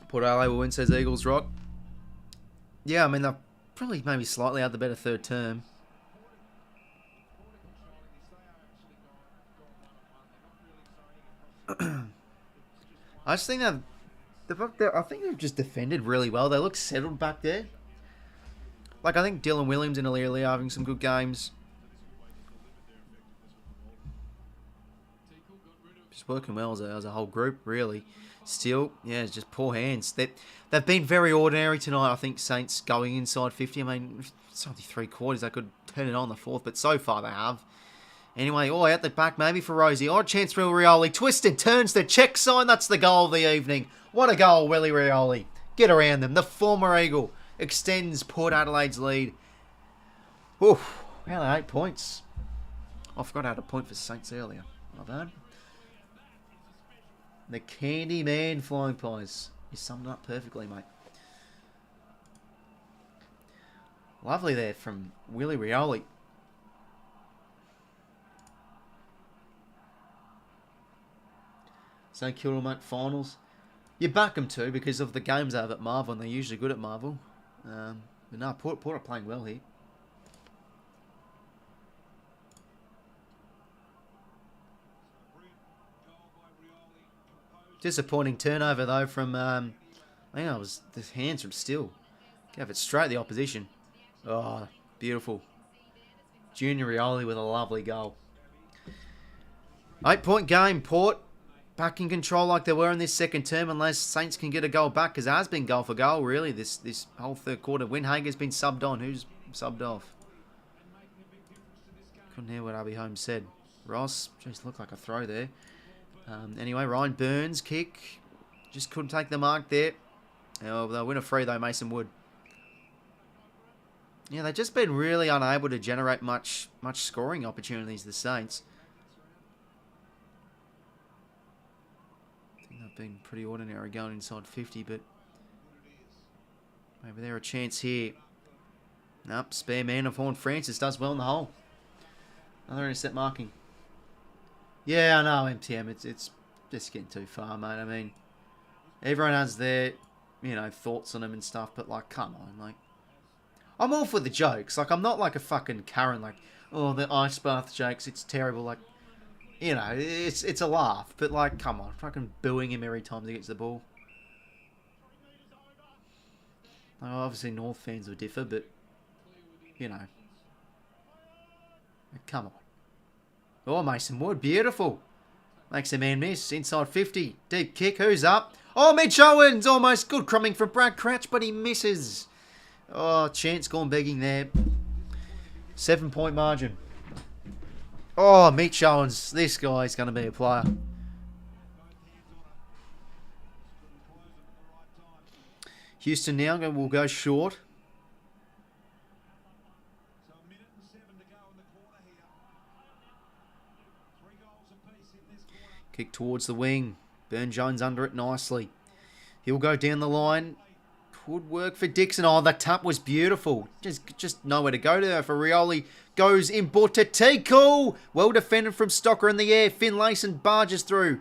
Port Adelaide will win, says Eagles Rock. Yeah, I mean, they'll probably maybe slightly had the better third term. I just think I think they've just defended really well. They look settled back there. Like, I think Dylan Williams and Iliali are having some good games. Just working well as a whole group, really. Still, yeah, it's just poor hands. They've been very ordinary tonight, I think, Saints going inside 50. I mean, it's only 3 quarters. They could turn it on the fourth, but so far they have. Anyway, all out the back, maybe for Rosie. Odd chance for Rioli. Twisted, turns the check sign. That's the goal of the evening. What a goal, Willie Rioli. Get around them. The former Eagle extends Port Adelaide's lead. Oof, well, 8 points. I forgot I had a point for Saints earlier. My bad. The Candy Man flying pies. You summed it up perfectly, mate. Lovely there from Willie Rioli. St Kilda, mate, finals. You back them too because of the games they have at Marvel, and they're usually good at Marvel. But no, Port are playing well here. Disappointing turnover though from I think it was the hands from Still. Gave it straight the opposition. Oh, beautiful. Junior Rioli with a lovely goal. 8-point game, Port. Back in control like they were in this second term, unless Saints can get a goal back, because it has been goal for goal, really, this whole third quarter. 𝐻𝐴𝐺𝐵's been subbed on. Who's subbed off? Couldn't hear what 𝗼𝐵𝗎 said. Ross, just looked like a throw there. Anyway, Ryan Burns, kick. Just couldn't take the mark there. Oh, they'll win a free, though, Mason Wood. Yeah, they've just been really unable to generate much scoring opportunities, the Saints. Been pretty ordinary going inside 50, but maybe they're a chance here. Nope, spare man of Horn Francis does well in the hole. Another intercept marking. Yeah, I know, MTM, it's just getting too far, mate. I mean, everyone has their, thoughts on them and stuff, but, like, come on, like, I'm all for the jokes. Like, I'm not like a fucking Karen, like, oh, the ice bath jokes, it's terrible. Like, you know, it's a laugh. But, like, come on. Fucking booing him every time he gets the ball. Well, obviously, North fans will differ, but, you know. Come on. Oh, Mason Wood. Beautiful. Makes a man miss. Inside 50. Deep kick. Who's up? Oh, Mitch Owens. Almost good crumbing from Brad Crouch, but he misses. Oh, chance gone begging there. 7-point margin. Oh, Mitch Owens. This guy's going to be a player. Houston now will go short. So 1:07 to go in the quarter here. 3 goals apiece in this quarter. Kick towards the wing. Burne-Jones under it nicely. He'll go down the line. Could work for Dixon. Oh, that tap was beautiful. Just nowhere to go there for Rioli. Goes in 𝐼𝐴𝐴. Well defended from Stocker in the air. Finlayson barges through.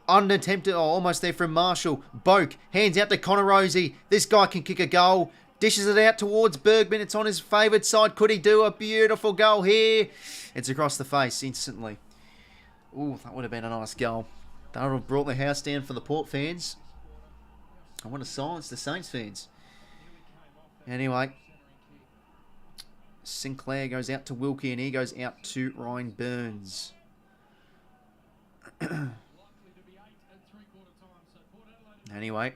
Unattempted. Oh, almost there from Marshall. Boak. Hands out to Connor Rosie. This guy can kick a goal. Dishes it out towards Bergman. It's on his favoured side. Could he do a beautiful goal here? It's across the face instantly. Ooh, that would have been a nice goal. That would have brought the house down for the Port fans. I want to silence the Saints fans. Anyway. Sinclair goes out to Wilkie and he goes out to Ryan Burns. Anyway.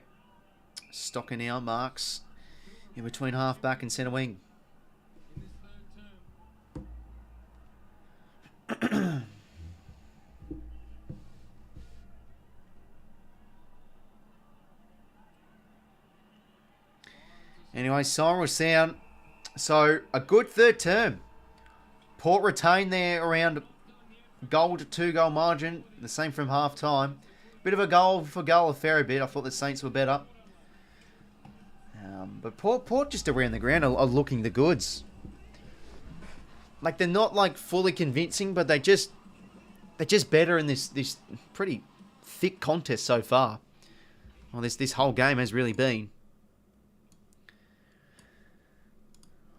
Stocker now marks in between half back and centre wing. Anyway, siren will sound. So, a good third term. Port retained there around goal to 2-goal margin. The same from half time. Bit of a goal for goal a fair bit. I thought the Saints were better. But Port just around the ground are looking the goods. Like, they're not like fully convincing, but they're just better in this pretty thick contest so far. Well, this whole game has really been.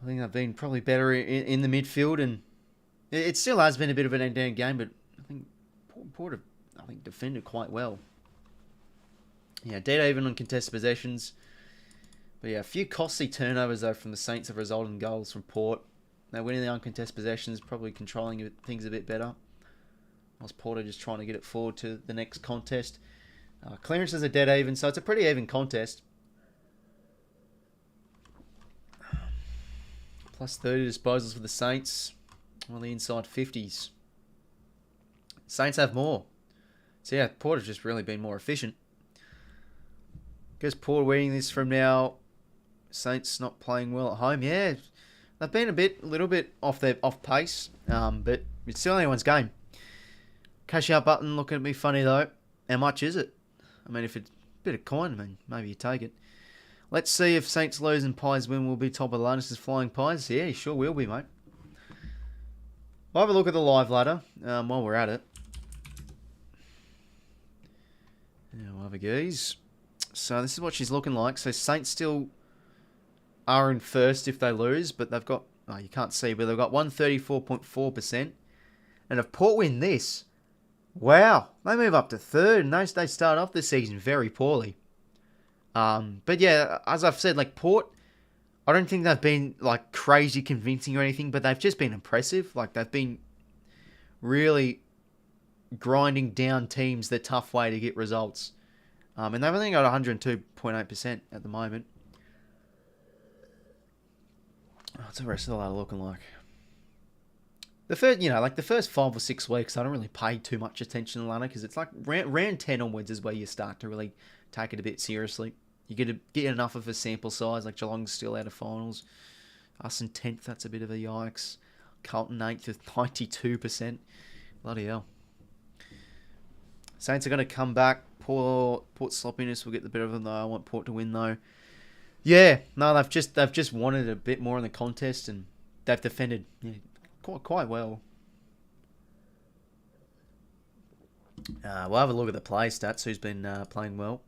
I think they've been probably better in the midfield, and it still has been a bit of an end-down game, but I think Port have defended quite well. Yeah, dead even on contested possessions. But yeah, a few costly turnovers, though, from the Saints have resulted in goals from Port. They're winning the uncontested possessions, probably controlling things a bit better. Whilst Port are just trying to get it forward to the next contest. Clearances are dead even, so it's a pretty even contest. Plus 30 disposals for the Saints on the inside 50s. Saints have more. So yeah, Port have just really been more efficient. Guess Port winning this from now. Saints not playing well at home. Yeah, they've been a little bit off pace. But it's still anyone's game. Cash out button looking at me funny though. How much is it? I mean, if it's a bit of coin, I mean, maybe you take it. Let's see if Saints lose and Pies win. Will be top of the latest flying Pies. Yeah, he sure will be, mate. We'll have a look at the live ladder while we're at it. Yeah, we'll have a gaze. So this is what she's looking like. So Saints still are in first if they lose, but they've got, oh, you can't see, but they've got 134.4%. And if Port win this, wow, they move up to third, and they start off this season very poorly. But yeah, as I've said, like Port, I don't think they've been like crazy convincing or anything, but they've just been impressive. Like they've been really grinding down teams the tough way to get results. And they've only got 102.8% at the moment. What's the rest of the ladder looking like? The first 5 or 6 weeks, I don't really pay too much attention to the ladder because it's like round 10 onwards is where you start to really take it a bit seriously. You get enough of a sample size, like Geelong's still out of finals. Us in 10th, that's a bit of a yikes. Carlton 8th with 92%. Bloody hell. Saints are going to come back. Port sloppiness will get the better of them though. I want Port to win though. Yeah, no, they've just wanted a bit more in the contest and they've defended quite well. We'll have a look at the play stats. Who's been playing well?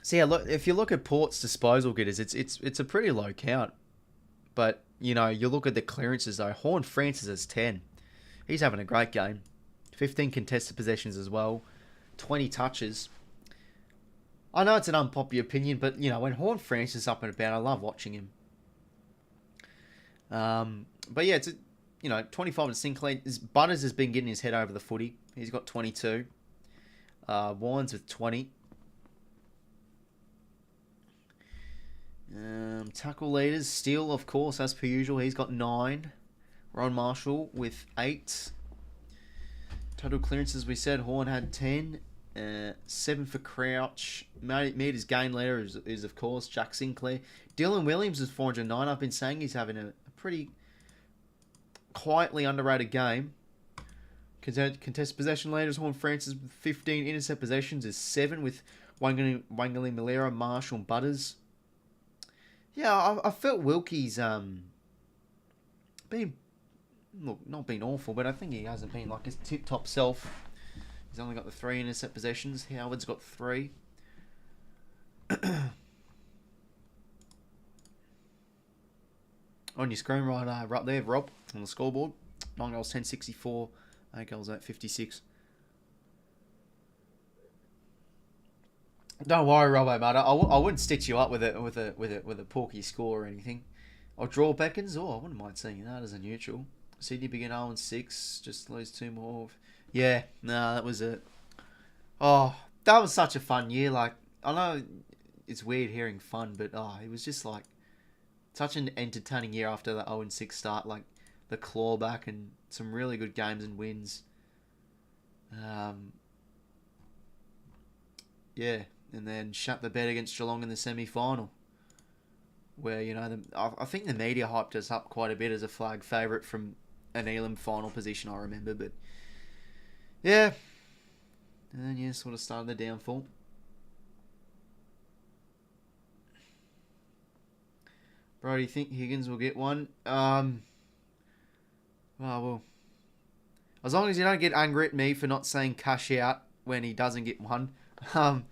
So yeah, look, if you look at Port's disposal getters, it's a pretty low count, but you know, you look at the clearances though. Horne-Francis has 10. He's having a great game. 15 contested possessions as well. 20 touches. I know it's an unpopular opinion, but, you know, when Horne-Francis is up and about, I love watching him. But yeah, it's, you know, 25 to Sinclair. Butters has been getting his head over the footy. He's got 22. Wines with 20. Tackle leaders, Steele, of course, as per usual. He's got 9. Ron Marshall with 8. Total clearances, we said, Horn had 10. 7 for Crouch. Meters gain leader is, of course, Jack Sinclair. Dylan Williams is 409. I've been saying he's having a pretty quietly underrated game. Contested possession leaders, Horne-Francis with 15. Intercept possessions is 7 with 𝐼𝐻𝐿𝐼, Malera, Marshall, and Butters. Yeah, I felt Wilkie's been, look, not been awful, but I think he hasn't been like his tip-top self. He's only got the 3 intercept possessions. Howard's got 3. On your screen right there, Rob, on the scoreboard. 9 goals, 1064. 8 goals, 856. Don't worry, Robbo, mate. I wouldn't stitch you up with a porky score or anything. Or draw beckons. Oh, I wouldn't mind seeing that as a neutral. Sydney begin 0-6. Just lose 2 more. Yeah, no, that was it. Oh, that was such a fun year. Like, I know it's weird hearing fun, but it was just like such an entertaining year after the 0-6 start. Like the clawback and some really good games and wins. Yeah, and then shut the bed against Geelong in the semi-final, where, you know, I think the media hyped us up quite a bit as a flag favourite from an Elam final position, I remember, but yeah, and then yeah, sort of started the downfall. Bro, do you think Higgins will get one? Well, as long as you don't get angry at me for not saying cash out when he doesn't get one. I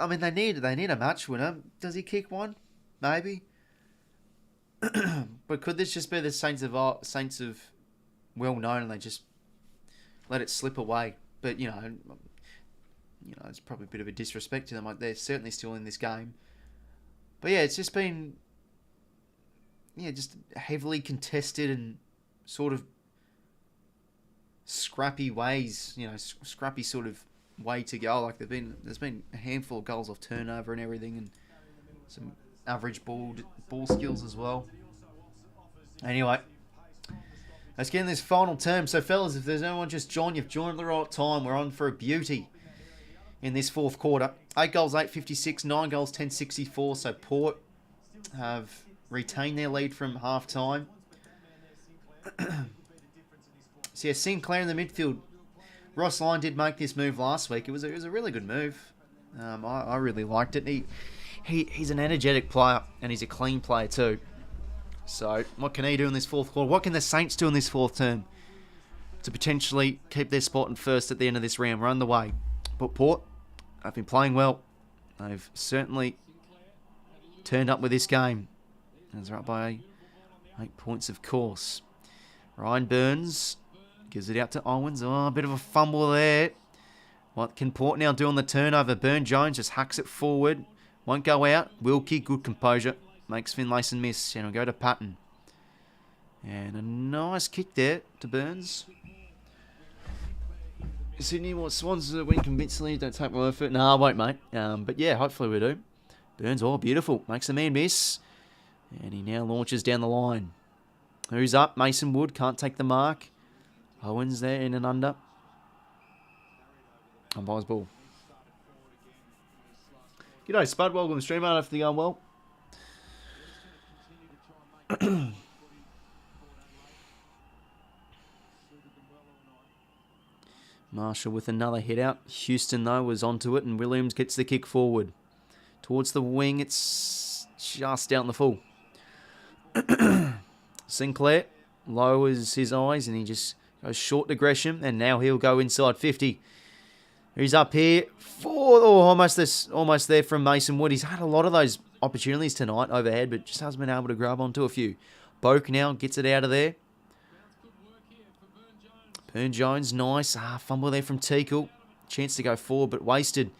mean, they need a match winner. Does he kick one? Maybe. But could this just be the Saints of well known and they just let it slip away? But you know, it's probably a bit of a disrespect to them. Like, they're certainly still in this game. But yeah, it's just been just heavily contested and sort of scrappy ways. You know, scrappy sort of way to go. Like, there's been a handful of goals off turnover and everything, and some average ball skills as well. Anyway, let's get in this final term. So, fellas, if there's anyone just joined, you've joined at the right time. We're on for a beauty in this fourth quarter. 8 goals, 856, 9 goals, 1064. So Port have retained their lead from half time. So yeah, Sinclair in the midfield. Ross Lyon did make this move last week. It was a really good move. I really liked it. He's an energetic player and he's a clean player too. So what can he do in this fourth quarter? What can the Saints do in this fourth term to potentially keep their spot in first at the end of this round? Run the way. But Port have been playing well. They've certainly turned up with this game. And they're up by 8 points, of course. Ryan Burns gives it out to Owens. Oh, a bit of a fumble there. What can Port now do on the turnover? Burn Jones just hacks it forward. Won't go out. 𝐴𝐿𝐼𝐿, good composure. Makes Finlayson miss. And we'll go to Patton. And a nice kick there to Burns. Sydney Swans win convincingly. Don't take my word for it. No, I won't, mate. But yeah, hopefully we do. Burns, beautiful. Makes the man miss. And he now launches down the line. Who's up? Mason Wood. Can't take the mark. Owens there in and under. Umpire's ball. G'day, Spud. Welcome to the stream, mate. Hopefully going well. Marshall with another hit out. Houston, though, was onto it, and Williams gets the kick forward. Towards the wing, it's just out in the full. Sinclair lowers his eyes, and he just goes short to Gresham, and now he'll go inside 50. He's up here for almost there from Mason Wood. He's had a lot of those opportunities tonight overhead, but just hasn't been able to grab onto a few. Boak now gets it out of there. Burn-Jones, nice. Fumble there from 𝐴𝐸. Chance to go forward, but wasted.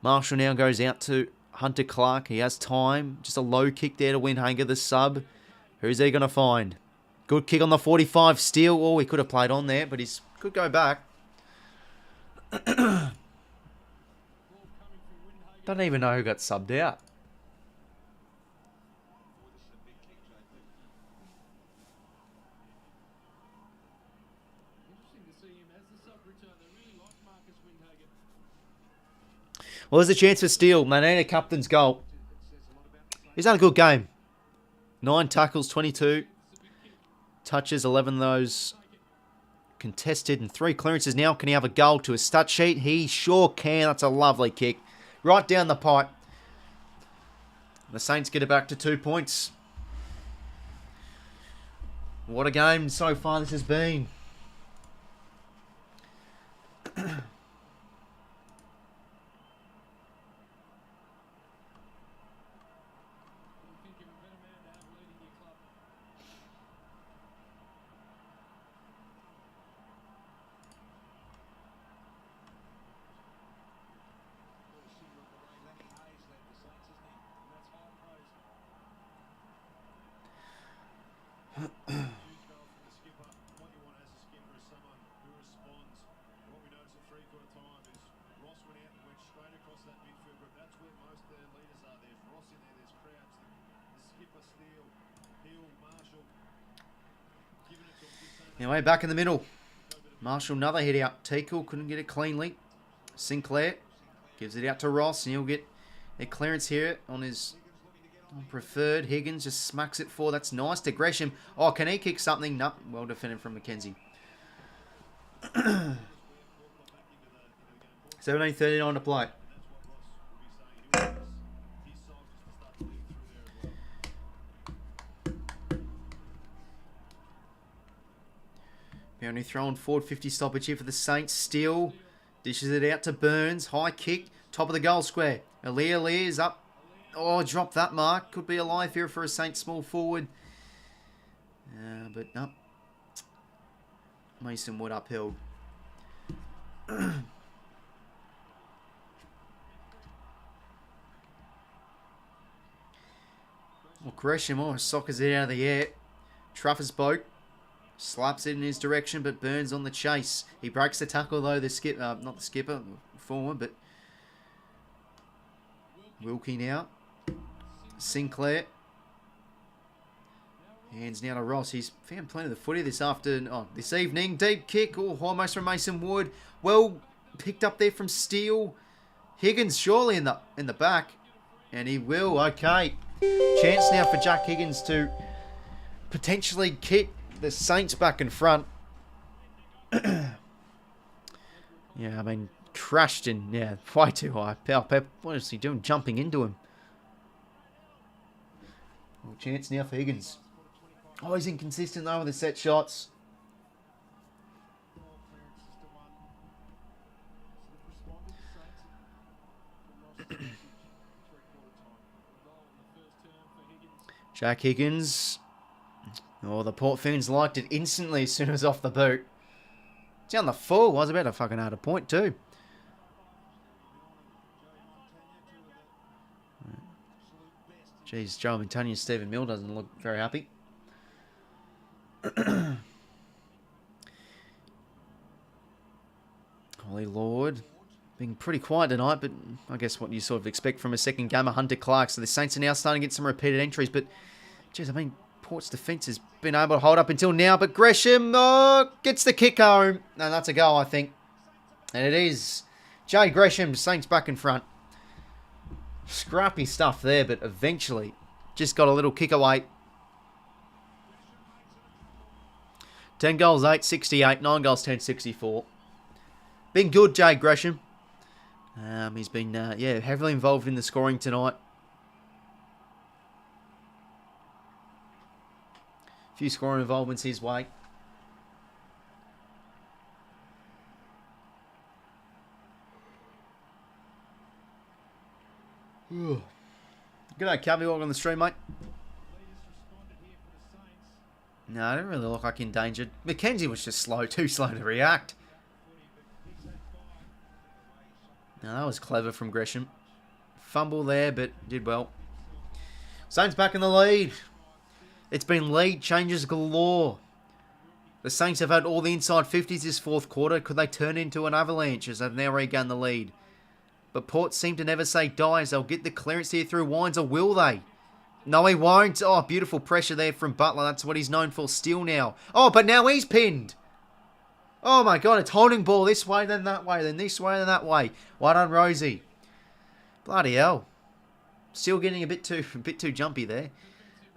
Marshall now goes out to 𝐻𝐿𝐼𝐻𝐿. He has time. Just a low kick there to 𝐼𝐻𝐭𝐠𝐿, the sub. Who's he going to find? Good kick on the 45. Steele. Oh, he could have played on there, but he could go back. Don't even know who got subbed out. Well, there's a chance for Steele. Manana captain's goal. He's had a good game. 9 tackles, 22 touches, 11 of those contested, and 3 clearances now. Can he have a goal to his stat sheet? He sure can. That's a lovely kick. Right down the pipe. The Saints get it back to 2 points. What a game so far this has been. Anyway, back in the middle. Marshall, another hit out. 𝐴𝐸 couldn't get it cleanly. Sinclair gives it out to Ross, and he'll get a clearance here on his preferred. Higgins just smacks it for. That's nice to 𝐵𝐵𝐻𝐿. Oh, can he kick something? No. Well defended from McKenzie. 17:39 to play. Only throwing forward 50 stoppage here for the Saints. Steele dishes it out to Burns. High kick. Top of the goal square. 𝐼𝐻𝐿 is up. Oh, dropped that mark. Could be alive here for a Saints small forward. But no. Mason Wood upheld. Well, 𝐵𝐵𝐻𝐿 sockers it out of the air. Truffers boat. Slaps it in his direction, but Burns on the chase. He breaks the tackle, though. The skip, not the skipper, former, but 𝐼𝐻𝐿𝐼𝐻 now. Sinclair. Hands now to Ross. He's found plenty of the footy this evening. Deep kick, almost from Mason Wood. Well picked up there from Steele. Higgins surely in the back, and he will. Okay, chance now for Jack Higgins to potentially kick the Saints back in front. Yeah, I mean, crashed in, way too high. 𝐵𝐻𝐿, what is he doing? Jumping into him. Well, chance now for Higgins. Oh, he's inconsistent though with the set shots. Jack Higgins. Oh, the Port fans liked it instantly as soon as off the boot. Down the full. Was about to fucking add a point too. Jeez, Joe Montagna and Stephen Mill doesn't look very happy. Holy Lord. Being pretty quiet tonight, but I guess what you sort of expect from a second gamer, 𝐻𝐿𝐼𝐻. So the Saints are now starting to get some repeated entries, but jeez, I mean, Port's defence has been able to hold up until now, but 𝐵𝐵𝐻𝐿 gets the kick home. And that's a goal, I think. And it is. Jay 𝐵𝐵𝐻𝐿, Saints back in front. Scrappy stuff there, but eventually just got a little kick away. 10 goals, 868. 9 goals, 1064. Been good, Jay 𝐵𝐵𝐻𝐿. He's been, heavily involved in the scoring tonight. A few scoring involvements his way. G'day, Cubby. Welcome on the stream, mate. No, I didn't really look like endangered. McKenzie was just slow, too slow to react. No, that was clever from Gresham. Fumble there, but did well. Saints back in the lead. It's been lead changes galore. The Saints have had all the inside 50s this fourth quarter. Could they turn into an avalanche as they've now regained the lead? But Port seem to never say die as they'll get the clearance here through Wines, or will they? No, he won't. Oh, beautiful pressure there from Butler. That's what he's known for still now. Oh, but now he's pinned. Oh, my God. It's holding ball this way, then that way, then this way, then that way. Well done, Rosie. Bloody hell. Still getting a bit too jumpy there.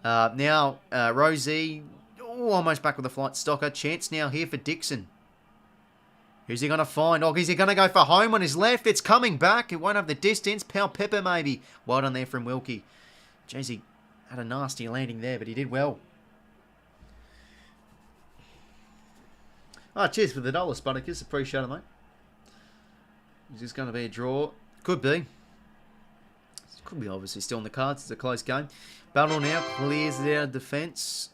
Now, Rosie, almost back with the flight stocker. Chance now here for Dixon. Who's he going to find? Oh, is he going to go for home on his left? It's coming back. It won't have the distance. 𝐴𝐵𝗹𝗶𝗹 maybe. Well done there from Wilkie. Jeez, he had a nasty landing there, but he did well. Oh, cheers for the $1, Spuddicus. Appreciate it, mate. Is this going to be a draw? Could be. Could be obviously still on the cards. It's a close game. Battle now clears it out of defence.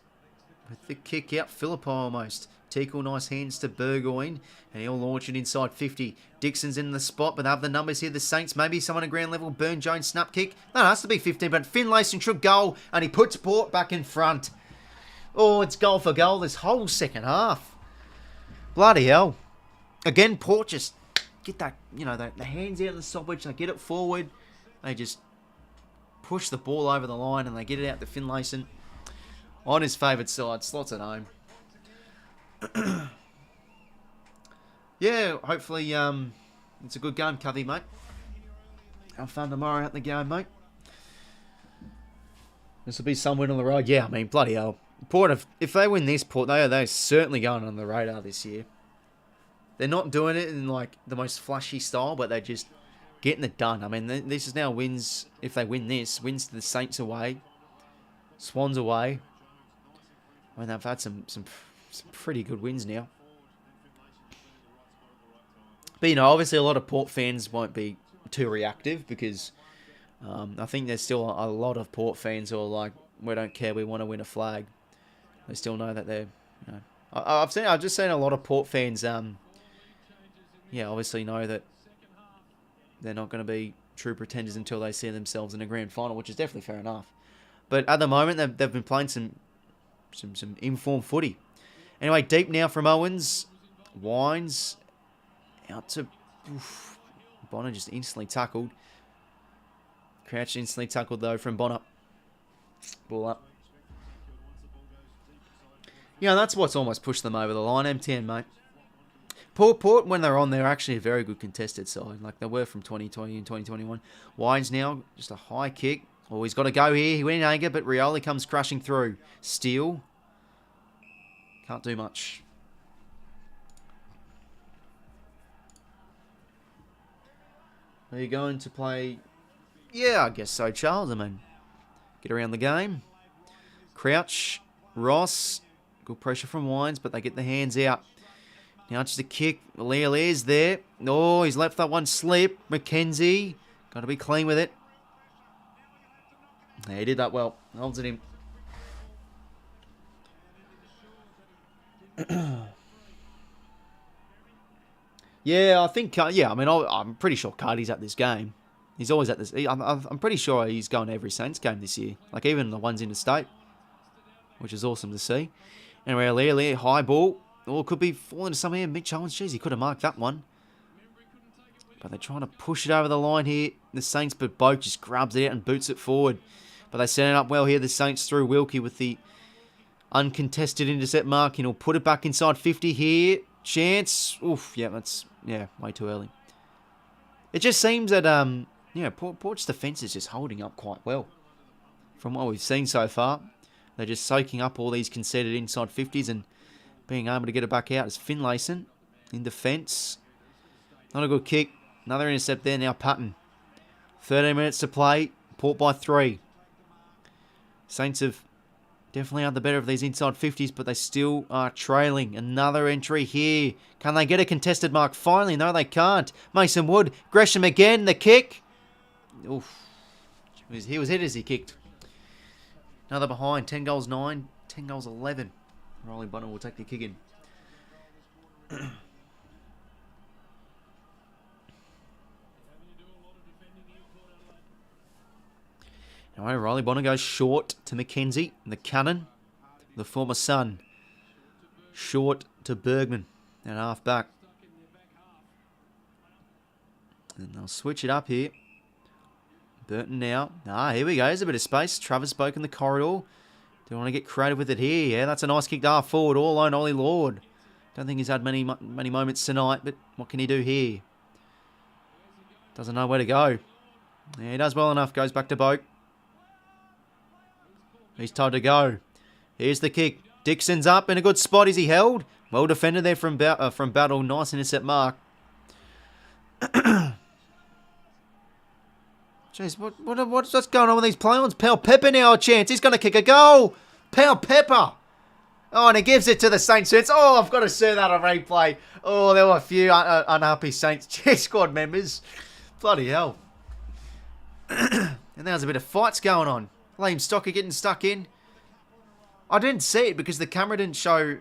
With the kick out. 𝐓𝐴𝐵𝗹𝗶𝗹 almost. 𝐴𝐵𝐿 nice hands to Burgoyne. And he'll launch it inside 50. Dixon's in the spot, but they have the numbers here. The Saints, maybe someone at ground level. Burn Jones, snap kick. No, it has to be 15, but 𝐵𝐿𝐴𝐿 should goal. And he puts Port back in front. Oh, it's goal for goal this whole second half. Bloody hell. Again, Port just get that, you know, the hands out of the stoppage. They get it forward. They just push the ball over the line and they get it out to 𝐵𝐿𝐴𝐿 on his favourite side. Slots at home. Yeah, hopefully it's a good game, Covey, mate. Have fun tomorrow at the game, mate. This will be some win on the road. Yeah, I mean, bloody hell. Port, if they win this, Port, they're certainly going on the radar this year. They're not doing it in like the most flashy style, but they're just getting it done. I mean, this is now wins. If they win this, wins to the Saints away, Swans away. I mean, they've had some pretty good wins now. But, you know, obviously a lot of Port fans won't be too reactive because I think there's still a lot of Port fans who are like, we don't care, we want to win a flag. They still know that they're, you know... I've just seen a lot of Port fans, yeah, obviously know that they're not going to be true pretenders until they see themselves in a grand final, which is definitely fair enough. But at the moment, they've been playing some informed footy. Anyway, deep now from Owens. Wines out to... Bonner just instantly tackled. Crouch instantly tackled, though, from Bonner. Ball up. Yeah, that's what's almost pushed them over the line. M10, mate. Port, when they're on, they're actually a very good contested side. Like they were from 2020 and 2021. Wines now, just a high kick. Oh, he's got to go here. He went in anger, but Rioli comes crashing through. Steele. Can't do much. Are you going to play? Yeah, I guess so, Charles. I mean, get around the game. Crouch. Ross. Good pressure from Wines, but they get the hands out. Now just a kick. 𝐿𝐴𝐿 there. Oh, he's left that one slip. McKenzie. Got to be clean with it. Yeah, he did that well. Holds it in. Yeah, I think... yeah, I mean, I'm pretty sure Cardi's at this game. He's always at this... I'm pretty sure he's going to every Saints game this year. Like, even the ones in the state. Which is awesome to see. Anyway, 𝐿𝐴𝐿, high ball. Or could be falling to somewhere. Mitch Owens, jeez, he could have marked that one. But they're trying to push it over the line here. The Saints, but Boak just grabs it out and boots it forward. But they set it up well here. The Saints through Wilkie with the uncontested intercept mark. And he'll put it back inside 50 here. Chance. Oof, yeah, that's, yeah, way too early. It just seems that, yeah, Port's defence is just holding up quite well. From what we've seen so far. They're just soaking up all these conceded inside 50s and being able to get it back out. As 𝐵𝐿𝐴𝐿 in defence. Not a good kick. Another intercept there now, Patton. 13 minutes to play. Port by 3. Saints have definitely had the better of these inside 50s, but they still are trailing. Another entry here. Can they get a contested mark finally? No, they can't. Mason Wood. Gresham again. The kick. Oof. He was hit as he kicked. Another behind. 10 goals 9. 10 goals 11. Riley Bonner will take the kick in. Alright, Riley Bonner goes short to McKenzie, the cannon, the former son. Short to Bergman, and half back. And they'll switch it up here. Burton now. Here we go. There's a bit of space. Travers spoke in the corridor. Do you want to get creative with it here? Yeah, that's a nice kick to half forward. All alone, Ollie Lord. Don't think he's had many moments tonight, but what can he do here? Doesn't know where to go. Yeah, he does well enough. Goes back to Boak. He's told to go. Here's the kick. Dixon's up in a good spot. Is he held? Well defended there from Battle. Nice intercept mark. Jeez, what's going on with these play-ons? 𝐴𝐵𝗹𝗶𝗹 now a chance. He's going to kick a goal. 𝐴𝐵𝗹𝗶𝗹. Oh, and he gives it to the Saints. Oh, I've got to see that on replay. Oh, there were a few unhappy Saints squad members. Bloody hell. And there was a bit of fights going on. Liam Stocker getting stuck in. I didn't see it because the camera didn't show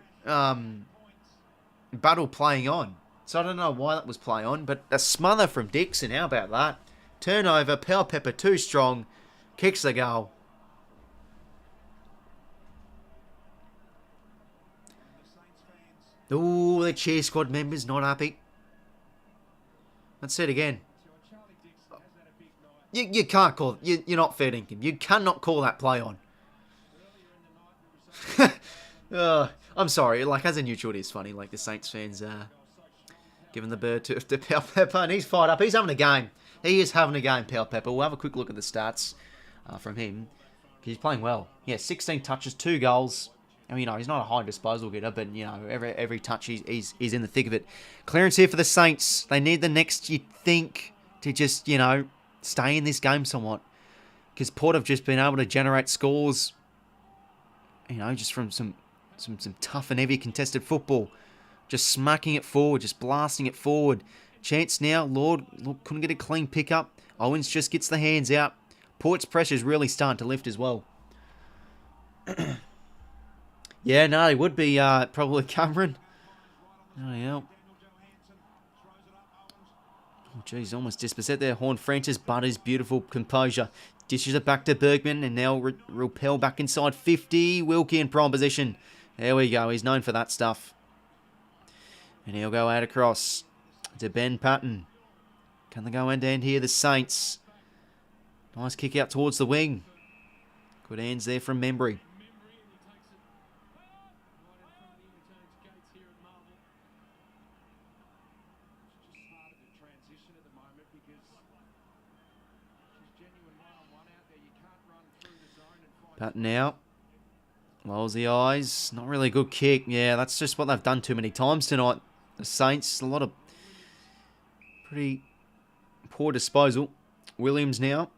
Battle playing on. So I don't know why that was playing on. But a smother from Dixon. How about that? Turnover. 𝐴𝐵𝗹𝗶𝗹 too strong. Kicks the goal. Ooh, the cheer squad members not happy. Let's see it again. You can't call it. You're not fair dinkum. You cannot call that play on. I'm sorry. Like, as a neutral, it is funny. Like, the Saints fans giving the bird to 𝐴𝐵𝗹𝗶𝗹. And he's fired up. He's having a game. He is having a game, 𝐴𝐵𝗹𝗶𝗹. We'll have a quick look at the stats from him. He's playing well. Yeah, 16 touches, 2 goals. I mean, you know, he's not a high disposal getter, but, you know, every touch, he's in the thick of it. Clearance here for the Saints. They need the next, you'd think, to just, you know, stay in this game somewhat. Because Port have just been able to generate scores, you know, just from some tough and heavy contested football. Just smacking it forward, just blasting it forward. Chance now, Lord couldn't get a clean pickup. Owens just gets the hands out. Port's pressure's really starting to lift as well. Yeah, no, it would be probably Cameron. Oh, yeah. Oh, geez, almost dispossessed there. Horn Francis, Butters, beautiful composure. Dishes it back to Bergman, and now Rappel back inside 50. Wilkie in prime position. There we go. He's known for that stuff. And he'll go out across to Ben Patton. Can they go end-to-end here? The Saints. Nice kick out towards the wing. Good hands there from Membry. Patton now. Lowers the eyes. Not really a good kick. Yeah, that's just what they've done too many times tonight. The Saints, a lot of pretty poor disposal. Williams now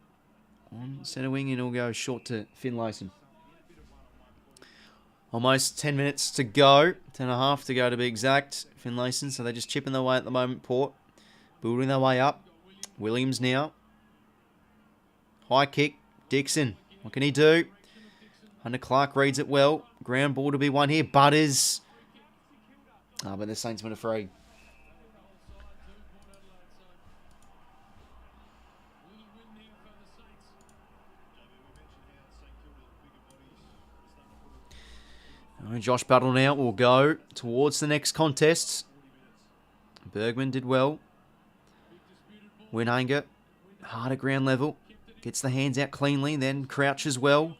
on centre wing, and he'll go short to Finlayson. Almost 10 minutes to go. 10.5 to go to be exact. Finlayson, so they're just chipping their way at the moment, Port. Building their way up. Williams now. High kick. Dixon. What can he do? Hunter Clark reads it well. Ground ball to be won here. Butters. But the Saints win a free. Josh Battle now will go towards the next contest. Bergman did well. 𝐼𝐵𝗎𝗪. Hard at ground level. Gets the hands out cleanly. Then crouches well.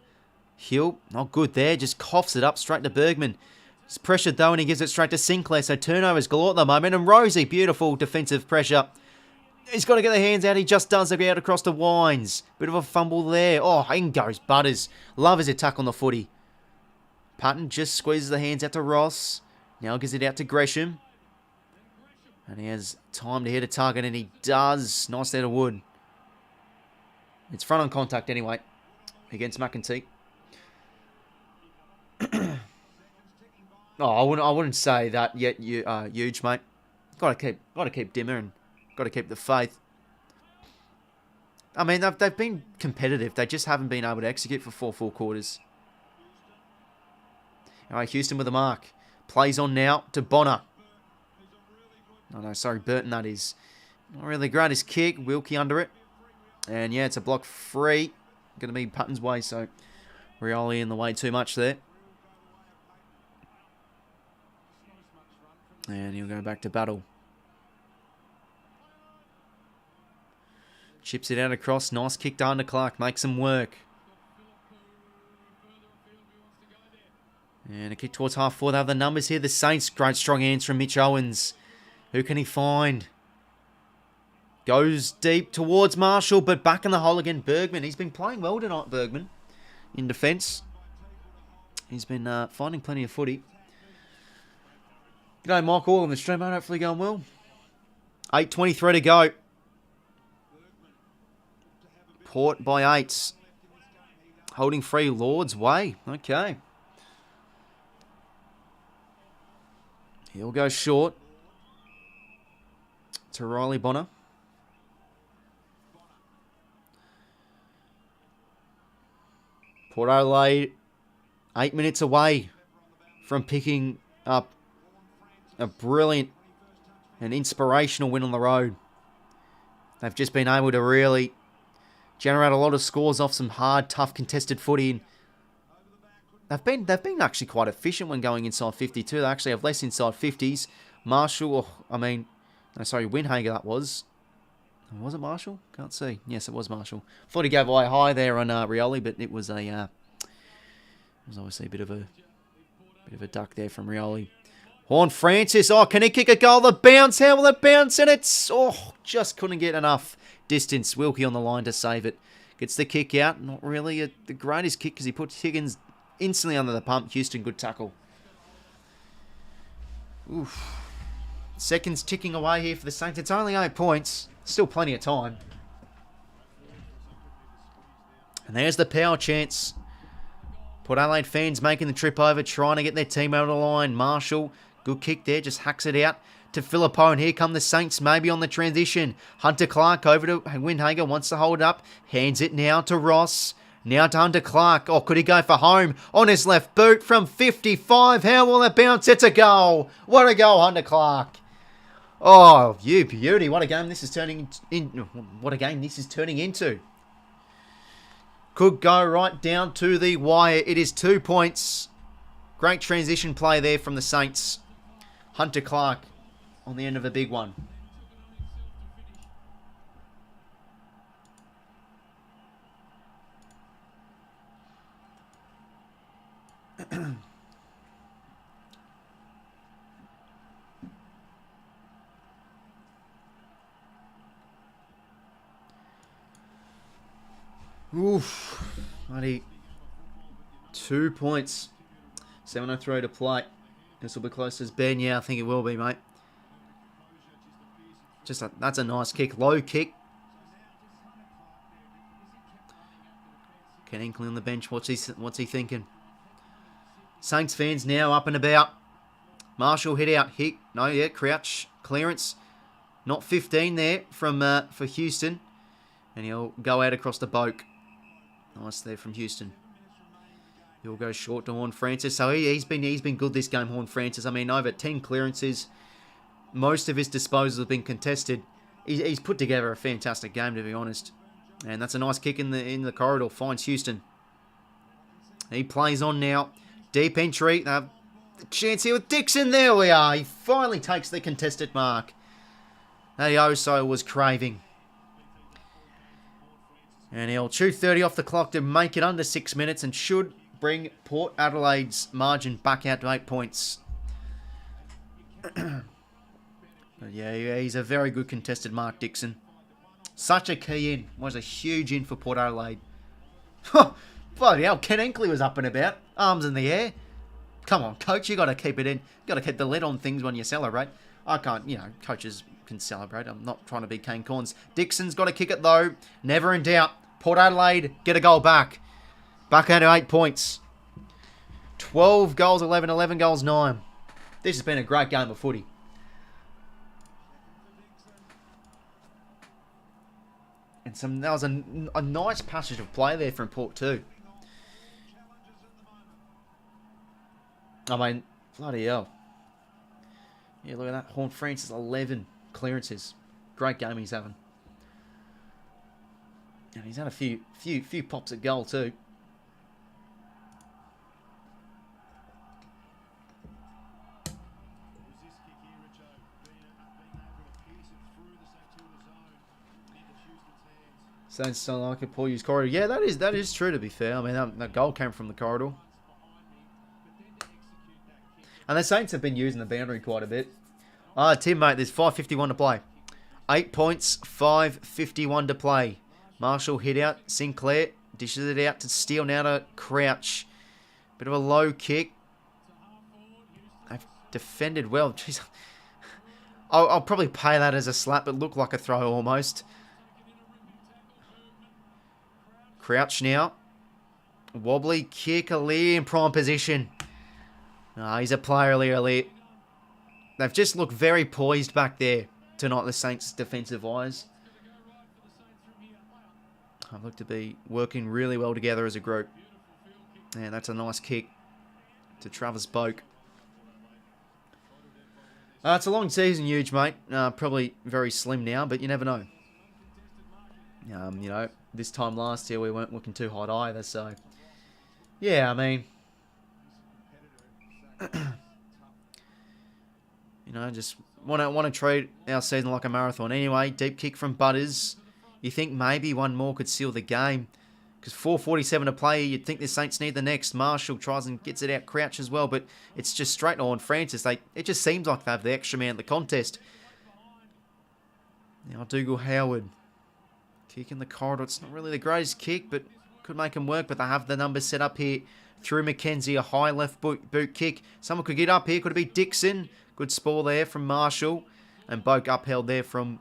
Hill, not good there. Just coughs it up straight to Bergman. He's pressured though, and he gives it straight to Sinclair. So turnovers galore at the moment. And Rosie, beautiful defensive pressure. He's got to get the hands out. He just does it out across to Wines. Bit of a fumble there. Oh, in goes Butters. Love his attack on the footy. Patton just squeezes the hands out to Ross. Now gives it out to Gresham. And he has time to hit a target, and he does. Nice there to Wood. It's front on contact anyway against 𝐼𝐵𝗎𝗪. Oh, I wouldn't say that yet. Huge, mate. Got to keep dimmer and got to keep the faith. I mean, they've been competitive. They just haven't been able to execute for 4 full quarters. All right, Houston with a mark. Plays on now to Bonner. Oh, no, sorry, Burton, that is. Not really great. His kick. 𝐼𝐿𝐴 under it. And, yeah, it's a block free. Going to be Putton's way, so 𝐼𝐿𝐴 in the way too much there. And he'll go back to battle. Chips it out across. Nice kick to 𝐼𝐿𝐴. Makes him work. And a kick towards half forward. They have the numbers here. The Saints. Great strong hands from Mitch Owens. Who can he find? Goes deep towards Marshall, but back in the hole again. Bergman. He's been playing well tonight, Bergman. In defence. He's been finding plenty of footy. G'day, Mike. All on the stream, mate. Hopefully going well. 8:23 to go. Port by 8. Holding free Lord's way. Okay. He'll go short to Riley Bonner. Port Adelaide, 8 minutes away from picking up a brilliant and inspirational win on the road. They've just been able to really generate a lot of scores off some hard, tough, contested footy. And they've been actually quite efficient when going inside 52. They actually have less inside 50s. Marshall, 𝐼𝐿𝐴 that was. Was it Marshall? Can't see. Yes, it was Marshall. Thought he gave away high there on 𝐼𝐿𝐴, but it was obviously a bit of a duck there from 𝐼𝐿𝐴. Horne-Francis. Oh, can he kick a goal? The bounce. How will it bounce? And it's just couldn't get enough distance. 𝐼𝐿𝐴 on the line to save it. Gets the kick out. Not really the greatest kick because he puts Higgins instantly under the pump. Houston, good tackle. Oof. Seconds ticking away here for the Saints. It's only 8 points. Still plenty of time. And there's the power chance. Port Adelaide fans making the trip over, trying to get their team out of the line. Marshall, good kick there, just hacks it out to 𝐵𝐿𝐴. And here come the Saints, maybe on the transition. 𝐻𝐼𝐿𝐴 over to 𝐻𝐿𝐴, wants to hold up. Hands it now to Ross. Now to 𝐻𝐼𝐿𝐴. Oh, could he go for home? On his left boot from 55. How will it bounce? It's a goal. What a goal, 𝐻𝐼𝐿𝐴. Oh, you beauty. What a game this is turning into. Could go right down to the wire. It is 2 points. Great transition play there from the Saints. 𝐻𝐼𝐿𝐴 on the end of a big one. Oof. Bloody 2 points. 7:03 to play. This will be close as Ben. Yeah, I think it will be, mate. That's a nice kick. Low kick. Ken Inkley on the bench. What's he thinking? Saints fans now up and about. Marshall hit out. Crouch. Clearance. Not 15 there from for Houston. And he'll go out across the Boak. Nice there from Houston. He'll go short to Horne-Francis. So he's been good this game, Horne-Francis. I mean, over 10 clearances. Most of his disposals have been contested. He's put together a fantastic game, to be honest. And that's a nice kick in the corridor. Finds Houston. He plays on now. Deep entry. The chance here with Dixon. There we are. He finally takes the contested mark that he also was craving. And he'll chew 30 off the clock to make it under 6 minutes and should bring Port Adelaide's margin back out to 8 points. But yeah, he's a very good contested mark, Dixon. Such a key in. Was a huge in for Port Adelaide. Bloody hell, Ken Inkley was up and about. Arms in the air. Come on, coach, you got to keep it in. You got to keep the lid on things when you celebrate. I can't, coaches can celebrate. I'm not trying to be Kane Corns. Dixon's got to kick it though. Never in doubt. Port Adelaide get a goal back. Back out to 8 points. 12 goals, 11 goals, 9. This has been a great game of footy. And That was a nice passage of play there from Port too. I mean, bloody hell. Yeah, look at that. Horn Francis, 11 clearances. Great game he's having. And he's had a few pops at goal too. Saints don't like it. Poor use corridor. Yeah, that is true to be fair. I mean, that goal came from the corridor. And the Saints have been using the boundary quite a bit. Teammate, there's 5:51 to play. 8 points, 5:51 to play. Marshall hit out. Sinclair dishes it out to Steele. Now to Crouch. Bit of a low kick. They've defended well. Jeez. I'll probably pay that as a slap. It looked like a throw almost. Crouch now. Wobbly kick. Ali in prime position. He's a player, Ali. They've just looked very poised back there tonight, the Saints' defensive wise. I've looked to be working really well together as a group. And that's a nice kick to Travis Boak. It's a long season, huge, mate. Probably very slim now, but you never know. You know, this time last year we weren't looking too hot either, so... Yeah, I mean... You know, just want to treat our season like a marathon. Anyway, deep kick from Butters. You think maybe one more could seal the game. Because 4:47 to play, you'd think the Saints need the next. Marshall tries and gets it out. Crouch as well, but it's just straight on Francis. It just seems like they have the extra man in the contest. Now 𝐼𝙗𝐿 kick in the corridor. It's not really the greatest kick, but could make him work. But they have the numbers set up here. Through McKenzie, a high left boot kick. Someone could get up here. Could it be Dixon? Good spoil there from Marshall. And Boak upheld there from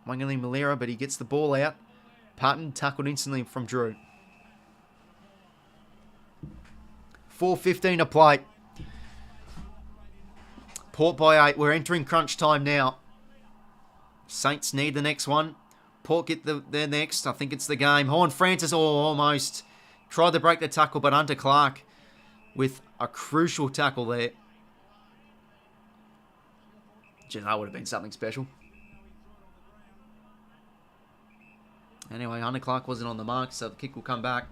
𝐼𝙗𝐿𝐿, but he gets the ball out. Patton tackled instantly from Drew. 4:15 to play. Port by 8. We're entering crunch time now. Saints need the next one. Port get their next. I think it's the game. Horn Francis, almost. Tried to break the tackle, but Hunter Clark with a crucial tackle there. Gee, that would have been something special. Anyway, Hunter Clark wasn't on the mark, so the kick will come back.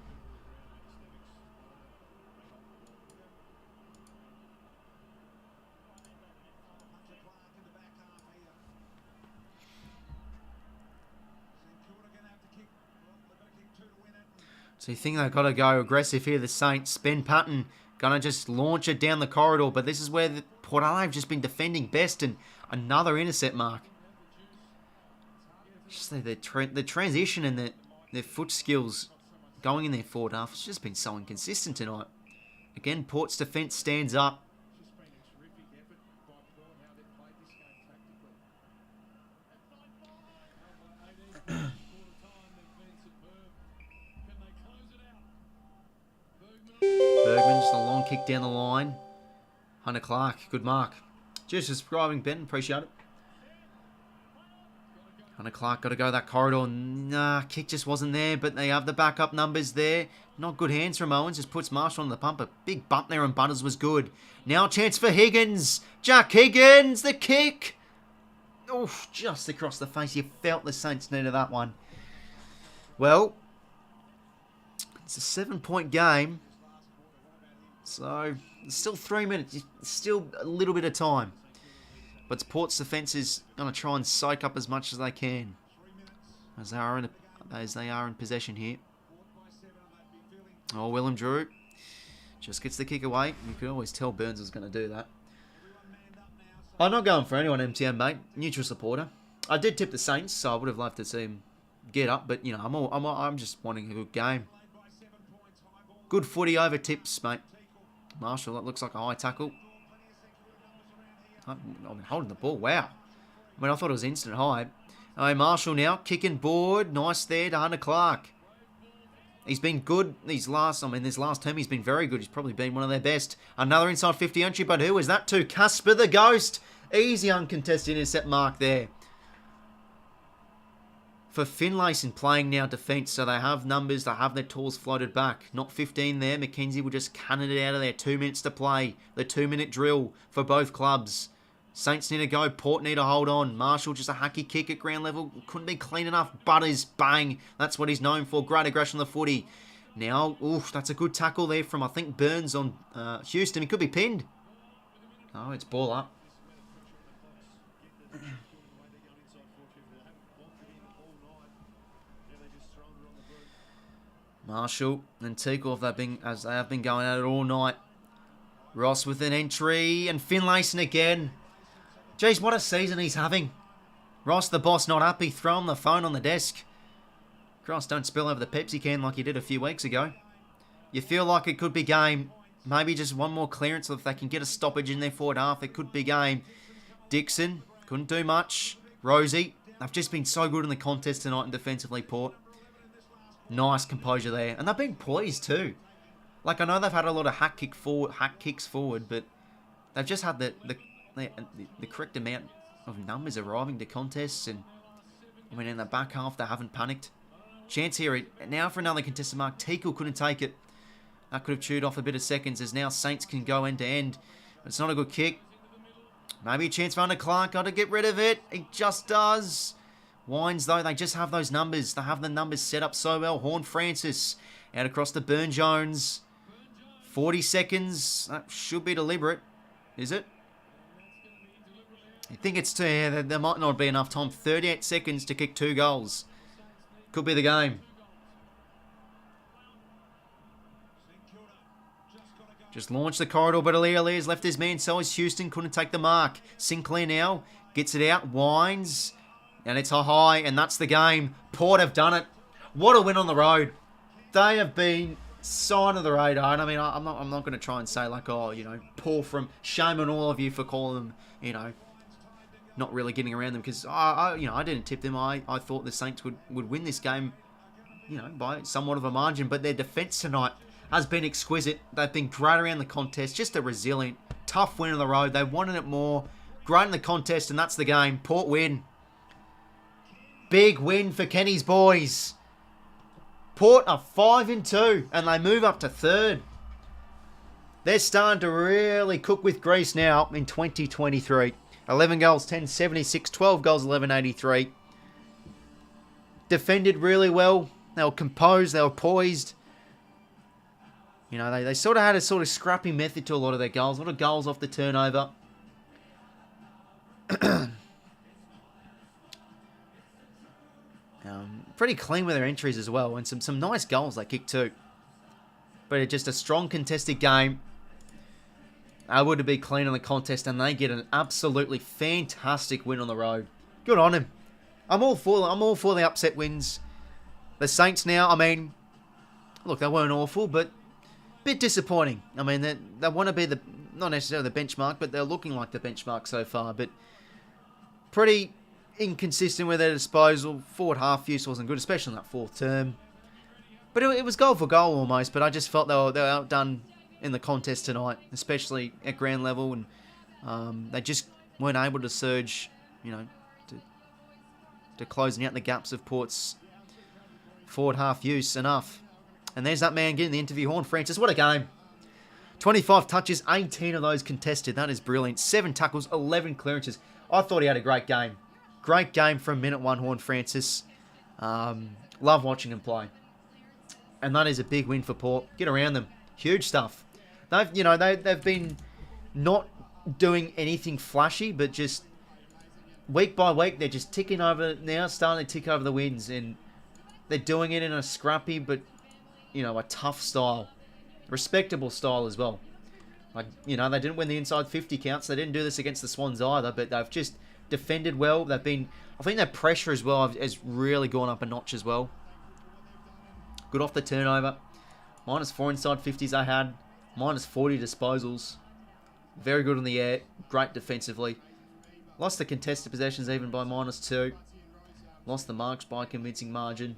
So you think they've got to go aggressive here, the Saints. Ben Patton going to just launch it down the corridor, but this is where the Port Adelaide have just been defending best, and another intercept mark. Just the transition and their foot skills going in their forward half has just been so inconsistent tonight. Again, Port's defence stands up. Bergman, just a long kick down the line. Hunter Clark, good mark. Cheers for subscribing, Ben. Appreciate it. Hunter Clark got to go that corridor. Nah, kick just wasn't there, but they have the backup numbers there. Not good hands from Owens. Just puts Marshall on the pump. A big bump there and Butters was good. Now a chance for Higgins. Jack Higgins, the kick. Oof, just across the face. You felt the Saints needed that one. Well, it's a 7-point game. So, there's still 3 minutes. Still a little bit of time. But Port's defence is going to try and soak up as much as they can. As they are in possession here. Oh, Willem Drew just gets the kick away. You could always tell Burns was going to do that. I'm not going for anyone, MTN, mate. Neutral supporter. I did tip the Saints, so I would have loved to see him get up. But, you know, I'm just wanting a good game. Good footy over tips, mate. Marshall, that looks like a high tackle. I'm holding the ball. Wow. I mean, I thought it was instant high. Marshall now. Kicking board. Nice there to Hunter Clark. He's been good this last term he's been very good. He's probably been one of their best. Another inside 50 entry, but who is that to? 𝐓𝐴𝐵 the Ghost. Easy uncontested intercept mark there. for 𝐼𝐴𝐿 playing now defence, so they have numbers, they have their tools floated back. Not 15 there. McKenzie will just cannon it out of there. 2 minutes to play. The 2-minute drill for both clubs. Saints need to go. Port need to hold on. Marshall just a hacky kick at ground level. Couldn't be clean enough. Butters, bang. That's what he's known for. Great aggression on the footy. Now, oof, that's a good tackle there from, I think, Burns on Houston. He could be pinned. Oh, it's ball up. Marshall and 𝐴𝐿𝐴 as they have been going at it all night. Ross with an entry and 𝐼𝐴𝐿 again. Jeez, what a season he's having. Ross, the boss, not happy. Throw him the phone on the desk. Cross, don't spill over the Pepsi can like you did a few weeks ago. You feel like it could be game. Maybe just one more clearance. If they can get a stoppage in their forward half, it could be game. Dixon, couldn't do much. Rosie, they've just been so good in the contest tonight and defensively, Port. Nice composure there. And they've been poised too. Like, I know they've had a lot of hack kicks forward, but they've just had the correct amount of numbers arriving to contests. And I mean, in the back half, they haven't panicked. Chance here now for another contested mark. 𝐴𝐿𝐴 couldn't take it. That could have chewed off a bit of seconds, as now Saints can go end to end. But it's not a good kick. Maybe a chance for 𝐼𝐴𝐿𝐴 to get rid of it. He just does. 𝐼𝐴𝐿𝐴, though, they just have those numbers. They have the numbers set up so well. Horne-Francis out across to Burn-Jones. 40 seconds. That should be deliberate. Is it? I think it's two. Yeah, there might not be enough time. 38 seconds to kick 2 goals. Could be the game. Just launched the corridor, but 𝐼𝐴𝐿𝐴's left his man, so is Houston. Couldn't take the mark. Sinclair now gets it out. Wines. And it's a high, and that's the game. Port have done it. What a win on the road. They have been sign of the radar. And I mean, I'm not going to try and say like, oh, you know, Paul from shame on all of you for calling them, you know, not really getting around them, because I didn't tip them. I thought the Saints would win this game, you know, by somewhat of a margin. But their defence tonight has been exquisite. They've been great around the contest. Just a resilient, tough win on the road. They wanted it more. Great in the contest, and that's the game. Port win. Big win for Kenny's boys. Port are 5-2, and they move up to 3rd. They're starting to really cook with grease now in 2023. 11 goals, 10.76, 12 goals, 11.83. Defended really well. They were composed. They were poised. You know, they sort of had a sort of scrappy method to a lot of their goals. A lot of goals off the turnover. Pretty clean with their entries as well. And some nice goals they kicked too. But it's just a strong contested game. Able to be clean on the contest, and they get an absolutely fantastic win on the road. Good on him. I'm all for the upset wins. The Saints now, I mean, look, they weren't awful, but a bit disappointing. I mean, they want to be not necessarily the benchmark, but they're looking like the benchmark so far. But pretty inconsistent with their disposal. Forward half use wasn't good, especially in that 4th term. But it was goal for goal almost. But I just felt they were outdone in the contest tonight, especially at ground level, and they just weren't able to surge, you know, to closing out the gaps of Port's forward half use enough. And there's that man getting the interview, Horne-Francis. What a game. 25 touches, 18 of those contested. That is brilliant. 7 tackles, 11 clearances. I thought he had a great game. Great game from minute 1, Horne-Francis. Love watching him play. And that is a big win for Port. Get around them. Huge stuff. They've been not doing anything flashy, but just week by week, they're just ticking over now, starting to tick over the wins. And they're doing it in a scrappy, but, you know, a tough style. Respectable style as well. Like, you know, they didn't win the inside 50 counts. They didn't do this against the Swans either, but they've just defended well. They've been, I think their pressure as well has really gone up a notch as well. Good off the turnover. -4 inside 50s they had. -40 disposals. Very good in the air. Great defensively. Lost the contested possessions even by -2. Lost the marks by a convincing margin.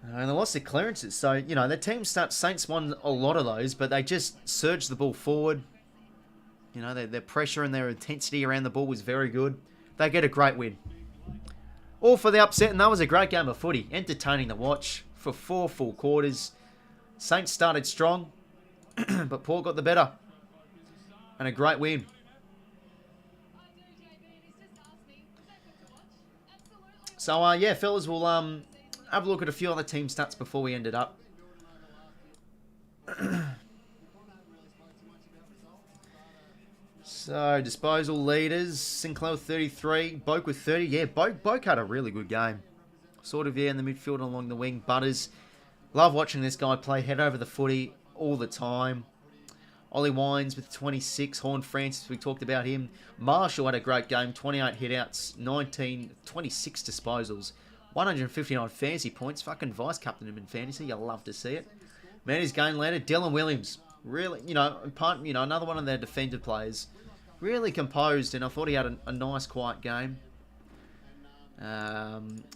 And they lost their clearances. So, you know, their team Saints won a lot of those, but they just surged the ball forward. You know, their pressure and their intensity around the ball was very good. They get a great win. all for the upset, and that was a great game of footy. Entertaining to watch for 4 full quarters. Saints started strong, but Port got the better. And a great win. So, yeah, fellas, we'll have a look at a few other team stats before we end it up. So, disposal leaders, Sinclair with 33, Boak with 30. Yeah, Boak had a really good game. Sort of, yeah, in the midfield along the wing. Butters, love watching this guy play head over the footy all the time. Ollie Wines with 26. Horn Francis, we talked about him. Marshall had a great game. 28 hit-outs, 26 disposals. 159 fantasy points. Fucking vice-captain him in fantasy. You'll love to see it. Man, his game leader, Dylan Williams. Really, another one of their defended players. Really composed, and I thought he had a nice, quiet game.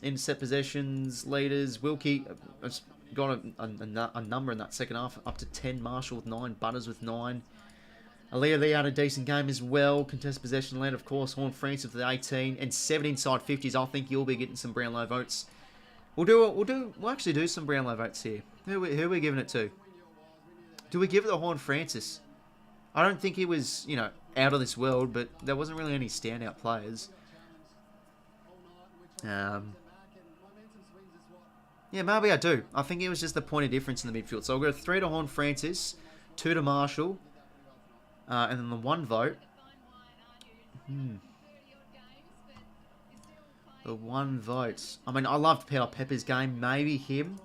Intercept possessions, leaders. Wilkie has got a number in that second half, up to 10. Marshall with 9. Butters with 9. Aaliyah Lee had a decent game as well. Contest possession led, of course. Horn Francis with 18 and 7 inside 50s. I think you'll be getting some Brownlow votes. We'll actually do some Brownlow votes here. Who are we giving it to? Do we give it to Horn Francis? I don't think he was, out of this world, but there wasn't really any standout players. Yeah, maybe I do. I think it was just the point of difference in the midfield. So I'll go 3 to Horn Francis, 2 to Marshall, and then the 1 vote. The 1 vote. I mean, I loved 𝐵𝗹𝗶𝗶's game. Maybe him.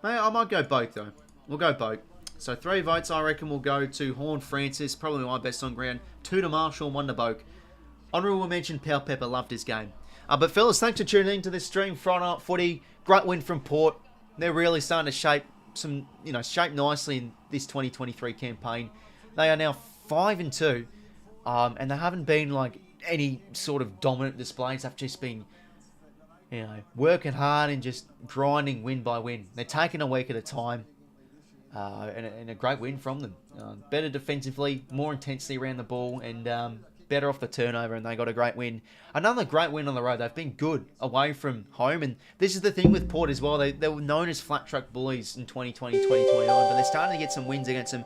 Maybe I might go Boak, though. We'll go Boak. So 3 votes, I reckon, will go to Horn Francis. Probably my best on ground. 2 to Marshall, 1 to Boak. Honourable mention, 𝐵𝗹𝗶𝗶. Loved his game. But fellas, thanks for tuning in to this stream. Friday night footy. Great win from Port. They're really starting to shape nicely in this 2023 campaign. They are now 5-2. And they haven't been like any sort of dominant displays. They've just been, working hard and just grinding win by win. They're taking a week at a time. And a great win from them. Better defensively, more intensity around the ball, and better off the turnover, and they got a great win. Another great win on the road. They've been good away from home, and this is the thing with Port as well. They were known as flat track bullies in 2020, 2021, but they're starting to get some wins against some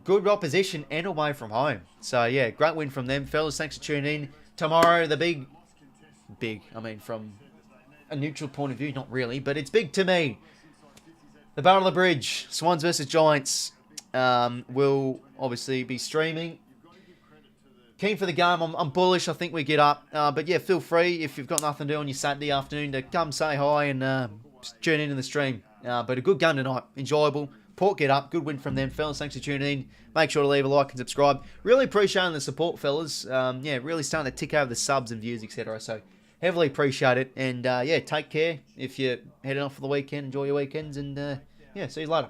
good opposition and away from home. So, yeah, great win from them. Fellas, thanks for tuning in. Tomorrow, the big, I mean, from a neutral point of view, not really, but it's big to me. The Battle of the Bridge, Swans versus Giants, will obviously be streaming. Keen for the game. I'm bullish. I think we get up. But yeah, feel free if you've got nothing to do on your Saturday afternoon to come say hi and tune in the stream. But a good game tonight. Enjoyable. Port get up. Good win from them. Fellas, thanks for tuning in. Make sure to leave a like and subscribe. Really appreciating the support, fellas. Yeah, really starting to tick over the subs and views, etc. So heavily appreciate it. And yeah, take care. If you're heading off for the weekend, enjoy your weekends. And yeah, see you later.